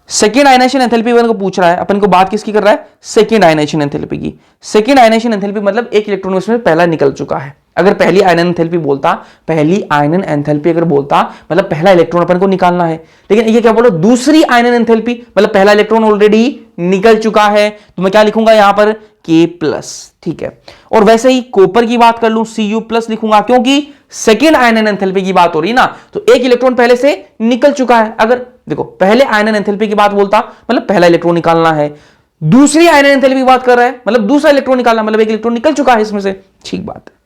सेकेंड आयनेशन एंथैल्पी अपन को पूछ रहा है, अपन को बात किसकी कर रहा है, सेकेंड आयनेशन एंथैल्पी की। सेकेंड आयनेशन एंथैल्पी मतलब एक इलेक्ट्रॉन उसमें पहला निकल चुका है। अगर पहली आयनन एंथैल्पी बोलता, पहली आयनन एंथैल्पी अगर बोलता मतलब पहला इलेक्ट्रॉन अपन को निकालना है, लेकिन ये क्या बोलो, दूसरी आयनन एंथैल्पी मतलब पहला इलेक्ट्रॉन ऑलरेडी निकल चुका है, तो मैं क्या लिखूंगा यहां पर, K+, ठीक है। और वैसे ही कॉपर की बात कर लूं, Cu+ लिखूंगा, क्योंकि सेकेंड आयनन एंथैल्पी की बात हो रही है ना, तो एक इलेक्ट्रॉन पहले से निकल चुका है। अगर देखो पहले आयनन एंथैल्पी की बात बोलता मतलब पहला इलेक्ट्रॉन निकालना है, दूसरी आयन एंथैल्पी की बात कर रहा है, मतलब दूसरा इलेक्ट्रॉन निकालना, मतलब एक इलेक्ट्रॉन निकल चुका है इसमें से, ठीक बात है।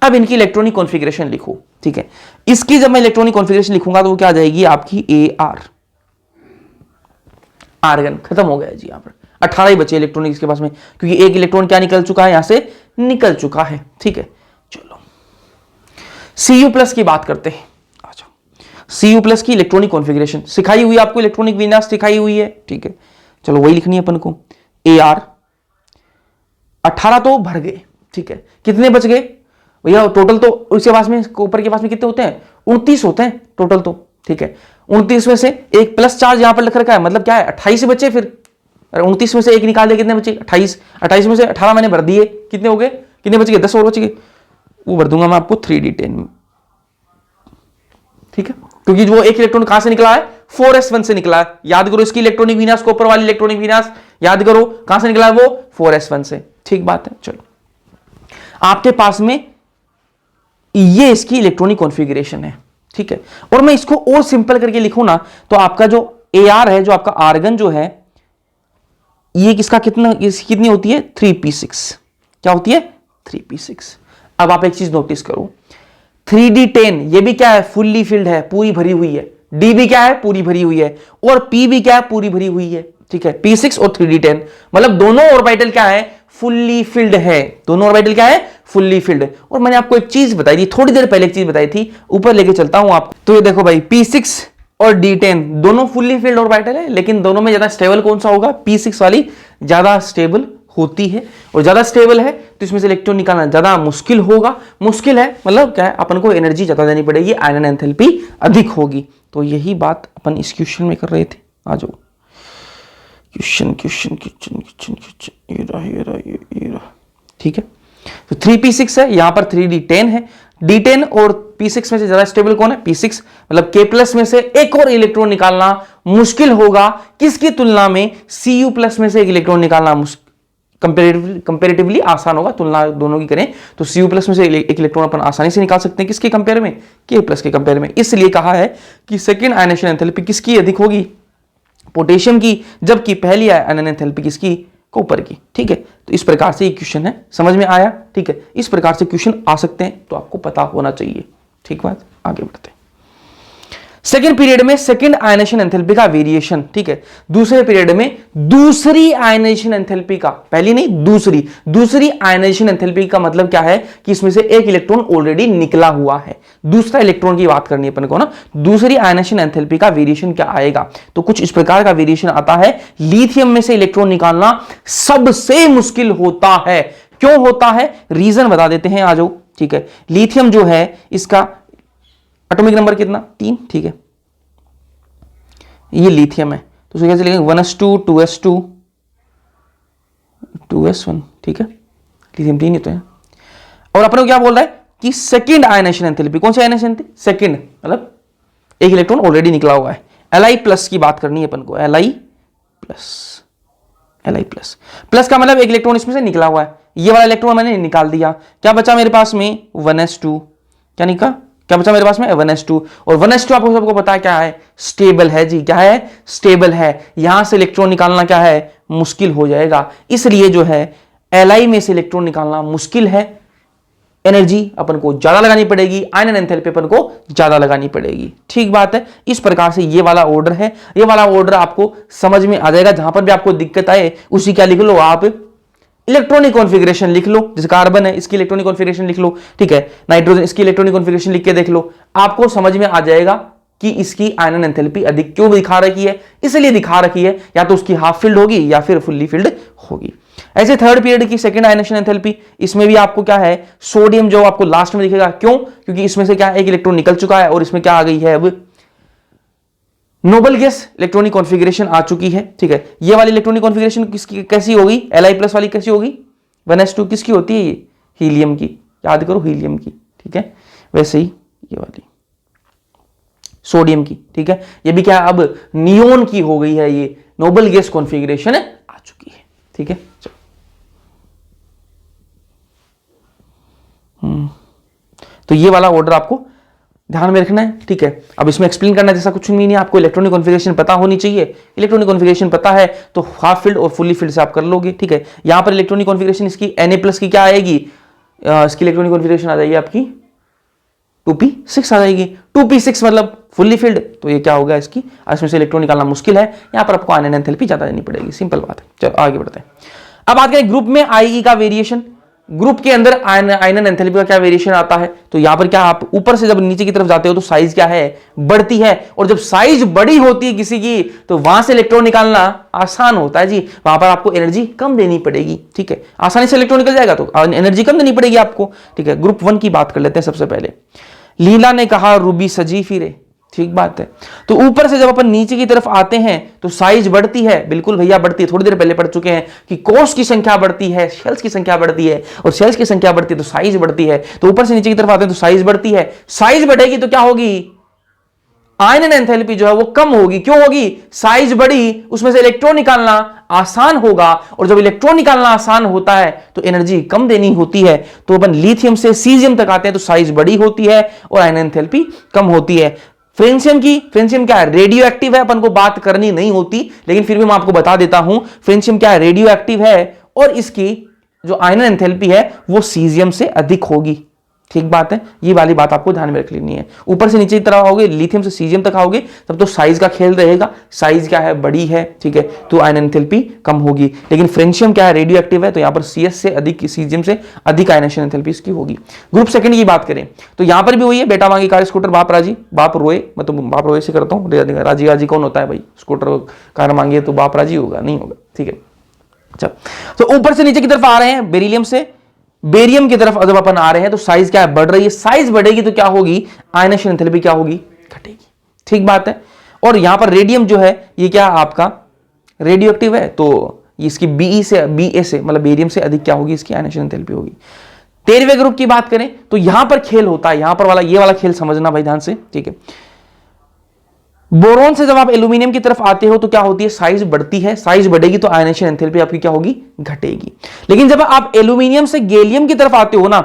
अब इनकी इलेक्ट्रॉनिक कॉन्फ़िगरेशन लिखो, ठीक है। इसकी जब मैं इलेक्ट्रॉनिक कॉन्फ़िगरेशन लिखूंगा तो वो क्या आ जाएगी आपकी AR, आर्गन। खत्म हो गया जी, यहां पर 18 ही बचे इलेक्ट्रॉनिक इसके पास में, क्योंकि एक इलेक्ट्रॉन क्या निकल चुका है, यहां से निकल चुका है, ठीक है। चलो Cu+ की बात करते हैं, आ जाओ। Cu+ की इलेक्ट्रॉनिक कॉन्फ़िगरेशन सिखाई हुई आपको, इलेक्ट्रॉनिक विन्यास सिखाई हुई है, ठीक है। चलो वही लिखनी है अपन को। AR 18 तो भर गए, ठीक है। कितने बच गए भैया, टोटल तो उसके पास में, ऊपर के पास में कितने होते हैं, 29 होते हैं टोटल तो, ठीक है। 29 में से एक प्लस चार्ज यहां पर लिख रखा है, मतलब क्या है 28 बचे फिर। 29 में से एक निकाल दे, कितने बचे 28। 28 में से 18 मैंने भर दिए, कितने हो गए, कितने बच गए, 10 और बच गए। वो भर दूंगा मैं आपको 3d10 में, ठीक है। क्योंकि वो एक इलेक्ट्रॉन कहां से निकला है, 4s1 से निकला है। याद करो इसकी इलेक्ट्रॉनिक विन्यास, कॉपर वाली इलेक्ट्रॉनिक विन्यास याद करो, कहां से निकला है वो, 4s1 से, ठीक बात है। चलो आपके पास में ये इसकी इलेक्ट्रॉनिक कॉन्फ़िगरेशन है, ठीक है। और मैं इसको और सिंपल करके लिखूं ना, तो आपका जो AR है, जो आपका आर्गन जो है, ये किसका कितना, कितनी होती है, 3p6। क्या होती है, 3p6। अब आप एक चीज नोटिस करो, 3d10 ये भी क्या है, फुल्ली फिल्ड है, पूरी भरी हुई है। D भी क्या है, पूरी भरी हुई है। और P भी क्या है, पूरी भरी हुई है, ठीक है। P6 और 3d10 मतलब दोनों ऑर्बिटल क्या है, फुल्ली फिल्ड है। दोनों ऑर्बिटल क्या है, फुल्ली फिल्ड। और मैंने आपको एक चीज बताई थी थोड़ी देर पहले, एक चीज बताई थी, ऊपर लेके चलता हूं आप। तो ये देखो भाई, P6 और D10 दोनों फुल्ली फिल्ड ऑर्बिटल है, लेकिन दोनों में ज्यादा स्टेबल कौन सा होगा, P6 वाली ज्यादा स्टेबल होती है। और ज्यादा स्टेबल है तो इसमें से इलेक्ट्रॉन निकालना ज्यादा मुश्किल होगा। मुश्किल है मतलब क्या है, अपन को एनर्जी ज्यादा देनी पड़ेगी, आयन एंथैल्पी अधिक होगी। तो यही बात अपन इस क्वेश्चन में कर रहे थे। आ जाओ question question question question question, ये रहा, ठीक है। तो 3p6 है, यहां पर 3d10 है। d10 और p6 में से ज्यादा स्टेबल कौन है, p6। मतलब k+ में से एक और इलेक्ट्रॉन निकालना मुश्किल होगा, किसकी तुलना में, Cu+ में से एक इलेक्ट्रॉन निकालना कंपेरेटिवली आसान होगा। तुलना दोनों की करें तो Cu+ में से एक इलेक्ट्रॉन अपन आसानी से निकाल सकते हैं, किसके कंपेयर में, K+ के कंपेयर में। इसलिए कहा है कि सेकेंड आयनेशन एंथैल्पी किसकी अधिक होगी, पोटेशियम की, जबकि पहली आयन एंथैल्पी किसकी, कॉपर की, ठीक है। तो इस प्रकार से ये क्वेश्चन है, समझ में आया, ठीक है। इस प्रकार से क्वेश्चन आ सकते हैं, तो आपको पता होना चाहिए, ठीक बात। आगे बढ़ते हैं। सेकेंड पीरियड में सेकेंड आयनेशन एंथैल्पी का वेरिएशन, ठीक है। दूसरे पीरियड में दूसरी आयनेशन एंथैल्पी का, पहली नहीं दूसरी आयनेशन एंथैल्पी का मतलब क्या है कि इसमें से एक इलेक्ट्रॉन ऑलरेडी निकला हुआ है। दूसरा इलेक्ट्रॉन की बात करनी है अपन को ना, दूसरी आयनेशन एंथैल्पी का वेरिएशन क्या आएगा, तो कुछ इस प्रकार का वेरिएशन आता है। लिथियम में से इलेक्ट्रॉन निकालना सबसे मुश्किल होता है। क्यों होता है, रीजन बता देते हैं, आ जाओ, ठीक है। लिथियम जो है इसका एटॉमिक नंबर कितना, 3, ठीक है। ये लिथियम है, तो कैसे लिखेंगे, 1s2 2s2 2s1, ठीक है। लिथियम 3 होते हैं। और अपन को क्या बोल रहा है कि सेकंड आयनेशन एंथैल्पी, कौन सी आयनेशन एंथैल्पी, सेकंड, मतलब एक इलेक्ट्रॉन ऑलरेडी निकला हुआ है। Li+ की बात करनी है अपन को, Li+, प्लस का मतलब एक इलेक्ट्रॉन इसमें से निकला हुआ है। ये वाला इलेक्ट्रॉन मैंने निकाल दिया, क्या बचा मेरे पास में, 1s2, क्या बचा मेरे पास में, 1s2। और 1s2 आपको सबको पता है क्या है, स्टेबल है जी, क्या है, स्टेबल है। यहां से इलेक्ट्रॉन निकालना क्या है, मुश्किल हो जाएगा। इसलिए जो है Li में से इलेक्ट्रॉन निकालना मुश्किल है, एनर्जी अपन को ज्यादा लगानी पड़ेगी, आयन एंथैल्पी अपन को ज्यादा लगानी पड़ेगी, ठीक बात है। इस प्रकार से ये वाला ऑर्डर है, ये वाला ऑर्डर आपको समझ में आ जाएगा। जहां पर भी आपको दिक्कत आए उसी क्या लिख लो आप, इलेक्ट्रॉनिक कॉन्फ़िगरेशन लिख लो। जैसे कार्बन है, इसकी इलेक्ट्रॉनिक कॉन्फ़िगरेशन लिख लो, ठीक है। नाइट्रोजन, इसकी इलेक्ट्रॉनिक कॉन्फ़िगरेशन लिख के देख लो, आपको समझ में आ जाएगा कि इसकी आयन एंथैल्पी अधिक क्यों दिखा रखी है। इसलिए दिखा रखी है, या तो उसकी हाफ फील्ड होगी या फिर फुल्ली फील्ड होगी। ऐसे थर्ड पीरियड की सेकंड आयनेशन एंथैल्पी, इसमें भी आपको क्या है, सोडियम जो आपको लास्ट में दिखेगा, क्यों, क्योंकि इसमें से क्या एक इलेक्ट्रॉन निकल चुका है और इसमें क्या आ गई है, अब नोबल गैस इलेक्ट्रॉनिक कॉन्फ़िगरेशन आ चुकी है, ठीक है। ये वाली इलेक्ट्रॉनिक कॉन्फ़िगरेशन किसकी कैसी होगी, Li+ वाली कैसी होगी, 1s2 किसकी होती है, ये हीलियम की, याद करो हीलियम की, ठीक है। वैसे ही ये वाली सोडियम की, ठीक है। ये भी क्या अब नियोन की हो गई है, ये नोबल गैस कॉन्फ़िगरेशन आ चुकी है, ठीक है। चलो तो ये वाला ऑर्डर आपको ध्यान में रखना है, ठीक है। अब इसमें एक्सप्लेन करना जैसा कुछ नहीं है, आपको इलेक्ट्रॉनिक कॉन्फ़िगरेशन पता होनी चाहिए। इलेक्ट्रॉनिक कॉन्फ़िगरेशन पता है तो हाफ फील्ड और फुल्ली फील्ड से आप कर लोगे, ठीक है। यहां पर इलेक्ट्रॉनिक कॉन्फ़िगरेशन इसकी Na+ की क्या आएगी, इसकी इलेक्ट्रॉनिक कॉन्फ़िगरेशन आ जाएगी आपकी 2p6 आ जाएगी। 2p6 मतलब फुल्ली फील्ड, तो ये क्या होगा इसकी, इसमें से इलेक्ट्रॉन निकालना मुश्किल है, यहां पर आपको आयन एंथैल्पी ज्यादा देनी पड़ेगी, सिंपल बात है। चलो आगे बढ़ते हैं। अब बात करें ग्रुप में IE का वेरिएशन, ग्रुप के अंदर आयन एंथैल्पी का क्या वेरिएशन आता है, तो यहां पर क्या आप ऊपर से जब नीचे की तरफ जाते हो तो साइज क्या है, बढ़ती है, और जब साइज बड़ी होती है किसी की तो वहां से इलेक्ट्रॉन निकालना आसान होता है जी, वहां पर आपको एनर्जी कम देनी पड़ेगी, ठीक है। आसानी से इलेक्ट्रॉन निकल जाएगा तो एनर्जी कम देनी पड़ेगी आपको, ठीक है। ग्रुप 1 की बात कर लेते हैं सबसे पहले। लीला ने कहा रूबी सजी फिरे, ठीक बात है। तो ऊपर से जब अपन नीचे की तरफ आते हैं तो साइज बढ़ती है, बिल्कुल भैया बढ़ती है। थोड़ी देर पहले पढ़ चुके हैं कि कोष की संख्या बढ़ती है, शेल्स की संख्या बढ़ती है, और शेल्स की संख्या बढ़ती है तो साइज बढ़ती है। तो ऊपर से नीचे की तरफ आते हैं तो साइज बढ़ती है, साइज बढ़ेगी तो क्या होगी, आयन एंथैल्पी जो है वो कम होगी। क्यों होगी, साइज बड़ी, उसमें से इलेक्ट्रॉन निकालना आसान होगा, और जब इलेक्ट्रॉन निकालना आसान होता है तो एनर्जी कम देनी होती है। तो अपन लिथियम से सीजियम तक आते हैं तो साइज बड़ी होती है और आयन एंथैल्पी कम होती है। फ्रेंशियम क्या है, रेडियो एक्टिव है, अपन को बात करनी नहीं होती, लेकिन फिर भी मैं आपको बता देता हूं, फ्रेंशियम क्या है, रेडियो एक्टिव है, और इसकी जो आयन एंथैल्पी है वो सीजियम से अधिक होगी, ठीक बात है। ये वाली बात आपको ध्यान में रख लेनी है। ऊपर से नीचे की तरफ आओगे, लिथियम से सीजियम तक आओगे, तब तो साइज का खेल रहेगा, साइज क्या है, बड़ी है, ठीक है, तो आयन एंथैल्पी कम होगी। लेकिन फ्रेंशियम क्या है, रेडियो एक्टिव है, तो यहां पर CS से अधिक, सीजियम से अधिक आयनेशन एंथैल्पी इसकी होगी। ग्रुप सेकंड की बात करें तो यहां पर भी वही है, बेटा मांगी कार स्कूटर बाप राजी, बाप रोए, मतलब बाप रोए से करता हूं, राजी राजी कौन होता है भाई, स्कूटर कार मांगे तो बाप राजी होगा, नहीं होगा, ठीक है। अच्छा, तो ऊपर से नीचे की तरफ आ रहे हैं, बेरिलियम से बेरियम की तरफ जब अपन आ रहे हैं तो साइज क्या है, बढ़ रही है, साइज बढ़ेगी तो क्या होगी, आयनेशन एंथैल्पी क्या होगी, घटेगी, ठीक बात है। और यहां पर रेडियम जो है ये क्या आपका रेडियो एक्टिव है, तो इसकी BA से मतलब बेरियम से अधिक क्या होगी, इसकी आयनेशन एंथैल्पी होगी। 13वें ग्रुप की बात करें तो यहां पर खेल होता है, यहां पर वाला ये वाला खेल समझना भाई ध्यान से, ठीक है। बोरोन से जब आप एल्यूमिनियम की तरफ आते हो तो क्या होती है, साइज बढ़ती है, साइज बढ़ेगी तो आयनेशन एंथैल्पी आपकी क्या होगी, घटेगी। लेकिन जब आप एल्यूमिनियम से गैलियम की तरफ आते हो ना,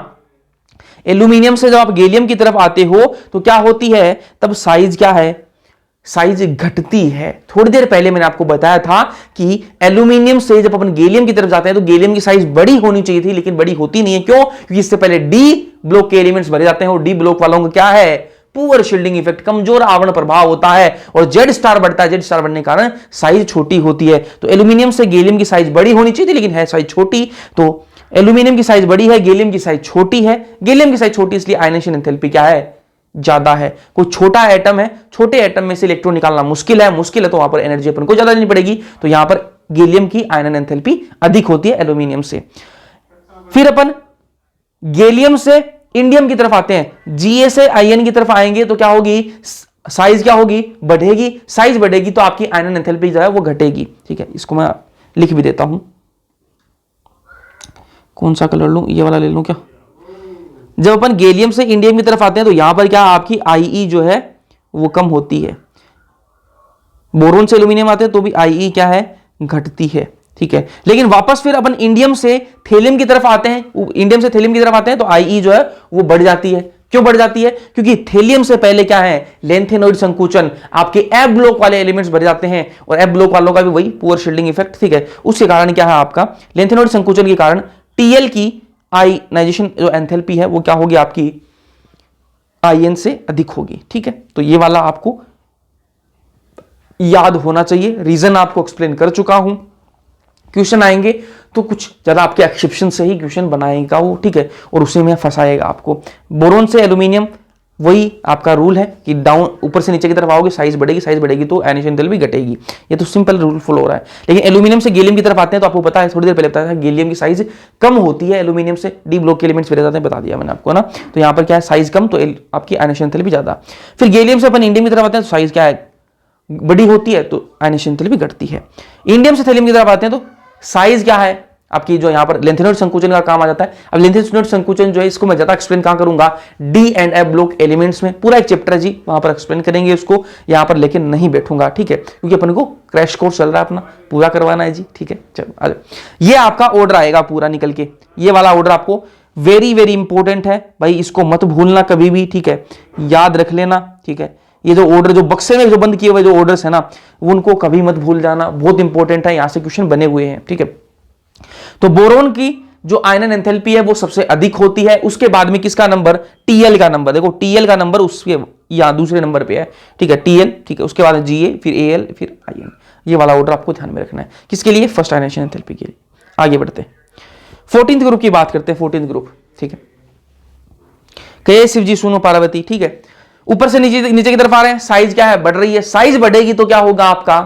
एल्यूमिनियम से जब आप गैलियम की तरफ आते हो तो क्या होती है, तब साइज क्या है, साइज घटती है। थोड़ी देर पहले मैंने आपको बताया था कि एल्यूमिनियम से जब अपन गैलियम की तरफ जाते हैं तो गैलियम की साइज बड़ी होनी चाहिए थी, लेकिन बड़ी होती नहीं है। क्यों, क्योंकि इससे पहले डी ब्लॉक के एलिमेंट्स भरे जाते हैं, और डी ब्लॉक वालों का क्या है, पुअर शील्डिंग इफेक्ट, कमजोर आवरण प्रभाव होता है, और जेड स्टार बढ़ता है, जेड स्टार बढ़ने के कारण साइज छोटी होती है। तो एल्यूमिनियम से गैलियम की साइज बड़ी होनी चाहिए थी, लेकिन है साइज छोटी, तो एल्यूमिनियम की साइज बड़ी है, गैलियम की साइज छोटी है। गैलियम की साइज छोटी इसलिए आयनेशन एंथैल्पी क्या है, ज्यादा है। कोई छोटा एटम है, छोटे एटम में से इलेक्ट्रॉन निकालना मुश्किल है तो वहां पर एनर्जी अपन को ज्यादा देनी पड़ेगी, तो यहां पर गैलियम की आयन एंथैल्पी अधिक होती है एल्यूमिनियम से। फिर अपन गैलियम से इंडियम की तरफ आते हैं, Ga से आयन की तरफ आएंगे तो क्या होगी, साइज क्या होगी, बढ़ेगी, साइज बढ़ेगी तो आपकी आयन एंथैल्पी जो है वो घटेगी, ठीक है। इसको मैं लिख भी देता हूं, कौन सा कलर लूं, ये वाला ले लूं क्या। जब अपन गैलियम से इंडियम की तरफ आते हैं तो यहां पर क्या आपकी IE जो है वो कम होती है। बोरोन से एल्यूमिनियम आते हैं तो भी IE क्या है, घटती है, ठीक है। लेकिन वापस फिर अपन इंडियम से थेलियम की तरफ आते हैं, इंडियम से थेलियम की तरफ आते हैं तो IE जो है वो बढ़ जाती है। क्यों बढ़ जाती है, क्योंकि थेलियम से पहले क्या है, लेंथेनॉइड संकुचन, आपके एफ ब्लॉक वाले एलिमेंट्स बढ़ जाते हैं, और एफ ब्लॉक वालों का भी वही पुअर शील्डिंग इफेक्ट, ठीक है। उसके कारण क्या है, आपका लेंथेनॉइड संकुचन के कारण TL की आयनाइजेशन जो एंथैल्पी है वो क्या होगी, आपकी IN से अधिक होगी, ठीक है। तो ये वाला आपको याद होना चाहिए, रीजन आपको एक्सप्लेन कर चुका हूं। क्वेश्चन आएंगे तो कुछ ज्यादा आपके एक्सेप्शन से ही क्वेश्चन बनाएगा वो, ठीक है, और उसी में फंसाएगा आपको। बोरोन से एल्यूमिनियम वही आपका रूल है कि डाउन, ऊपर से नीचे की तरफ आओगे साइज बढ़ेगी तो आयनेशन एंथैल्पी घटेगी। ये तो सिंपल रूल फॉलो हो रहा है। लेकिन एल्यूमिनियम से गैलियम की तरफ आते हैं तो आपको पता है, थोड़ी देर पहले बताया था, गैलियम की साइज कम होती है एल्यूमिनियम से, डी ब्लॉक के एलिमेंट्स जाते हैं, बता दिया मैंने आपको ना। तो यहाँ पर क्या है, साइज कम तो आपकी आयनेशन एंथैल्पी ज्यादा। फिर गैलियम से अपन इंडियम की तरफ आते हैं तो साइज क्या है, बड़ी होती है, तो आयनेशन एंथैल्पी घटती है। इंडियम से थैलियम की तरफ आते हैं तो साइज क्या है आपकी, जो यहां पर लेंथेनॉइड संकुचन का काम आ जाता है। अब लेंथेनॉइड संकुचन जो है इसको मैं ज्यादा एक्सप्लेन कहां करूंगा, D and F block elements में, पूरा एक चैप्टर जी वहां पर एक्सप्लेन करेंगे उसको, यहां पर लेके नहीं बैठूंगा, ठीक है, क्योंकि अपन को क्रैश कोर्स चल रहा है अपना, पूरा करवाना है जी, ठीक है। चलो आ जाओ, ये आपका ऑर्डर आएगा पूरा निकल के, ये वाला ऑर्डर आपको वेरी वेरी इंपॉर्टेंट है भाई, इसको मत भूलना कभी भी, ठीक है, याद रख लेना, ठीक है। ये जो ऑर्डर, जो बक्से में जो बंद किए हुए जो ऑर्डर्स है ना, उनको कभी मत भूल जाना, बहुत इंपॉर्टेंट है, यहां से क्वेश्चन बने हुए हैं, ठीक है। तो बोरोन की जो आयनन एंथैल्पी है वो सबसे अधिक होती है, उसके बाद में किसका नंबर, टीएल का नंबर, देखो टीएल का नंबर उसके यहां दूसरे नंबर पे है, ठीक है, टीएल, ठीक है, उसके बाद जीए, फिर एएल, फिर आईएन, ये वाला ऑर्डर आपको ध्यान में रखना है, किसके लिए, फर्स्ट आयनेशन एंथैल्पी के लिए। आगे बढ़ते हैं, 14th ग्रुप की बात करते हैं, 14th ग्रुप, ठीक है। कहे शिवजी सुनो पार्वती, ठीक है, ऊपर से नीचे नीचे की तरफ आ रहे हैं, साइज क्या है, बढ़ रही है, साइज बढ़ेगी तो क्या होगा, आपका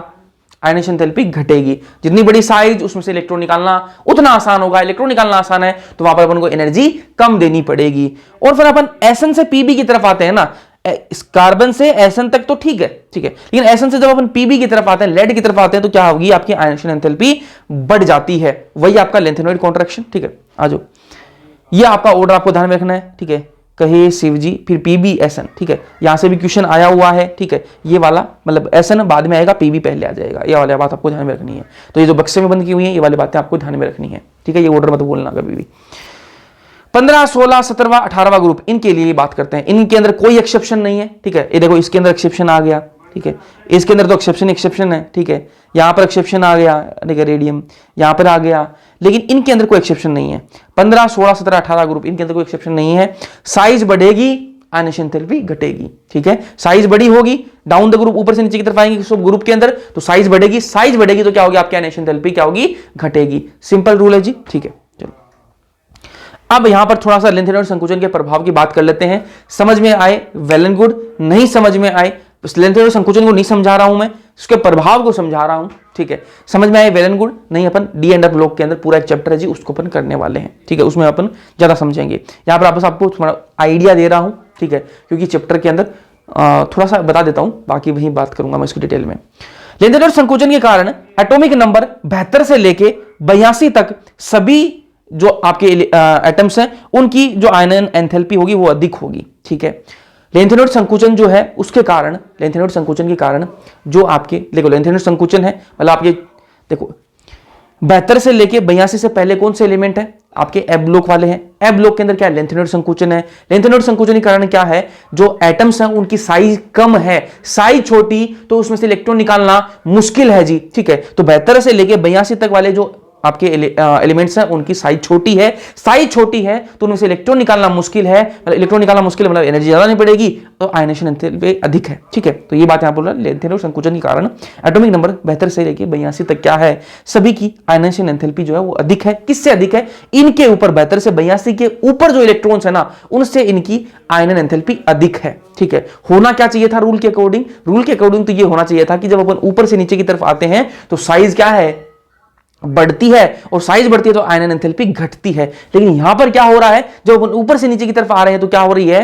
आयनेशन एंथैल्पी घटेगी। जितनी बड़ी साइज, उसमें से इलेक्ट्रॉन निकालना उतना आसान होगा, इलेक्ट्रॉन निकालना आसान है तो वहां पर अपन को एनर्जी कम देनी पड़ेगी। और फिर अपन एसएन से पीबी की तरफ आते हैं ना, इस कार्बन से एसएन तक तो ठीक है, ठीक है, लेकिन एसएन से जब अपन पीबी की तरफ आते हैं, लेड की तरफ आते हैं, तो क्या होगी, आपकी आयनेशन एंथैल्पी बढ़ जाती है, वही आपका लेंथेनॉइड कॉन्ट्रैक्शन, ठीक है। आ जाओ, ये आपका ऑर्डर आपको ध्यान में रखना है, ठीक है, कहे शिवजी, फिर पीबी एसएन, ठीक है, यहां से भी क्वेश्चन आया हुआ है, ठीक है, ये वाला मतलब एसएन बाद में आएगा, पीबी पहले आ जाएगा, ये वाली बात आपको ध्यान में रखनी है। तो ये जो बक्से में बंद की हुई है, ये वाली बातें आपको ध्यान में रखनी है, ठीक है, ये ऑर्डर मत भूलना कभी भी। 15, 16, 17, 18वां ग्रुप, इनके लिए बात करते हैं, इनके अंदर कोई एक्सेप्शन नहीं है, ठीक है, ये देखो इसके अंदर एक्सेप्शन आ गया, ठीक है, इसके अंदर तो एक्सेप्शन है, ठीक है, यहां पर एक्सेप्शन आ गया, ठीक है, रेडियम यहां पर आ गया, लेकिन इनके अंदर कोई एक्सेप्शन नहीं है। 15, 16, 17, 18 ग्रुप, इनके अंदर कोई एक्सेप्शन नहीं है। साइज बढ़ेगी, आयनेशन एंथैल्पी घटेगी, ठीक है, साइज बड़ी होगी, डाउन द ग्रुप, ऊपर से नीचे की तरफ आएंगे सब ग्रुप के अंदर, तो साइज बढ़ेगी, साइज बढ़ेगी तो क्या होगी, आपकी आयनेशन एंथैल्पी क्या होगी, घटेगी। सिंपल रूल है जी, ठीक है। चलो अब यहां पर थोड़ा सा लेंथेनॉइड संकुचन के प्रभाव की बात कर लेते हैं, समझ में आए वेल एंड गुड, नहीं समझ में आए, लेंथेनॉइड संकुचन को नहीं समझा रहा हूं मैं, उसके प्रभाव को समझा रहा हूं, ठीक है, समझ में आए वेल एंड गुड, नहीं अपन डी एंड एफ ब्लॉक के अंदर पूरा एक चैप्टर है जी, उसको अपन करने वाले हैं, ठीक है, उसमें अपन ज्यादा समझेंगे, यहां पर आपको थोड़ा आइडिया दे रहा हूं, ठीक है, क्योंकि चैप्टर के अंदर थोड़ा सा बता देता हूं, बाकी वही बात करूंगा मैं इसकी डिटेल में। लेंथेनॉइड संकुचन के कारण एटॉमिक नंबर 72 से लेके 82 तक सभी जो आपके एटम्स हैं उनकी जो आयनन एंथैल्पी होगी वो अधिक होगी, ठीक है। लेंथेनॉइड संकुचन जो है उसके कारण, लेंथेनॉइड संकुचन के कारण जो आपके देखो लेंथेनॉइड संकुचन है, मतलब आपके देखो 72 से लेके 82 से पहले कौन से एलिमेंट है, आपके एफ ब्लॉक वाले हैं। एफ ब्लॉक के अंदर क्या है, लेंथेनॉइड संकुचन है। लेंथेनॉइड संकुचन के कारण क्या है, जो एटम्स हैं उनकी साइज कम है, साइज छोटी, तो उसमें से इलेक्ट्रॉन निकालना मुश्किल है जी, ठीक है। तो 72 से लेके 82 तक वाले जो आपके एलिमेंट्स हैं उनकी साइज छोटी है, साइज छोटी है तो उनमें से इलेक्ट्रॉन निकालना मुश्किल है, इलेक्ट्रॉन निकालना मुश्किल मतलब एनर्जी ज्यादा नहीं पड़ेगी, तो आयनेशन एंथैल्पी अधिक है, ठीक है। तो ये बात यहां बोल रहा है, लेंथेनॉइड संकुचन के कारण एटॉमिक नंबर 72 से लेके 82 तक क्या है, सभी की आयनेशन एंथैल्पी जो है वो अधिक है। किससे अधिक है, इनके ऊपर 72 से 82 के ऊपर जो इलेक्ट्रॉन्स है ना, उनसे इनकी आयनन एंथैल्पी अधिक है, ठीक है। होना क्या चाहिए था रूल के अकॉर्डिंग, रूल के अकॉर्डिंग तो ये होना चाहिए था कि जब अपन ऊपर से नीचे की तरफ आते हैं तो साइज क्या है, बढ़ती है, और साइज बढ़ती है तो आयनन एंथैल्पी घटती है। लेकिन यहां पर क्या हो रहा है, जब अपन ऊपर से नीचे की तरफ आ रहे हैं तो क्या हो रही है,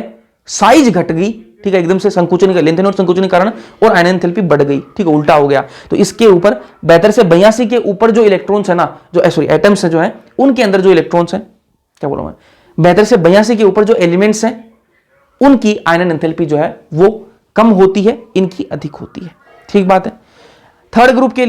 साइज घट गई, ठीक है, एकदम से संकुचन का लेंथेनॉइड संकुचन के कारण, और आयनन एंथैल्पी बढ़ गई, ठीक है, उल्टा हो गया। तो इसके ऊपर 72 से 82 के ऊपर जो इलेक्ट्रॉन्स है ना, जो सॉरी एटम्स है जो है, उनके अंदर जो इलेक्ट्रॉन्स है, क्या बोला मैं, 72 से 82 के ऊपर जो एलिमेंट्स हैं उनकी आयनन एंथैल्पी जो है वो कम होती है, इनकी अधिक होती है, ठीक बात है। थर्ड ग्रुप के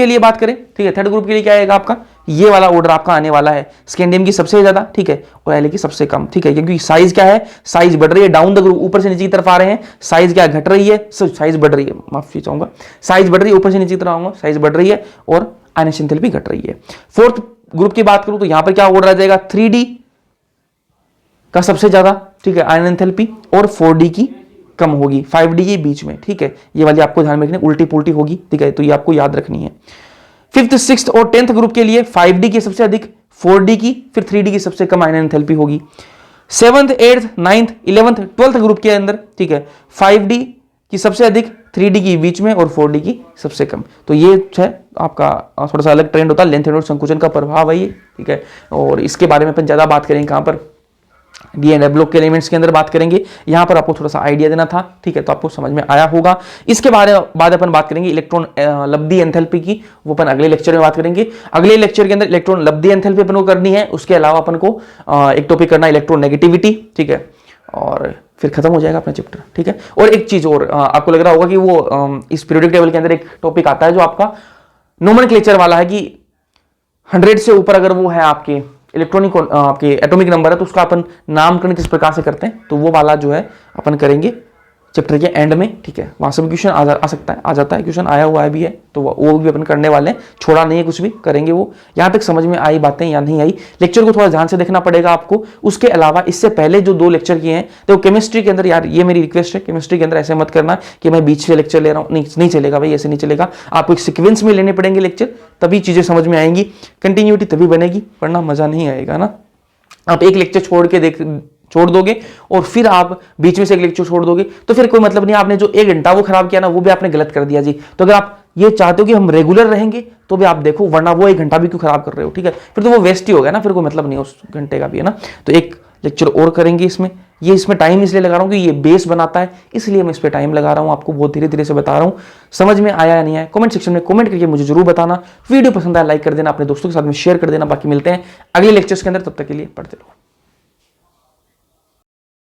लिए बात करें, ठीक है, थर्ड ग्रुप के लिए क्या आएगा आपका, ये वाला ऑर्डर आपका आने वाला है, स्कैंडियम की सबसे ज्यादा, ठीक है, और एल की सबसे कम, ठीक है, क्योंकि साइज क्या है, साइज बढ़ रही है, डाउन द ग्रुप, ऊपर से नीचे की तरफ आ रहे हैं, साइज क्या घट रही है, साइज बढ़ रही है, माफी चाहूंगा, साइज बढ़ रही है, ऊपर से नीचे की तरफ आऊंगा, साइज बढ़ रही है और आयनेशन एंथैल्पी घट रही है। फोर्थ ग्रुप की बात करूं तो यहां पर क्या ऑर्डर आ जाएगा, 3D का सबसे ज्यादा, ठीक है, आयनन एंथैल्पी, और 4D की कम होगी, 5D के बीच में, ठीक है, ये वाली आपको ध्यान में रखनी, उल्टी पुल्टी होगी, ठीक है, तो ये आपको याद रखनी है। 5th, 6th और 10th ग्रुप के लिए 5D की सबसे अधिक, 4D की, फिर 3D की सबसे कम आयनन एंथैल्पी होगी। 7th, 8th, 9th, 11th, 12th group के अंदर, ठीक है, 5D की सबसे अधिक, 3D की बीच में और 4D की सबसे कम। तो ये है आपका थोड़ा सा अलग ट्रेंड होता है, लेंथेनॉइड संकुचन का प्रभाव है ये, ठीक है, और इसके बारे में अपन ज्यादा बात करेंगे कहां पर, डी एंड एफ ब्लॉक के एलिमेंट्स के अंदर बात करेंगे। यहां पर आपको थोड़ा सा आइडिया देना था, ठीक है, तो आपको समझ में आया होगा। इसके बाद अपन बात करेंगे इलेक्ट्रॉन लब्धि एंथैल्पी की, वो अपन अगले लेक्चर में बात करेंगे। अगले लेक्चर के अंदर इलेक्ट्रॉन लब्धि एंथैल्पी अपन को करनी है, उसके अलावा अपन को एक टॉपिक करना है इलेक्ट्रॉन नेगेटिविटी, ठीक है, और फिर खत्म हो जाएगा अपना चैप्टर, ठीक है। और एक चीज और आपको लग रहा होगा कि वो इस पीरियोडिक टेबल के अंदर एक टॉपिक आता है जो आपका नोमेनक्लेचर वाला है, कि 100 से ऊपर अगर वो है आपके इलेक्ट्रॉनिक आपके एटॉमिक नंबर है तो उसका अपन नामकरण किस प्रकार से करते हैं, तो वो वाला जो है अपन करेंगे चैप्टर के एंड में, ठीक है। वहां से भी क्वेश्चन आ सकता है, आ जाता है, क्वेश्चन आया हुआ है भी है, तो वो भी अपन करने वाले हैं, छोड़ा नहीं है कुछ भी, करेंगे वो। यहां तक समझ में आई बातें या नहीं आई, लेक्चर को थोड़ा ध्यान से देखना पड़ेगा आपको। उसके अलावा इससे पहले जो 2 लेक्चर किए हैं, तो केमिस्ट्री के अंदर यार ये मेरी रिक्वेस्ट है, केमिस्ट्री के अंदर ऐसे मत करना कि मैं बीच से लेक्चर ले रहा हूँ, नहीं चलेगा भाई, ऐसे नहीं चलेगा। आपको एक सिक्वेंस में लेने पड़ेंगे लेक्चर, तभी चीजें समझ में आएंगी, कंटिन्यूटी तभी बनेगी, वरना मजा नहीं आएगा ना। आप एक लेक्चर छोड़ दोगे और फिर आप बीच में से एक लेक्चर छोड़ दोगे तो फिर कोई मतलब नहीं। आपने जो 1 घंटा वो खराब किया ना, वो भी आपने गलत कर दिया जी। तो अगर आप ये चाहते हो कि हम रेगुलर रहेंगे तो भी आप देखो, वरना वो 1 घंटा भी क्यों खराब कर रहे हो, ठीक है। फिर तो वो वेस्ट ही हो गया ना, फिर कोई मतलब नहीं उस घंटे का भी, है ना। तो एक लेक्चर और करेंगे इसमें, ये इसमें टाइम इसलिए लगा रहा हूं कि ये बेस बनाता है, इसलिए मैं इस पर टाइम लगा रहा हूं, आपको बहुत धीरे धीरे से बता रहा हूं। समझ में आया या नहीं आया, कमेंट सेक्शन में कमेंट करके मुझे जरूर बताना। वीडियो पसंद आया लाइक कर देना, अपने दोस्तों के साथ में शेयर कर देना। बाकी मिलते हैं अगले लेक्चर्स के अंदर, तब तक के लिए पढ़ते रहो।